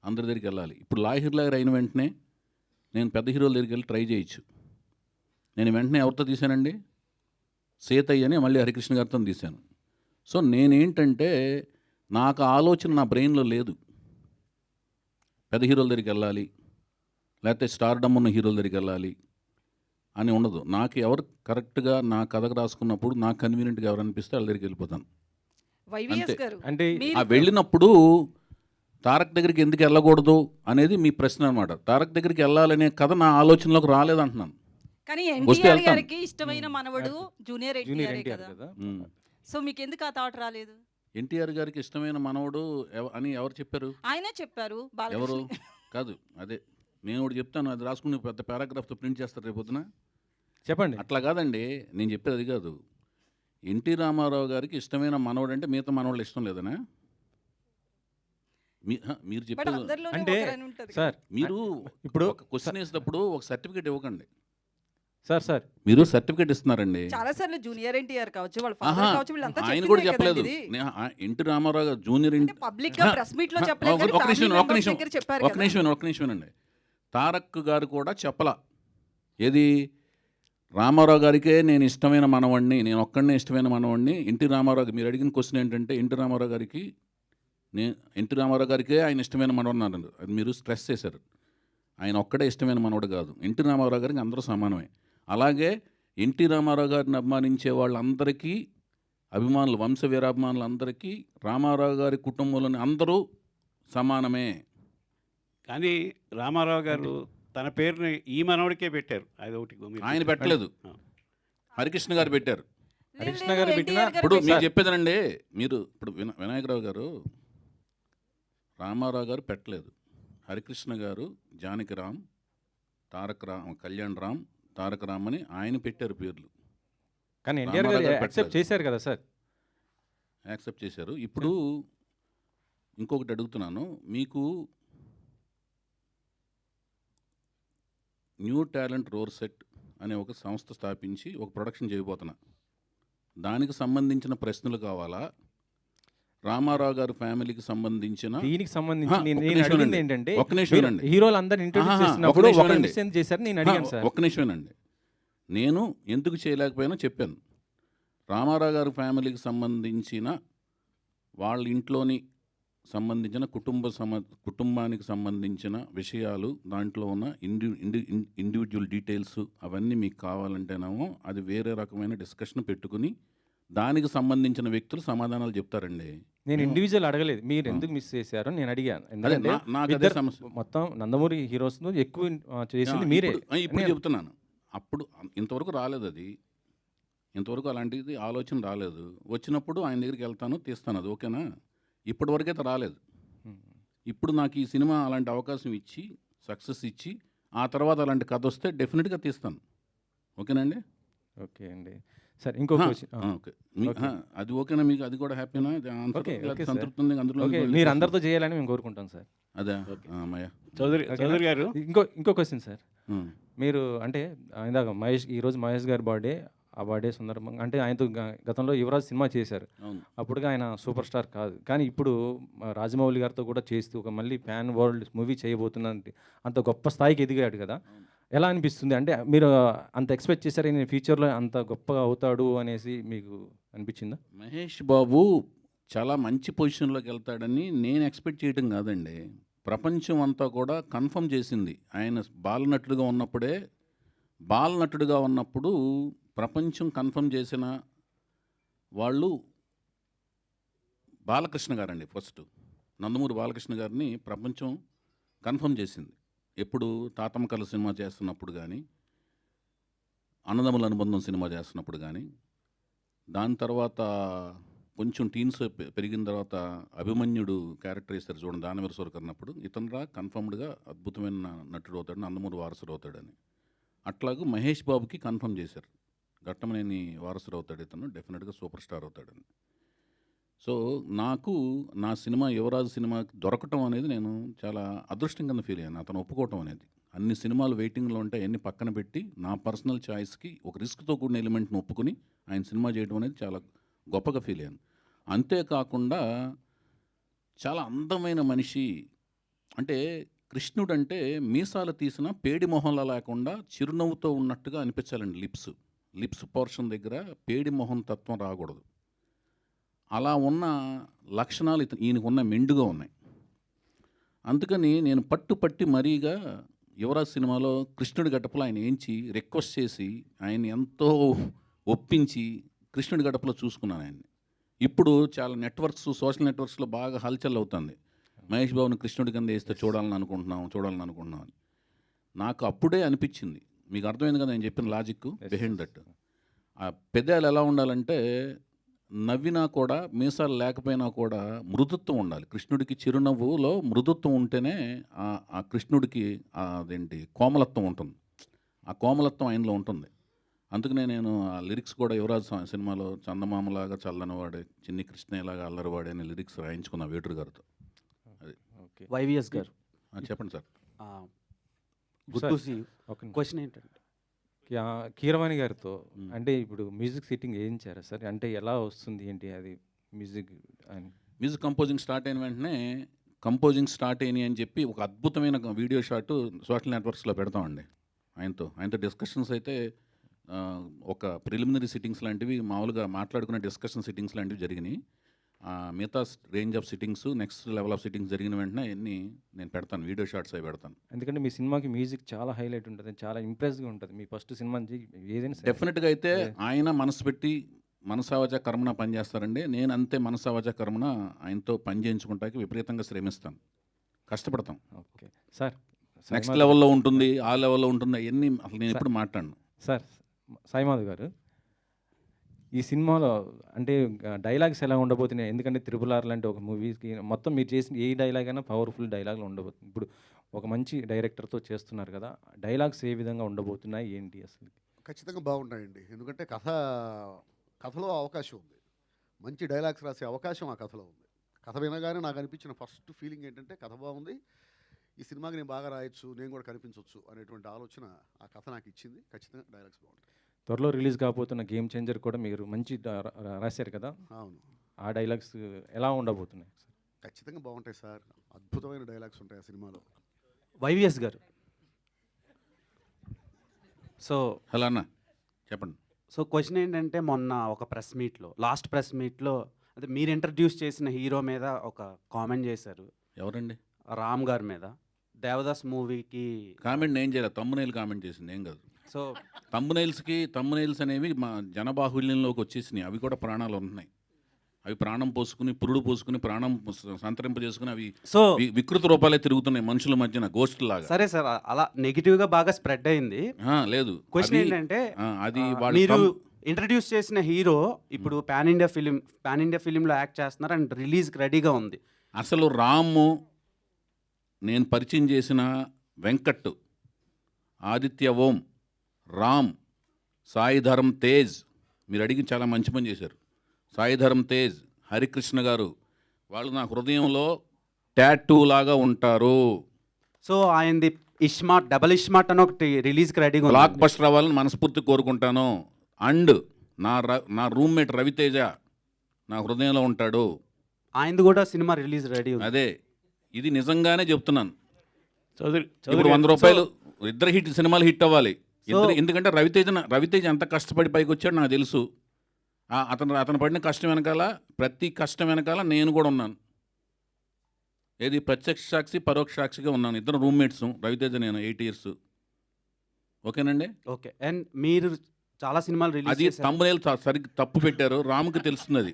అందరి దగ్గరికి వెళ్ళాలి. ఇప్పుడు లాహిర్లాగర్ అయిన వెంటనే నేను పెద్ద హీరోల దగ్గరికి వెళ్ళి ట్రై చేయొచ్చు. నేను వెంటనే ఎవరితో తీశానండి, సీతయ్య అని మళ్ళీ హరికృష్ణ గారితో తీశాను. సో నేనేంటంటే నాకు ఆలోచన నా బ్రెయిన్లో లేదు, పెద్ద హీరోల దగ్గరికి వెళ్ళాలి లేకపోతే స్టార్డమ్ ఉన్న హీరోల దగ్గరికి వెళ్ళాలి అని ఉండదు. నాకు ఎవరు కరెక్ట్గా నా కథకు రాసుకున్నప్పుడు నాకు కన్వీనియంట్గా ఎవరు అనిపిస్తే వాళ్ళ దగ్గరికి వెళ్ళిపోతాను. అంటే ఆ వెళ్ళినప్పుడు తారక్ దగ్గరికి ఎందుకు వెళ్ళకూడదు అనేది మీ ప్రశ్న అనమాట. తారక్ దగ్గరికి వెళ్ళాలనే కథ నా ఆలోచనలోకి రాలేదంటున్నాను. కానీ ఎన్టీఆర్ గారికి ఇష్టమైన మనవడు జూనియర్ ఎన్టీఆర్ కదా, సో మీకు ఎందుకు ఆ థాట్ రాలేదు? ఎన్టీఆర్ గారికి ఇష్టమైన మనవడు అని ఎవరు చెప్పారు? ఆయనే చెప్పారు. ఎవరు కాదు, అదే నేను ఒకటి చెప్తాను, అది రాసుకుని పెద్ద పారాగ్రాఫ్తో ప్రింట్ చేస్తారు రేపు పొద్దున. చెప్పండి. అట్లా కాదండి, నేను చెప్పేది అది కాదు. ఎన్టీ రామారావు గారికి ఇష్టమైన మనవడు అంటే మిగతా మనవాళ్ళు ఇష్టం లేదనా? మీరు చెప్పేది అంటే సార్, మీరు ఇప్పుడు ఒక క్వశ్చన్ వేసినప్పుడు ఒక సర్టిఫికేట్ ఇవ్వకండి సార్. మీరు సర్టిఫికేట్ ఇస్తున్నారండి. చాలా సార్లు జూనియర్ ఎన్టీఆర్ కావచ్చు, వాళ్ళ ఫాదర్ కావచ్చు, వీళ్ళంతా ఆయన కూడా చెప్పలేదు. ఎన్టీ రామారావు గారు జూనియర్ పబ్లిక్ గా ప్రెస్ మీట్ లో చెప్పలేదు, ఒక నిమిషం అండి. తారక్ గారు కూడా చెప్పలా. ఏది, రామారావు గారికే నేను ఇష్టమైన మనవాడిని, నేను ఒక్కడనే ఇష్టమైన మనవాడిని. ఎన్టీ రామారావు, మీరు అడిగిన క్వశ్చన్ ఏంటంటే ఎన్టీ రామారావు గారికే ఆయన ఇష్టమైన మనవాడు అన్నారు. అది మీరు స్ట్రెస్ చేశారు. ఆయన ఒక్కడే ఇష్టమైన మనవాడు కాదు, ఎన్టీ రామారావు గారికి అందరూ సమానమే. అలాగే ఎన్టీ రామారావు గారిని అభిమానించే వాళ్ళందరికీ, అభిమానులు, వంశ వీరాభిమానులందరికీ రామారావు గారి కుటుంబంలోని అందరూ సమానమే. కానీ రామారావు గారు తన పేరుని ఈ మనవడికే పెట్టారు. అది ఒకటి ఆయన పెట్టలేదు, హరికృష్ణ గారు పెట్టారు. హరికృష్ణ గారు పెట్టిన ఇప్పుడు మీరు చెప్పేదనండి, మీరు ఇప్పుడు వినాయకరావు గారు రామారావు గారు పెట్టలేదు. హరికృష్ణ గారు జానకిరామ్, కళ్యాణ్ రామ్, తారక రామ్ అని ఆయన పెట్టారు పేర్లు. కానీ ఎన్టీఆర్ గారు యాక్సెప్ట్ చేశారు కదా సార్? యాక్సెప్ట్ చేశారు. ఇప్పుడు ఇంకొకటి అడుగుతున్నాను, మీకు న్యూ టాలెంట్ రోర్ సెట్ అనే ఒక సంస్థ స్థాపించి ఒక ప్రొడక్షన్ చేయబోతున్నా. దానికి సంబంధించిన ప్రశ్నలు కావాలా, రామారావు గారి ఫ్యామిలీకి సంబంధించిన దీనికి సంబంధించి ఒక్క నేను నిమిషం అడిగింది వినండి. ఏంటంటే ఒక్క నిమిషం వినండి. హీరోలు అందరు ఇంట్రొడ్యూస్ ఆహా, చేసినప్పుడు ఒక్క నిమిషం ఒకరు వినండి. మిస్ చేశారు, నేను అడిగాను సార్. ఒక్క నిమిషమేనండి. నేను ఎందుకు చేయలేకపోయినా చెప్పాను. రామారావు గారి ఫ్యామిలీకి సంబంధించిన వాళ్ళ ఇంట్లోని సంబంధించిన కుటుంబానికి సంబంధించిన విషయాలు, దాంట్లో ఉన్న ఇండివిజువల్ డీటెయిల్స్ అవన్నీ మీకు కావాలంటేనేమో అది వేరే రకమైన డిస్కషన్ పెట్టుకుని దానికి సంబంధించిన వ్యక్తులు సమాధానాలు చెప్తారండి. నేను ఇండివిజువల్ అడగలేదు, మీరు ఎందుకు మిస్ చేశారో నేను అడిగాను. ఎందుకంటే నాకు అదే సమస్య. మొత్తం నందమూరి హీరోస్ ఎక్కువ చేసింది మీరే. ఇప్పుడు చెప్తున్నాను, అప్పుడు ఇంతవరకు రాలేదు అది, ఇంతవరకు అలాంటిది ఆలోచన రాలేదు. వచ్చినప్పుడు ఆయన దగ్గరికి వెళ్తాను, తీస్తాను, అది ఓకేనా. ఇప్పటి వరకైతే రాలేదు. ఇప్పుడు నాకు ఈ సినిమా అలాంటి అవకాశం ఇచ్చి సక్సెస్ ఇచ్చి ఆ తర్వాత అలాంటి కథ వస్తే డెఫినెట్గా తీస్తాను. ఓకేనండి. ఓకే అండి. సరే ఇంకొక ఓకే, అది ఓకేనా మీకు? అది కూడా హ్యాపీనా? సంతృప్తి ఉంది అందులో? మీరు అందరితో చేయాలని మేము కోరుకుంటాం సార్. అదే చౌదరి గారు, ఇంకో క్వశ్చన్ సార్. మీరు అంటే ఇందాక ఈరోజు మహేష్ గారి బర్త్డే, ఆ బర్త్డే సందర్భంగా అంటే ఆయనతో గతంలో యువరాజ్ సినిమా చేశారు. అప్పుడుగా ఆయన సూపర్ స్టార్ కాదు, కానీ ఇప్పుడు రాజమౌళి గారితో కూడా చేస్తూ ఒక మళ్ళీ ప్యాన్ వరల్డ్ మూవీ చేయబోతున్నంటే అంత గొప్ప స్థాయికి ఎదిగాడు కదా. ఎలా అనిపిస్తుంది? అంటే మీరు అంత ఎక్స్పెక్ట్ చేశారు నేను ఫ్యూచర్లో అంత గొప్పగా అవుతాడు అనేసి మీకు అనిపించిందా? మహేష్ బాబు చాలా మంచి పొజిషన్లోకి వెళ్తాడని నేను ఎక్స్పెక్ట్ చేయడం కాదండి, ప్రపంచం అంతా కూడా కన్ఫర్మ్ చేసింది. ఆయన బాలనటుడుగా ఉన్నప్పుడు ప్రపంచం కన్ఫర్మ్ చేసిన వాళ్ళు బాలకృష్ణ గారండి. ఫస్ట్ నందమూరి బాలకృష్ణ గారిని ప్రపంచం కన్ఫర్మ్ చేసింది. ఎప్పుడు తాతమ్మ కళ సినిమా చేస్తున్నప్పుడు కానీ, అన్నదమ్ముల అనుబంధం సినిమా చేస్తున్నప్పుడు కానీ, దాని తర్వాత కొంచెం టీన్స్ పెరిగిన తర్వాత అభిమన్యుడు క్యారెక్టర్ వేస్తారు చూడండి, దానవీర సూరకర్ణప్పుడు, ఇతనురా కన్ఫర్మ్డ్గా అద్భుతమైన నటుడు అవుతాడు, నందమూరి వారసుడు అవుతాడని. అట్లాగూ మహేష్ బాబుకి కన్ఫర్మ్ చేశారు, ఘట్టమనేని వారసుడు అవుతాడు ఇతను, డెఫినెట్గా సూపర్ స్టార్ అవుతాడని. సో నాకు నా సినిమా యువరాజు సినిమా దొరకటం అనేది నేను చాలా అదృష్టం కింద ఫీల్ అయ్యాను. అతను ఒప్పుకోవటం అనేది, అన్ని సినిమాలు వెయిటింగ్లో ఉంటాయి, అన్ని పక్కన పెట్టి నా పర్సనల్ చాయిస్కి ఒక రిస్క్తో కూడిన ఎలిమెంట్ని ఒప్పుకుని ఆయన సినిమా చేయడం అనేది చాలా గొప్పగా ఫీల్ అయ్యాను. అంతేకాకుండా చాలా అందమైన మనిషి, అంటే కృష్ణుడు అంటే మీసాలు తీసిన పేడి మొహంలా లేకుండా చిరునవ్వుతో ఉన్నట్టుగా అనిపించాలండి. లిప్స్ పోర్షన్ దగ్గర పేడి మొహం తత్వం రాకూడదు. అలా ఉన్న లక్షణాలు ఈయనకున్న మెండుగా ఉన్నాయి. అందుకని నేను పట్టి మరీగా యువరాజ్ సినిమాలో కృష్ణుడి గడపలో ఆయన ఏంచి రిక్వెస్ట్ చేసి ఆయన ఎంతో ఒప్పించి కృష్ణుడి గడపలో చూసుకున్నాను ఆయన్ని. ఇప్పుడు చాలా సోషల్ నెట్వర్క్స్లో బాగా హల్చల్ అవుతుంది, మహేష్ బాబుని కృష్ణుడి కింద వేస్తే చూడాలని అనుకుంటున్నాం అని. నాకు అప్పుడే అనిపించింది, మీకు అర్థమైంది కదా నేను చెప్పిన లాజిక్ బిహైండ్ దట్. ఆ పెదాలు ఎలా ఉండాలంటే నవ్వినా కూడా మీసాలు లేకపోయినా కూడా మృదుత్వం ఉండాలి. కృష్ణుడికి చిరునవ్వులో మృదుత్వం ఉంటేనే ఆ కృష్ణుడికి అదేంటి కోమలత్వం ఉంటుంది, ఆ కోమలత్వం ఆయనలో ఉంటుంది. అందుకనే నేను ఆ లిరిక్స్ కూడా యువరాజ్ సినిమాలో చందమామలాగా చల్లనివాడే, చిన్ని కృష్ణయ్యలాగా అల్లరివాడే అనే లిరిక్స్ రాయించుకున్నా వేటూరు గారితో. అది వైవిఎస్ గారు చెప్పండి సార్. క్వశ్చన్ ఏంటంటే కీరవాణి గారితో అంటే ఇప్పుడు మ్యూజిక్ సెట్టింగ్ వేయించారా సార్? అంటే ఎలా వస్తుంది ఏంటి అది మ్యూజిక్ కంపోజింగ్ స్టార్ట్ అయిన వెంటనే కంపోజింగ్ స్టార్ట్ అయినాయి అని చెప్పి ఒక అద్భుతమైన వీడియో షాట్ సోషల్ నెట్వర్క్స్లో పెడతామండి. ఆయనతో డిస్కషన్స్ అయితే ఒక ప్రిలిమినరీ సిట్టింగ్స్ లాంటివి మామూలుగా మాట్లాడుకునే డిస్కషన్ సిట్టింగ్స్ లాంటివి జరిగినాయి. మిగతా range of sittings, next level of sittings జరిగిన వెంటనే అన్నీ నేను పెడతాను, వీడియో షాట్స్ అవి పెడతాను. ఎందుకంటే మీ సినిమాకి మ్యూజిక్ చాలా హైలైట్ ఉంటుంది, చాలా ఇంప్రెస్గా ఉంటుంది. మీ ఫస్ట్ సినిమా ఏదైనా డెఫినెట్గా అయితే ఆయన మనసు పెట్టి మనసావచ కర్మన పనిచేస్తారండి. నేను అంతే మనసావచ కర్మన ఆయనతో పని చేయించుకుంటాకి విపరీతంగా శ్రమిస్తాను, కష్టపడతాం. ఓకే సార్, నెక్స్ట్ లెవెల్లో ఉంటుంది, ఆ లెవెల్లో ఉంటుంది, అవన్నీ అసలు నేను ఎప్పుడు మాట్లాడను. సార్ సాయిమాధవ్ గారు, ఈ సినిమాలో అంటే డైలాగ్స్ ఎలా ఉండబోతున్నాయి? ఎందుకంటే RRR లాంటి ఒక మూవీకి మొత్తం మీరు చేసిన ఏ డైలాగ్ అయినా పవర్ఫుల్ డైలాగ్లు ఉండబోతుంది. ఇప్పుడు ఒక మంచి డైరెక్టర్తో చేస్తున్నారు కదా, డైలాగ్స్ ఏ విధంగా ఉండబోతున్నాయి ఏంటి అసలు? ఖచ్చితంగా బాగుంటాయండి, ఎందుకంటే కథలో అవకాశం ఉంది, మంచి డైలాగ్స్ రాసే అవకాశం ఆ కథలో ఉంది. కథ వినగానే నాకు అనిపించిన ఫస్ట్ ఫీలింగ్ ఏంటంటే కథ బాగుంది, ఈ సినిమాకి నేను బాగా రాయొచ్చు, నేను కూడా కనిపించవచ్చు అనేటువంటి ఆలోచన ఆ కథ నాకు ఇచ్చింది. ఖచ్చితంగా డైలాగ్స్ బాగుంటాయి. త్వరలో రిలీజ్ కాబోతున్న గేమ్ చేంజర్ కూడా మీరు మంచి రాశారు కదా, అవును, ఆ డైలాగ్స్ ఎలా ఉండబోతున్నాయి? ఖచ్చితంగా బాగుంటాయి సార్. అద్భుతమైన డైలాగ్స్ ఉంటాయి ఆ సినిమాలో. వైవిఎస్ గారు, సో హలో అన్న చెప్పండి. సో క్వశ్చన్ ఏంటంటే, మొన్న ఒక ప్రెస్ మీట్లో, లాస్ట్ ప్రెస్ మీట్లో అదే మీరు ఇంట్రడ్యూస్ చేసిన హీరో మీద ఒక కామెంట్ చేశారు. ఎవరండి? రామ్ గారి మీద. దేవదాస్ మూవీకి కామెంట్ నేను చేయలేదు, తమ్మునైల్ కామెంట్ చేసింది, ఏం కాదు. సో తమ్మునైల్స్ అనేవి మా జనబాహుల్యంలోకి వచ్చేసినాయి. అవి కూడా ప్రాణాలు ఉంటున్నాయి. అవి ప్రాణం పోసుకుని, పురుడు పోసుకుని, ప్రాణం సంతరింపజేసుకుని అవి సో వికృత రూపాలే తిరుగుతున్నాయి మనుషుల మధ్యన, గోస్ట్ లాగా. సరే సార్, అలా నెగిటివ్గా బాగా స్ప్రెడ్ అయింది. లేదు, క్వశ్చన్ ఏంటంటే, అది మీరు ఇంట్రడ్యూస్ చేసిన హీరో ఇప్పుడు పాన్ ఇండియా ఫిలింలో యాక్ట్ చేస్తున్నారు అండ్ రిలీజ్కి రెడీగా ఉంది. అసలు రాము, నేను పరిచయం చేసిన వెంకట్, ఆదిత్య ఓం, రామ్, సాయి ధరమ్ తేజ్, మీరు అడిగి చాలా మంచి పని చేశారు. సాయి ధరమ్ తేజ్, హరికృష్ణ గారు, వాళ్ళు నా హృదయంలో టాటూ లాగా ఉంటారు. సో ఆయనది ఇస్మార్ట్, డబల్ ఇస్మార్ట్ అని ఒకటి రిలీజ్కి రెడీగా బ్లాక్ బస్టర్ అవ్వాలని మనస్ఫూర్తి కోరుకుంటాను. అండ్ నా రూమ్మేట్ రవితేజ నా హృదయంలో ఉంటాడు. ఆయనది కూడా సినిమా రిలీజ్ రెడీ ఉంది. అదే, ఇది నిజంగానే చెప్తున్నాను. చౌదరి ఇప్పుడు 100 రూపాయలు ఇద్దరు సినిమాలు హిట్ అవ్వాలి. ఎందుకంటే రవితేజ ఎంత కష్టపడి పైకి వచ్చాడు నాకు తెలుసు. అతను పడిన కష్టం వెనకాల, ప్రతి కష్టం వెనకాల నేను కూడా ఉన్నాను. ఏది ప్రత్యక్ష సాక్షి, పరోక్ష సాక్షిగా ఉన్నాను. ఇద్దరు రూమ్మేట్స్, రవితేజ నేను 8 years. ఓకేనండి. ఓకే. అండ్ మీరు చాలా సినిమాలు రిలీజ్ అది తమ్మునైల్ సరిగ్గా తప్పు పెట్టారు, రాముకి తెలుస్తుంది. అది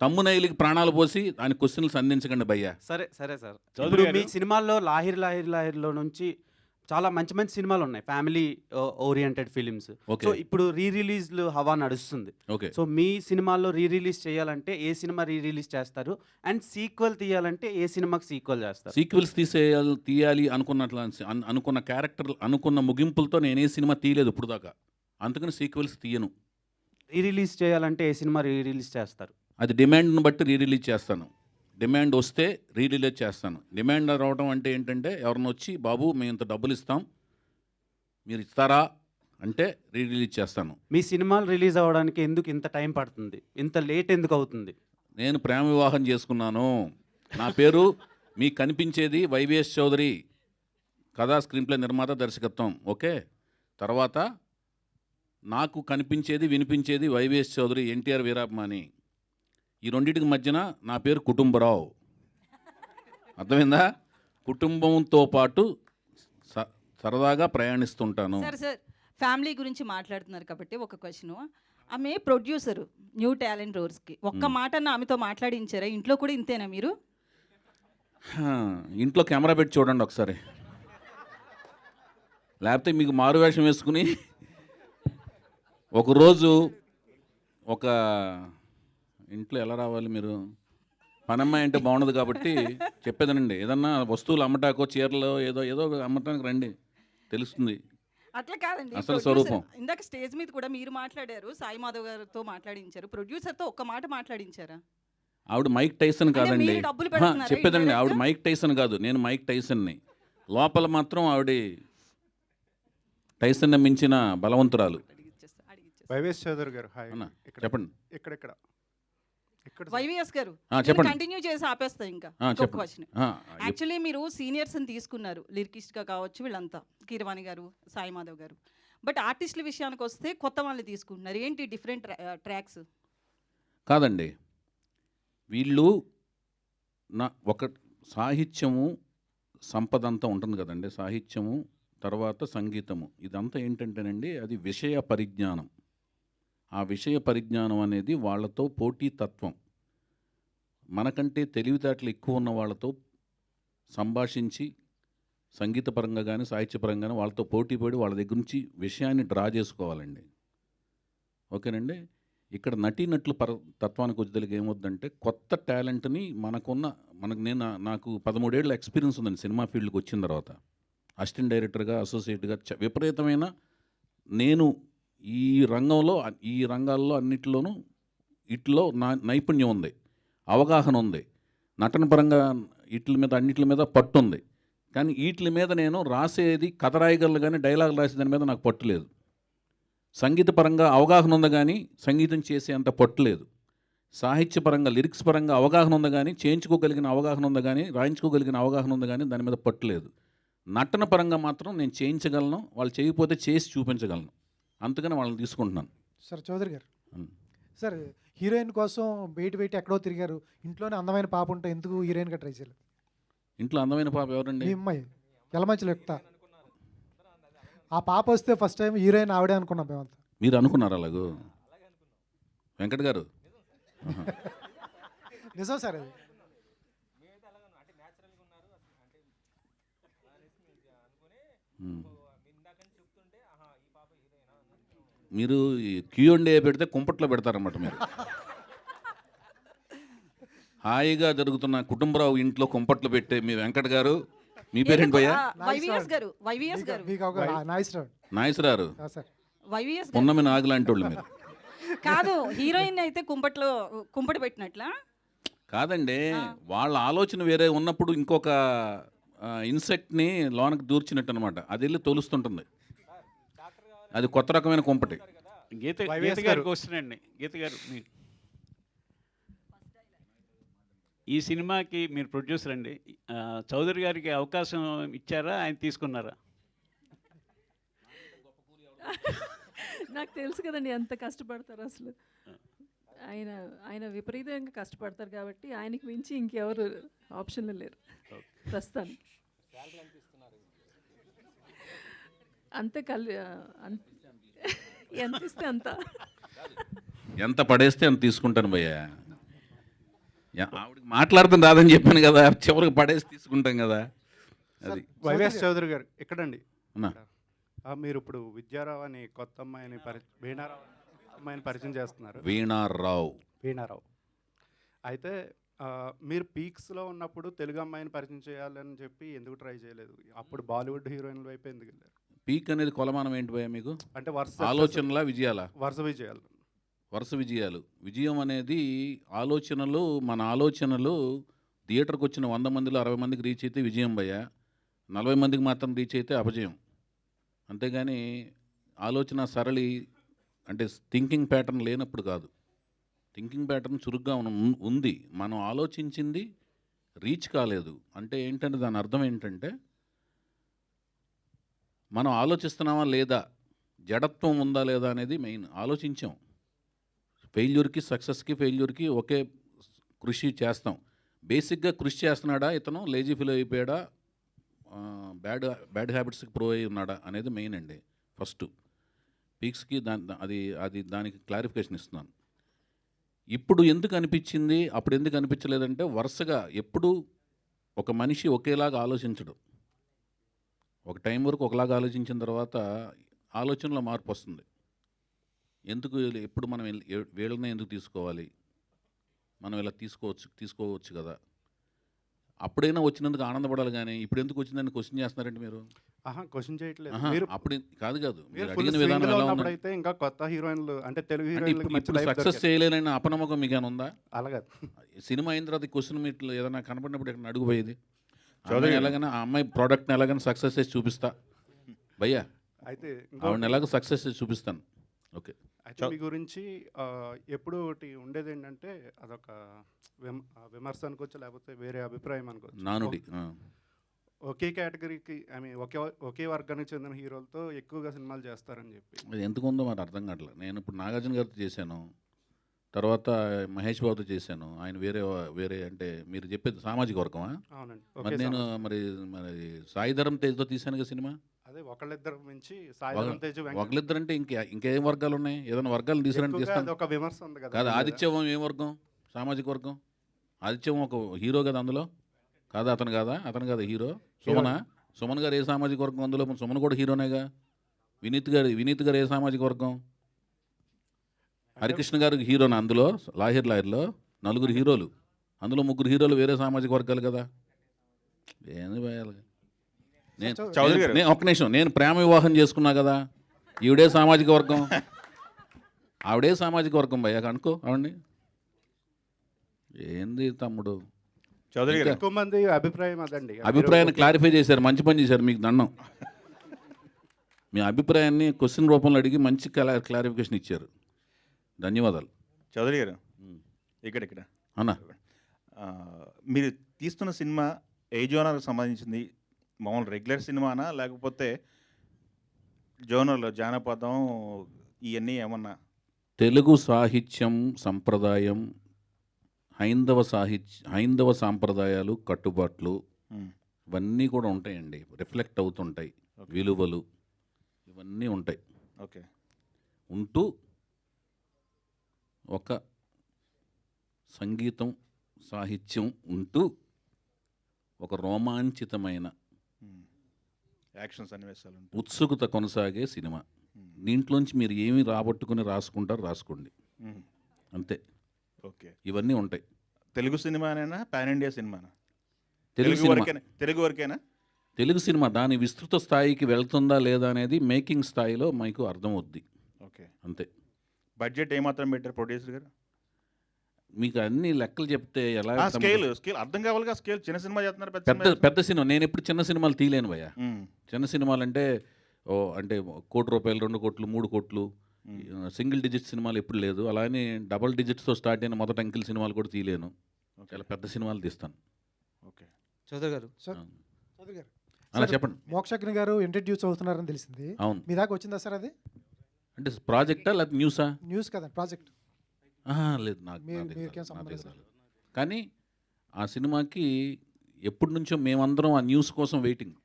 తమ్మునైల్కి ప్రాణాలు పోసి దాని క్వశ్చన్లు సంధించకండి భయ్యా. సరే సరే సార్, ఇప్పుడు మీ సినిమాల్లో లాహిర్లో నుంచి చాలా మంచి మంచి సినిమాలు ఉన్నాయి, ఫ్యామిలీ ఓరియంటెడ్ ఫిలిమ్స్. సో ఇప్పుడు రీ రిలీజ్లు హవా నడుస్తుంది. సో మీ సినిమాల్లో రీ రిలీజ్ చేయాలంటే ఏ సినిమా రీ రిలీజ్ చేస్తారు? అండ్ సీక్వెల్ తీయాలంటే ఏ సినిమాకి సీక్వెల్ చేస్తారు? సీక్వెల్స్ తీయాలి అనుకున్న క్యారెక్టర్, అనుకున్న ముగింపులతో నేనే సినిమా తీయలేదు ఇప్పుడు దాకా. అందుకని సీక్వెల్స్ తీయను. రీ రిలీజ్ చేయాలంటే ఏ సినిమా రీ రిలీజ్ చేస్తారు? అది డిమాండ్ని బట్టి రీ రిలీజ్ చేస్తాను. డిమాండ్ వస్తే రీ రిలీజ్ చేస్తాను. డిమాండ్ రావడం అంటే ఏంటంటే, ఎవరిని వచ్చి బాబు మేము ఇంత డబ్బులు ఇస్తాం, మీరు ఇస్తారా అంటే రీ రిలీజ్ చేస్తాను. మీ సినిమాలు రిలీజ్ అవ్వడానికి ఎందుకు ఇంత టైం పడుతుంది? ఇంత లేట్ ఎందుకు అవుతుంది? నేను ప్రేమ వివాహం చేసుకున్నాను. నా పేరు మీకు కనిపించేది వైవిఎస్ చౌదరి, కథా స్క్రీన్ప్లే నిర్మాత, దర్శకత్వం. ఓకే, తర్వాత నాకు కనిపించేది వినిపించేది వైవిఎస్ చౌదరి, ఎన్టీఆర్ వీరాభిమాని. ఈ రెండింటికి మధ్యన నా పేరు కుటుంబరావు. అర్థమైందా? కుటుంబంతో పాటు సరదాగా ప్రయాణిస్తుంటాను. సార్ ఫ్యామిలీ గురించి మాట్లాడుతున్నారు కాబట్టి ఒక క్వశ్చన్. ఆమె ప్రొడ్యూసరు న్యూ టాలెంట్ రోర్స్కి. ఒక్క మాట ఆమెతో మాట్లాడించారా? ఇంట్లో కూడా ఇంతేనా మీరు? ఇంట్లో కెమెరా పెట్టి చూడండి ఒకసారి, లేకపోతే మీకు మారువేషం వేసుకుని ఒకరోజు ఒక ఇంట్లో ఎలా రావాలి మీరు? పనమ్మాయి అంటే బాగుండదు కాబట్టి చెప్పేదనండి. ఏదన్నా వస్తువులు అమ్మటాకో, చీరలో ఏదో అమ్మటానికి రండి, తెలుస్తుంది అట్లా కాదండి అసలు స్వరూపం. ఇందాక స్టేజ్ మీద కూడా మీరు మాట్లాడారు, సాయి మాధవ్ గారితో మాట్లాడించారు, ప్రొడ్యూసర్తో ఒక్క మాట మాట్లాడించారా? ఆవిడ మైక్ టైసన్ కాదండి, చెప్పేదండి. ఆవిడ మైక్ టైసన్ కాదు, నేను మైక్ టైసన్ని. లోపల మాత్రం ఆవిడ టైసన్ మించిన బలవంతురాలు. వైవిఎస్ చౌదరి గారు, హాయ్. చెప్పండి. ఇక్కడ వైవిఎస్ గారు చెప్పండి. కంటిన్యూ చేసి ఆపేస్తా. ఇంకా క్వశ్చన్. యాక్చువల్లీ మీరు సీనియర్స్ని తీసుకున్నారు, లిరికిస్ట్గా కావచ్చు వీళ్ళంతా, కీరవాణి గారు, సాయి మాధవ్ గారు. బట్ ఆర్టిస్టుల విషయానికి వస్తే కొత్త వాళ్ళని తీసుకుంటున్నారు. ఏంటి డిఫరెంట్ ట్రాక్స్? కాదండి, వీళ్ళు ఒక సాహిత్యము సంపద అంతా ఉంటుంది కదండి. సాహిత్యము తర్వాత సంగీతము, ఇదంతా ఏంటంటేనండి, అది విషయ పరిజ్ఞానం. ఆ విషయ పరిజ్ఞానం అనేది వాళ్ళతో పోటీతత్వం. మనకంటే తెలివితేటలు ఎక్కువ ఉన్న వాళ్ళతో సంభాషించి, సంగీతపరంగా కానీ సాహిత్యపరంగా కానీ వాళ్ళతో పోటీ పడి వాళ్ళ దగ్గర నుంచి విషయాన్ని డ్రా చేసుకోవాలండి. ఓకేనండి. ఇక్కడ నటీనటుల తత్వానికి వచ్చేదానికి ఏమవుద్దంటే, కొత్త టాలెంట్ని నాకు 13 ఏళ్ళ ఎక్స్పీరియన్స్ ఉందండి సినిమా ఫీల్డ్కి వచ్చిన తర్వాత. అసిస్టెంట్ డైరెక్టర్గా, అసోసియేట్గా విపరీతమైన నేను ఈ రంగాల్లో అన్నిటిలోనూ నైపుణ్యం ఉంది, అవగాహన ఉంది. నటన పరంగా వీటి మీద అన్నిటి మీద పట్టు ఉంది. కానీ వీటి మీద నేను రాసేది కథ రాయగలను కానీ డైలాగ్ రాసే దాని మీద నాకు పట్టు లేదు. సంగీతపరంగా అవగాహన ఉంది కానీ సంగీతం చేసే అంత పట్టు లేదు. సాహిత్యపరంగా లిరిక్స్ పరంగా అవగాహన ఉంది కానీ చేయించుకోగలిగిన అవగాహన ఉంది కానీ రాయించుకోగలిగిన అవగాహన ఉంది కానీ దాని మీద పట్టు లేదు. నటన పరంగా మాత్రం నేను చేయించగలను, వాళ్ళు చేయకపోతే చేసి చూపించగలను, అందుకని వాళ్ళని తీసుకుంటున్నాను. సార్ చౌదరి గారు, సార్ హీరోయిన్ కోసం బయట ఎక్కడో తిరిగారు, ఇంట్లోనే అందమైన పాప ఉంటే ఎందుకు హీరోయిన్గా ట్రై చేయలేదు? ఇంట్లో అందమైన పాప ఎవరండి? మీ అమ్మాయి ఎలమంచిలో ఎక్కుతా. ఆ పాప వస్తే ఫస్ట్ టైం హీరోయిన్ ఆవిడే అనుకున్నాం మేమంతా. మీరు అనుకున్నారు అలాగూ? వెంకట్ గారు నిజం సార్ అది. మీరు Q&A పెడితే కుంపట్లో పెడతారన్నమాట మీరు. హాయిగా జరుగుతున్న కుటుంబరావు ఇంట్లో కుంపట్లు పెట్టే మీ వెంకట్ గారు, మీ పేరేంటి భయ్యా? నాయసరారు పున్నమి నాగులాంటి వాళ్ళు మీరు. కాదు, హీరోయిన్ అయితే కుంపటి పెట్టినట్లా కాదండి, వాళ్ళ ఆలోచన వేరే ఉన్నప్పుడు ఇంకొక ఇన్సెక్ట్ని లోనకి దూర్చినట్టు అనమాట, అది వెళ్ళి తోలుస్తుంటుంది, అది కొత్త రకమైన కుంపటి. గీత గారి క్వశ్చన్ అండి. గీత గారు, ఈ సినిమాకి మీరు ప్రొడ్యూసర్ అండి, చౌదరి గారికి అవకాశం ఇచ్చారా, ఆయన తీసుకున్నారా? నాకు తెలుసు కదండి ఎంత కష్టపడతారు అసలు. ఆయన విపరీతంగా కష్టపడతారు కాబట్టి ఆయనకి మించి ఇంకెవరు ఆప్షన్లు లేరు ప్రస్తుతానికి. అంతే ఎంత ఇస్తే అంత, ఎంత పడేస్తే అంత తీసుకుంటాను భయ్యా. ఆవిడకి మాట్లాడతాం రాదని చెప్పాను కదా, చివరికి పడేసి తీసుకుంటాం కదా. అది వైవిఎస్ చౌదరి గారు ఎక్కడండి? మీరు ఇప్పుడు విద్యారావు అని కొత్త అమ్మాయిని వీణారావు అమ్మాయిని పరిచయం చేస్తున్నారు. వీణారావు అయితే మీరు పీక్స్లో ఉన్నప్పుడు తెలుగు అమ్మాయిని పరిచయం చేయాలని చెప్పి ఎందుకు ట్రై చేయలేదు? అప్పుడు బాలీవుడ్ హీరోయిన్ల వైపు ఎందుకు వెళ్ళారు? పీక్ అనేది కొలమానం ఏంటి భయ్యా మీకు? అంటే ఆలోచనలా విజయాలా? వరుస విజయాలు. విజయం అనేది ఆలోచనలు, మన ఆలోచనలు థియేటర్కి వచ్చిన 100 మందిలో 60 మందికి రీచ్ అయితే విజయం భయ్యా, 40 మందికి మాత్రం రీచ్ అయితే అపజయం. అంతేగాని ఆలోచన సరళి అంటే థింకింగ్ ప్యాటర్న్ లేనప్పుడు కాదు. థింకింగ్ ప్యాటర్న్ చురుగ్గా ఉంది, మనం ఆలోచించింది రీచ్ కాలేదు అంటే ఏంటంటే దాని అర్థం ఏంటంటే మనం ఆలోచిస్తున్నామా లేదా, జడత్వం ఉందా లేదా అనేది మెయిన్. ఆలోచించాం, ఫెయిల్యూర్కి సక్సెస్కి ఒకే కృషి చేస్తాం. బేసిక్గా కృషి చేస్తున్నాడా ఇతను, లేజీ ఫీల్ అయిపోయాడా, బ్యాడ్ హ్యాబిట్స్కి ప్రో అయి ఉన్నాడా అనేది మెయిన్ అండి. ఫస్ట్ పీక్స్కి దానికి క్లారిఫికేషన్ ఇస్తున్నాను. ఇప్పుడు ఎందుకు అనిపించింది, అప్పుడు ఎందుకు అనిపించలేదంటే వరుసగా ఎప్పుడు ఒక మనిషి ఒకేలాగా ఆలోచించడు. ఒక టైం వరకు ఒకలాగా ఆలోచించిన తర్వాత ఆలోచనలో మార్పు వస్తుంది. ఎందుకు ఎప్పుడు మనం వీళ్ళనే ఎందుకు తీసుకోవాలి, మనం ఇలా తీసుకోవచ్చు కదా, అప్పుడైనా వచ్చినందుకు ఆనందపడాలి కానీ ఇప్పుడు ఎందుకు వచ్చిందని క్వశ్చన్ చేస్తున్నారంటే మీరు. క్వశ్చన్ చేయట్లేదు, అప్పుడు కాదు మీరు అడిగిన విధానం ఎలా ఉంది? ఇంకా కొత్త హీరోయిన్లు అంటే తెలుగు హీరోయిన్లు సక్సెస్ చేయలేనని అపనమ్మకం మీకు ఏమైనా ఉందా? అలాగా సినిమా అయిన తర్వాత క్వశ్చన్ మీట్లో ఏదైనా కనపడినప్పుడు ఇక్కడ అడుగుపోయేది, ఎలాగైనా ఆ అమ్మాయి ప్రోడక్ట్ని ఎలాగైనా సక్సెస్ చేసి చూపిస్తా భయ్యా, అయితే ఆవిడని ఎలాగో సక్సెస్ చేసి చూపిస్తాను. ఓకే, అయితే మీ గురించి ఎప్పుడు ఒకటి ఉండేది ఏంటంటే అదొక విమర్శ అనుకోవచ్చు, లేకపోతే వేరే అభిప్రాయం అనుకోవచ్చు. నానుడి ఒకే కేటగిరీకి ఒకే వర్గానికి చెందిన హీరోలతో ఎక్కువగా సినిమాలు చేస్తారని చెప్పి. అది ఎందుకు ఉందో మరి అర్థం కావట్లేదు. నేను ఇప్పుడు నాగార్జున గారితో చేశాను, తర్వాత మహేష్ బాబుతో చేశాను. ఆయన వేరే అంటే మీరు చెప్పేది సామాజిక వర్గమా? అవునండి. మరి నేను మరి సాయిధరం తేజ్తో తీశాను కదా సినిమా. అదే ఒకళ్ళిద్దరు మించి సాయిధరం తేజ్, ఒకళ్ళిద్దరు అంటే ఇంకేం వర్గాలు ఉన్నాయి? ఏదైనా వర్గాలు తీసారంటే తీస్తాను. ఒక విమర్శ ఉంది కదా. కాదు, ఆదిత్యం ఏం వర్గం? సామాజిక వర్గం. ఆదిత్యం ఒక హీరో కదా అందులో, కాదా? అతను కాదా హీరో? సుమన్ గారు ఏ సామాజిక వర్గం అందులో? సుమన్ కూడా హీరోనేగా. వినీత్ గారు ఏ సామాజిక వర్గం? హరికృష్ణ గారు హీరోనా అందులో? లాహిర్లో 4 హీరోలు, అందులో 3 హీరోలు వేరే సామాజిక వర్గాలు కదా. ఏంది భయాలు? నేను ఒక్క నిమిషం, నేను ప్రేమ వివాహం చేసుకున్నా కదా, ఈవిడే సామాజిక వర్గం, ఆవిడే సామాజిక వర్గం భయ్యా అనుకో. అవండి ఏంది తమ్ముడు? చౌదరి గారు ఎక్కువ మంది అభిప్రాయం అదండి. అభిప్రాయాన్ని క్లారిఫై చేశారు, మంచి పని చేశారు, మీకు దండం. మీ అభిప్రాయాన్ని క్వశ్చన్ రూపంలో అడిగి మంచి క్లారిఫికేషన్ ఇచ్చారు, ధన్యవాదాలు. చౌదరి గారు ఇక్కడ అన్నా, మీరు తీస్తున్న సినిమా ఏ జోనర్కి సంబంధించింది? మామూలు రెగ్యులర్ సినిమానా లేకపోతే జోనర్లో జానపదం ఇవన్నీ ఏమన్నా? తెలుగు సాహిత్యం సంప్రదాయం, హైందవ సాంప్రదాయాలు, కట్టుబాట్లు ఇవన్నీ కూడా ఉంటాయండి, రిఫ్లెక్ట్ అవుతుంటాయి, విలువలు ఇవన్నీ ఉంటాయి. ఓకే. ఉంటూ ఒక సంగీతం సాహిత్యం ఉంటూ ఒక రోమాంచితమైన యాక్షన్ సన్నివేశాలు, ఉత్సుకత కొనసాగే సినిమా. దీంట్లోంచి మీరు ఏమి రాబట్టుకుని రాసుకోండి, అంతే. ఓకే. ఇవన్నీ ఉంటాయి. తెలుగు సినిమానేనా, పాన్ ఇండియా సినిమానా? తెలుగు వరకేనా? తెలుగు సినిమా దాని విస్తృత స్థాయికి వెళ్తుందా లేదా అనేది మేకింగ్ స్థాయిలో మీకు అర్థమవుద్ది. ఓకే, అంతే. బడ్జెట్ ఏమాత్రం పెట్టారు ప్రొడ్యూసర్ గారు? మీకు అన్ని లెక్కలు చెప్తే ఎలా? స్కేల్ అర్థం కావాలిగా. స్కేల్ చిన్న సినిమా చేస్తున్నారు, పెద్ద సినిమా. నేను ఎప్పుడు చిన్న సినిమాలు తీయలేను భయ్యా. చిన్న సినిమాలు అంటే అంటే ₹1 కోటి, 2 కోట్లు, 3 కోట్లు, సింగిల్ డిజిట్ సినిమాలు ఎప్పుడు లేదు. అలానే డబల్ డిజిట్స్తో స్టార్ట్ అయిన మొదటి అంకిల్ సినిమాలు కూడా తీయలేను. చాలా పెద్ద సినిమాలు తీస్తాను. ఓకే. చౌదరి గారు చౌదరి గారు అలా చెప్పండి. మోక్షజ్ఞ గారు ఇంట్రడ్యూస్ అవుతున్నారని తెలిసింది. అవును. మీ దాకా వచ్చిందా సార్ అది? అంటే ప్రాజెక్టా లేకపోతే న్యూసా? న్యూస్ కదా, ప్రాజెక్ట్. లేదు, నాకు కానీ ఆ సినిమాకి ఎప్పటి నుంచో మేమందరం ఆ న్యూస్ కోసం వెయిటింగ్.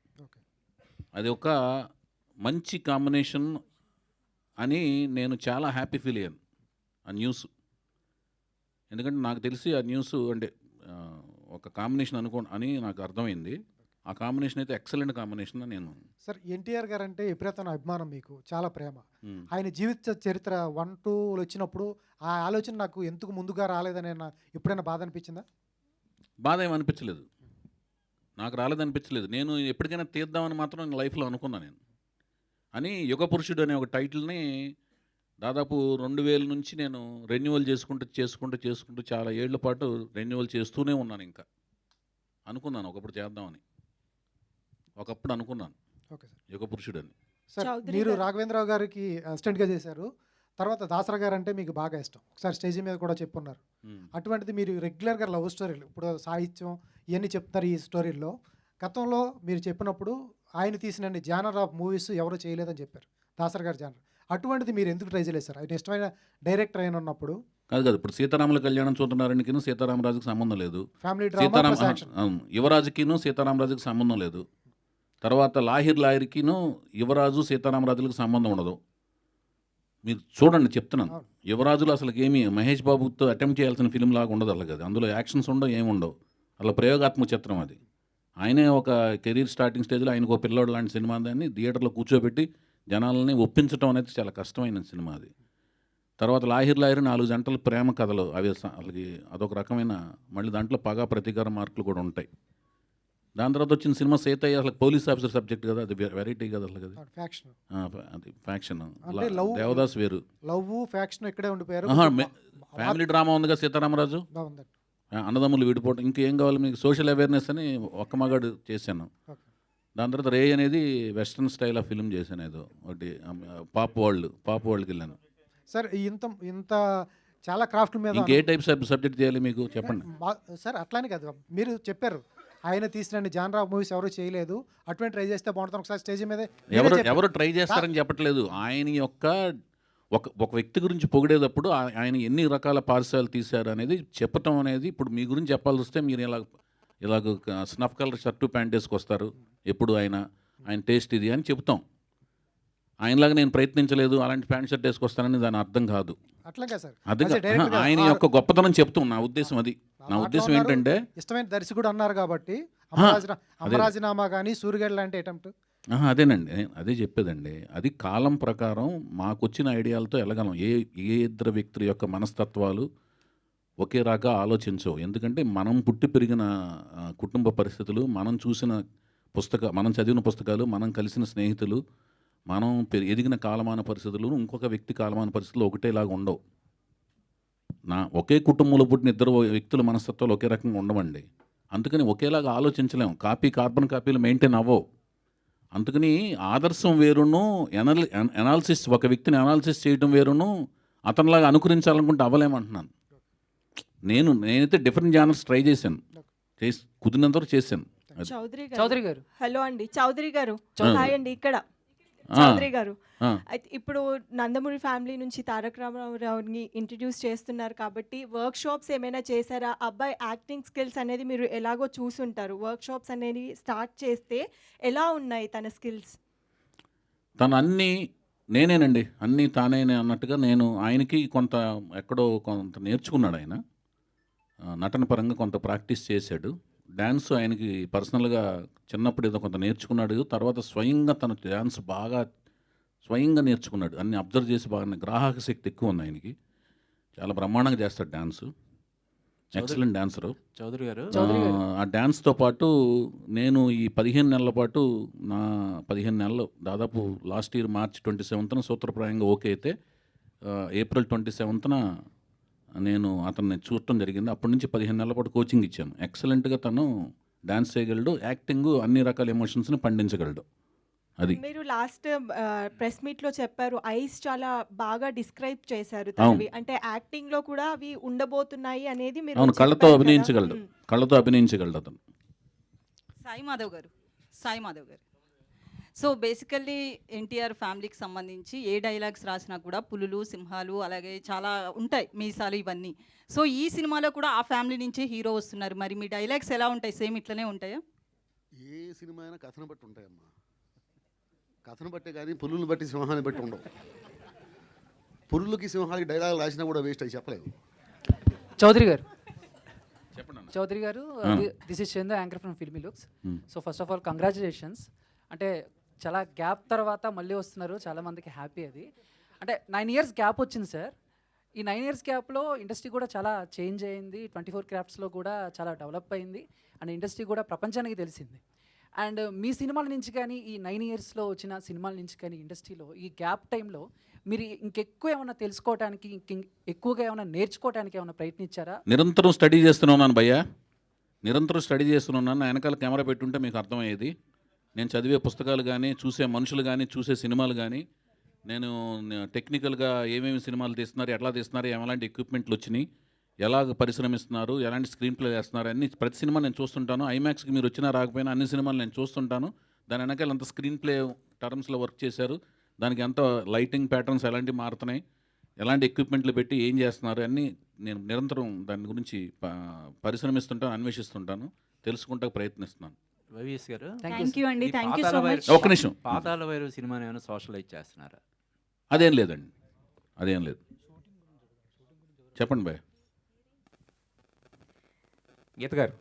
అది ఒక మంచి కాంబినేషన్ అని నేను చాలా హ్యాపీ ఫీల్ అయ్యాను ఆ న్యూస్. ఎందుకంటే నాకు తెలిసి ఆ న్యూస్ అంటే ఒక కాంబినేషన్ అని నాకు అర్థమైంది. ఆ కాంబినేషన్ అయితే ఎక్సలెంట్ కాంబినేషన్ అని నేను. సార్, ఎన్టీఆర్ గారు అంటే విపరీతమైన అభిమానం, మీకు చాలా ప్రేమ. ఆయన జీవిత చరిత్ర 1, 2 వచ్చినప్పుడు ఆ ఆలోచన నాకు ఎందుకు ముందుగా రాలేదని ఎప్పుడైనా బాధ అనిపించిందా? బాధ ఏమనిపించలేదు, నాకు రాలేదనిపించలేదు. నేను ఎప్పటికైనా తీద్దామని మాత్రం లైఫ్లో అనుకున్నాను నేను. అని యుగ పురుషుడు అనే ఒక టైటిల్ని దాదాపు 2000 నుంచి నేను రెన్యువల్ చేసుకుంటూ చాలా ఏళ్ల పాటు రెన్యువల్ చేస్తూనే ఉన్నాను. ఇంకా అనుకున్నాను ఒకప్పుడు చేద్దామని, ఒకప్పుడు అనుకున్నాను యుగ పురుషుడు అని. సార్, మీరు రాఘవేంద్రరావు గారికి అసిస్టెంట్గా చేశారు. తర్వాత దాసరా గారు అంటే మీకు బాగా ఇష్టం, ఒకసారి స్టేజ్ మీద కూడా చెప్పున్నారు. అటువంటిది మీరు రెగ్యులర్గా లవ్ స్టోరీలు, ఇప్పుడు సాహిత్యం ఇవన్నీ చెప్తారు ఈ స్టోరీల్లో. గతంలో మీరు చెప్పినప్పుడు ఆయన తీసిన జానర్ ఆఫ్ మూవీస్ ఎవరు చేయలేదని చెప్పారు, దాసరా గారు జానర్. అటువంటిది మీరు ఎందుకు ట్రై చేయలేదు సార్? ఆయన ఇష్టమైన డైరెక్టర్ అయిన ఉన్నప్పుడు. కాదు, ఇప్పుడు సీతారాముల కళ్యాణం చూస్తున్నారనికిను సీతారామరాజుకి సంబంధం లేదు. ఫ్యామిలీ యువరాజుకిను సీతారామరాజుకి సంబంధం లేదు. తర్వాత లాహిర్కిను యువరాజు సీతారామరాజులకు సంబంధం ఉండదు. మీరు చూడండి, చెప్తున్నాను. యువరాజులు అసలు ఏమి మహేష్ బాబుతో అటెంప్ట్ చేయాల్సిన ఫిలిం లాగా ఉండదు అలాగే. అందులో యాక్షన్స్ ఉండవు, ఏముండవు. అలా ప్రయోగాత్మక చిత్రం అది. ఆయనే ఒక కెరీర్ స్టార్టింగ్ స్టేజ్లో ఆయనకు ఒక పిల్లోడు లాంటి సినిమా దాన్ని థియేటర్లో కూర్చోబెట్టి జనాలని ఒప్పించడం అనేది చాలా కష్టమైన సినిమా అది. తర్వాత లాహిర్ 4 జంటల ప్రేమ కథలు, అవి అసలు అదొక రకమైన, మళ్ళీ దాంట్లో పగా ప్రతీకార మార్కులు కూడా ఉంటాయి. దాని తర్వాత వచ్చిన సినిమా సీతయ్య అసలు పోలీస్ ఆఫీసర్ సబ్జెక్ట్ కదా, అది వెరైటీ కదా అసలు. అది ఫ్యాక్షన్. దేవదాస్ వేరు, లవ్ ఫ్యాక్షన్ ఇక్కడే ఉండిపోయారు. ఫ్యామిలీ డ్రామా ఉందిగా సీతారామరాజు, అన్నదమ్ములు విడిపోవడం. ఇంకేం కావాలి మీకు? సోషల్ అవేర్నెస్ అని ఒక్క మగాడు చేశాను. దాని తర్వాత రే అనేది వెస్ట్రన్ స్టైల్ ఆఫ్ ఫిల్మ్ చేశాను. ఏదో ఒకటి పాప్ వరల్డ్కి వెళ్ళాను. సార్, ఇంత చాలా క్రాఫ్ట్ మీద ఇంకే టైప్ సబ్జెక్ట్ చేయాలి మీకు చెప్పండి సార్? అట్లానే కాదు, మీరు చెప్పారు ఆయన తీసిన జానర్ ఆఫ్ మూవీస్ ఎవరు చేయలేదు, అటువంటి ట్రై చేస్తే బాగుంటుంది. ఒకసారి స్టేజ్ మీద ఎవరు ట్రై చేస్తారని చెప్పట్లేదు. ఆయన యొక్క ఒక వ్యక్తి గురించి పొగిడేటప్పుడు ఆయన ఎన్ని రకాల పార్శ్వాలు తీశారు అనేది చెప్పటం అనేది. ఇప్పుడు మీ గురించి చెప్పాల్సి వస్తే మీరు ఇలాగ స్నఫ్ కలర్ షర్టు ప్యాంట్ వేసుకొస్తారు ఎప్పుడు, ఆయన టేస్ట్ ఇది అని చెప్తాం. ఆయనలాగా నేను ప్రయత్నించలేదు, అలాంటి ప్యాంట్ షర్ట్ వేసుకొస్తానని దాని అర్థం కాదు. అది ఆయన యొక్క గొప్పతనం చెప్తాం. నా ఉద్దేశం అది. నా ఉద్దేశం ఏంటంటే, ఇష్టమైన దర్శకుడు అన్నారు కాబట్టి అమరాజీనామా కానీ సూర్యగడ్ లాంటి అటెంప్ట్. అదేనండి, అదే చెప్పేదండి. అది కాలం ప్రకారం మాకు వచ్చిన ఐడియాలతో వెళ్ళగలం. ఏ ఇద్దరు వ్యక్తుల యొక్క మనస్తత్వాలు ఒకే రాగా ఆలోచించవు. ఎందుకంటే మనం పుట్టి పెరిగిన కుటుంబ పరిస్థితులు, మనం చదివిన పుస్తకాలు, మనం కలిసిన స్నేహితులు, మనం ఎదిగిన కాలమాన పరిస్థితులు ఇంకొక వ్యక్తి కాలమాన పరిస్థితులు ఒకటేలాగా ఉండవు. ఒకే కుటుంబంలో పుట్టిన ఇద్దరు వ్యక్తుల మనస్తత్వాలు ఒకే రకంగా ఉండవండి. అందుకని ఒకేలాగా ఆలోచించలేం. కార్బన్ కాపీలు మెయింటైన్ అవ్వవు. అందుకని ఆదర్శం వేరును, ఎనాలిసిస్, ఒక వ్యక్తిని అనాలిసిస్ చేయడం వేరును, అతనిలాగా అనుకరించాలనుకుంటే అవ్వలేమంటున్నాను. నేనైతే డిఫరెంట్ జానర్స్ ట్రై చేశాను, కుదిరినంత వరకు చేశాను. చౌదరి గారు హలో అండి. చౌదరి గారు హాయ్ అండి. ఇక్కడ చౌదరి గారు అయితే ఇప్పుడు నందమూరి ఫ్యామిలీ నుంచి తారక రామారావుని ఇంట్రడ్యూస్ చేస్తున్నారు కాబట్టి వర్క్ షాప్స్ ఏమైనా చేశారా? అబ్బాయి యాక్టింగ్ స్కిల్స్ అనేది మీరు ఎలాగో చూసుంటారు. వర్క్ షాప్స్ అనేది స్టార్ట్ చేస్తే ఎలా ఉన్నాయి తన స్కిల్స్? తను అన్నీ నేనేనండి, అన్నీ తానేనే అన్నట్టుగా నేను ఆయనకి ఎక్కడో కొంత నేర్చుకున్నాడు. ఆయన నటన పరంగా కొంత ప్రాక్టీస్ చేశాడు. డ్యాన్స్ ఆయనకి పర్సనల్గా చిన్నప్పుడు ఏదో కొంత నేర్చుకున్నాడు. తర్వాత స్వయంగా తను డ్యాన్స్ బాగా స్వయంగా నేర్చుకున్నాడు. అన్ని అబ్జర్వ్ చేసి బాగా గ్రాహక శక్తి ఎక్కువ ఉంది ఆయనకి. చాలా బ్రహ్మాండంగా చేస్తాడు డ్యాన్స్. ఎక్సలెంట్ డాన్సరు చౌదరి గారు. ఆ డ్యాన్స్తో పాటు నేను ఈ 15 నెలల పాటు 15 నెలలు దాదాపు లాస్ట్ ఇయర్ March 27న సూత్రప్రాయంగా ఓకే అయితే April 27న నేను అతన్ని చూడటం జరిగింది. అప్పటి నుంచి 15 నెలల పాటు కోచింగ్ ఇచ్చాను. ఎక్సలెంట్గా తను డాన్స్ చేయగలడు, యాక్టింగ్, అన్ని రకాల ఎమోషన్స్ని పండించగలడు. అది మీరు లాస్ట్ ప్రెస్ మీట్లో చెప్పారు, ఐస్ చాలా బాగా డిస్క్రైబ్ చేశారు తనవి. అంటే యాక్టింగ్ లో కూడా అవి ఉండబోతున్నాయి అనేది మీరు అవును, కళ్ళతో అభినయించగలడు, కళ్ళతో అభినయించగలడు అతను. సాయి మాధవ్ గారు సో బేసికల్లీ ఎన్టీఆర్ ఫ్యామిలీకి సంబంధించి ఏ డైలాగ్స్ రాసినా కూడా పులులు, సింహాలు, అలాగే చాలా ఉంటాయి, మీసాలు, ఇవన్నీ. సో ఈ సినిమాలో కూడా ఆ ఫ్యామిలీ నుంచే హీరో వస్తున్నారు. మరి మీ డైలాగ్స్ ఎలా ఉంటాయి? సేమ్ ఇట్లనే ఉంటాయా? ఏ సినిమా అయినా కథను బట్టి ఉంటాయమ్మా. కథను బట్టే కానీ పులులను బట్టి, సింహాన్ని బట్టి ఉండవు. పులులకి సింహాలకి డైలాగ్ రాసినా కూడా వేస్ట్ అయ్యి చెప్పలేదు. చౌదరి గారు చెప్పండి. చౌదరి గారు, this is Chandu, anchor from filmy looks. So first of all congratulations. అంటే చాలా గ్యాప్ తర్వాత మళ్ళీ వస్తున్నారు, చాలామందికి హ్యాపీ అది. అంటే 9 years గ్యాప్ వచ్చింది సార్. ఈ 9 years గ్యాప్లో ఇండస్ట్రీ కూడా చాలా చేంజ్ అయింది. 24 క్రాఫ్ట్స్లో కూడా చాలా డెవలప్ అయింది అండ్ ఇండస్ట్రీ కూడా ప్రపంచానికి తెలిసింది. అండ్ మీ సినిమాల నుంచి కానీ, ఈ 9 yearsలో వచ్చిన సినిమాల నుంచి కానీ, ఇండస్ట్రీలో ఈ గ్యాప్ టైంలో మీరు ఇంకెక్కువ ఏమైనా తెలుసుకోవడానికి, ఎక్కువగా ఏమైనా నేర్చుకోవడానికి ఏమైనా ప్రయత్నించారా? నిరంతరం స్టడీ చేస్తున్నాను భయ్యా, నిరంతరం స్టడీ చేస్తున్నాను. వెనకాల కెమెరా పెట్టుంటే మీకు అర్థమయ్యేది. నేను చదివే పుస్తకాలు కానీ, చూసే మనుషులు కానీ, చూసే సినిమాలు కానీ, నేను టెక్నికల్గా ఏమేమి సినిమాలు తీస్తున్నారు, ఎట్లా తీస్తున్నారు, ఎలాంటి ఎక్విప్మెంట్లు వచ్చినాయి, ఎలాగ పరిశ్రమిస్తున్నారు, ఎలాంటి స్క్రీన్ ప్లే చేస్తున్నారు, అన్ని ప్రతి సినిమా నేను చూస్తుంటాను. ఐమాక్స్కి మీరు వచ్చినా రాకపోయినా అన్ని సినిమాలు నేను చూస్తుంటాను. దాని వెనకాల అంత స్క్రీన్ ప్లే టర్మ్స్లో వర్క్ చేశారు, దానికి ఎంత లైటింగ్ ప్యాటర్న్స్ ఎలాంటివి మారుతున్నాయి, ఎలాంటి ఎక్విప్మెంట్లు పెట్టి ఏం చేస్తున్నారు అన్నీ నేను నిరంతరం దాని గురించి పరిశ్రమిస్తుంటాను, అన్వేషిస్తుంటాను, తెలుసుకుంటా ప్రయత్నిస్తున్నాను. వైవిఎస్ గారు, థ్యాంక్ యూ అండి. Thank you so much. ఒక్క నిమిషం. పాతాళ భైరవి సినిమాని ఏమైనా సోషలైజ్ చేస్తున్నారా? అదేం లేదండి, అదేం లేదు. చెప్పండి బాయ్. గీత గారు,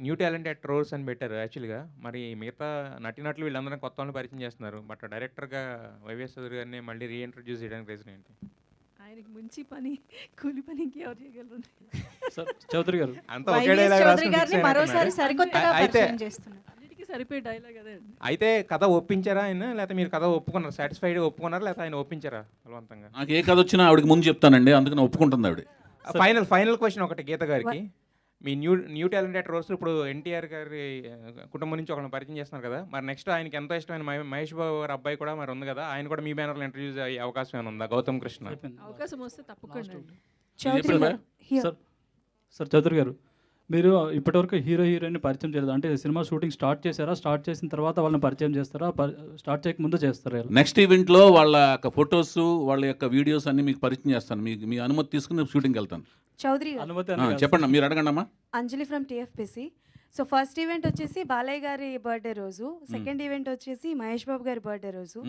న్యూ టాలెంట్ అట్ రోల్స్ అని పెట్టారు యాక్చువల్గా. మరి మిగతా నటినట్లు వీళ్ళందరినీ కొత్త వాళ్ళని పరిచయం చేస్తున్నారు, బట్ డైరెక్టర్గా వైవిఎస్ చౌదరి గారిని మళ్ళీ రీఇంట్రడ్యూస్ చేయడానికి రీజన్ ఏంటి? ఆయనకి మంచి పని, కూలి పని ఇంకెవరు చేయగలరు? చౌదరి గారు అంతా ఒకే డైలాగ్ రాసుకొని మరోసారి సరికొత్తగా పరిచయం చేస్తున్నారు. అన్నిటికీ సరిపోయే డైలాగ్ అదే. అయితే కథ ఒప్పించారా ఆయన, లేకపోతే మీరు కథ ఒప్పుకున్నారు, సాటిస్ఫైడ్గా ఒప్పుకున్నారా, లేకపోతే ఆయన ఒప్పించారా బలవంతంగా? నాకు ఏ కథ వచ్చినా ఆవిడకి ముందు చెప్తానండి, అందుకని ఒప్పుకుంటుంది ఆవిడ. ఫైనల్ క్వశ్చన్ ఒకటి గీత గారికి. మీ న్యూ టాలెంట్ అట్ రోల్స్ ఇప్పుడు ఎన్టీఆర్ గారి కుటుంబం నుంచి ఒకరిని పరిచయం చేస్తున్నారు కదా, మరి నెక్స్ట్ ఆయనకి ఎంతో ఇష్టమైన మహేష్ బాబు గారి అబ్బాయి కూడా మరి ఉంది కదా, ఆయన కూడా మీ బ్యానర్లో ఇంట్రడ్యూస్ అయ్యే అవకాశం ఏమైనా ఉందా? గౌతమ్ కృష్ణ అవకాశం వస్తే తప్పకుండా. సార్ చౌదరి గారు, మీరు ఇప్పటివరకు హీరో హీరోయిన్ పరిచయం చేయలేదు అంటే సినిమా షూటింగ్ స్టార్ట్ చేశారా, స్టార్ట్ చేసిన తర్వాత వాళ్ళని పరిచయం చేస్తారా, స్టార్ట్ చేయక ముందు చేస్తారా? నెక్స్ట్ ఈవెంట్లో వాళ్ళ యొక్క ఫొటోస్, వాళ్ళ యొక్క వీడియోస్ అన్ని మీకు పరిచయం చేస్తాను. మీ అనుమతి తీసుకుని షూటింగ్కి వెళ్తాను. చౌదరి చెప్పండి, మీరు అడగండి అమ్మా. Anjali from TFPC. So first event వచ్చేసి బాలయ్య గారి బర్త్డే రోజు, సెకండ్ ఈవెంట్ వచ్చేసి మహేష్ బాబు గారి బర్త్డే రోజు,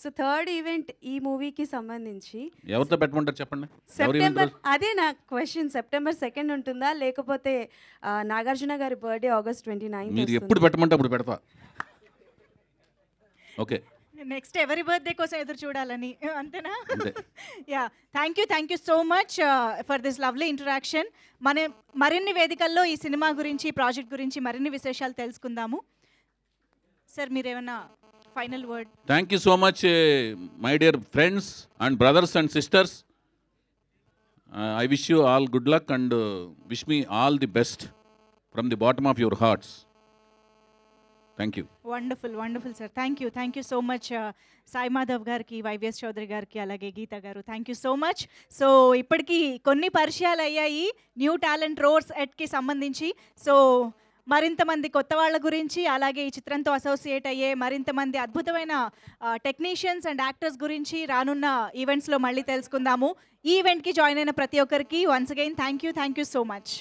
సో థర్డ్ ఈవెంట్ ఈ మూవీకి సంబంధించి ఎవరితో పెట్టమంటారు చెప్పండి. సెప్టెంబర్, అదే నా క్వశ్చన్, September 2nd ఉంటుందా, లేకపోతే నాగార్జున గారి బర్త్డే August 29th? మీరు ఎప్పుడు పెట్టమంటే అప్పుడు పెడతా. ఓకే, నెక్స్ట్ ఎవరి బర్త్డే కోసం ఎదురు చూడాలని, అంతేనా? Yeah, thank you so much for this lovely interaction. మన మరిన్ని వేదికల్లో ఈ సినిమా గురించి, ప్రాజెక్ట్ గురించి మరిన్ని విశేషాలు తెలుసుకుందాము. సార్ మీరేమన్నా final word? Thank you so much my dear friends and brothers and sisters. I wish you all good luck and wish me all the best from the bottom of your hearts. Thank you. Wonderful sir. Thank you so much Sai Madhav గారికి, YVS Chowdary గారికి, అలాగే గీత గారు. Thank you so much. So ఇప్పటికీ కొన్ని పరిచయాలు అయ్యాయి new talent roars ఎట్కి సంబంధించి. So మరింతమంది కొత్త వాళ్ళ గురించి, అలాగే ఈ చిత్రంతో అసోసియేట్ అయ్యే మరింతమంది అద్భుతమైన టెక్నీషియన్స్ అండ్ యాక్టర్స్ గురించి రానున్న ఈవెంట్స్లో మళ్ళీ తెలుసుకుందాము. ఈ ఈవెంట్కి జాయిన్ అయిన ప్రతి ఒక్కరికి once again thank you so much.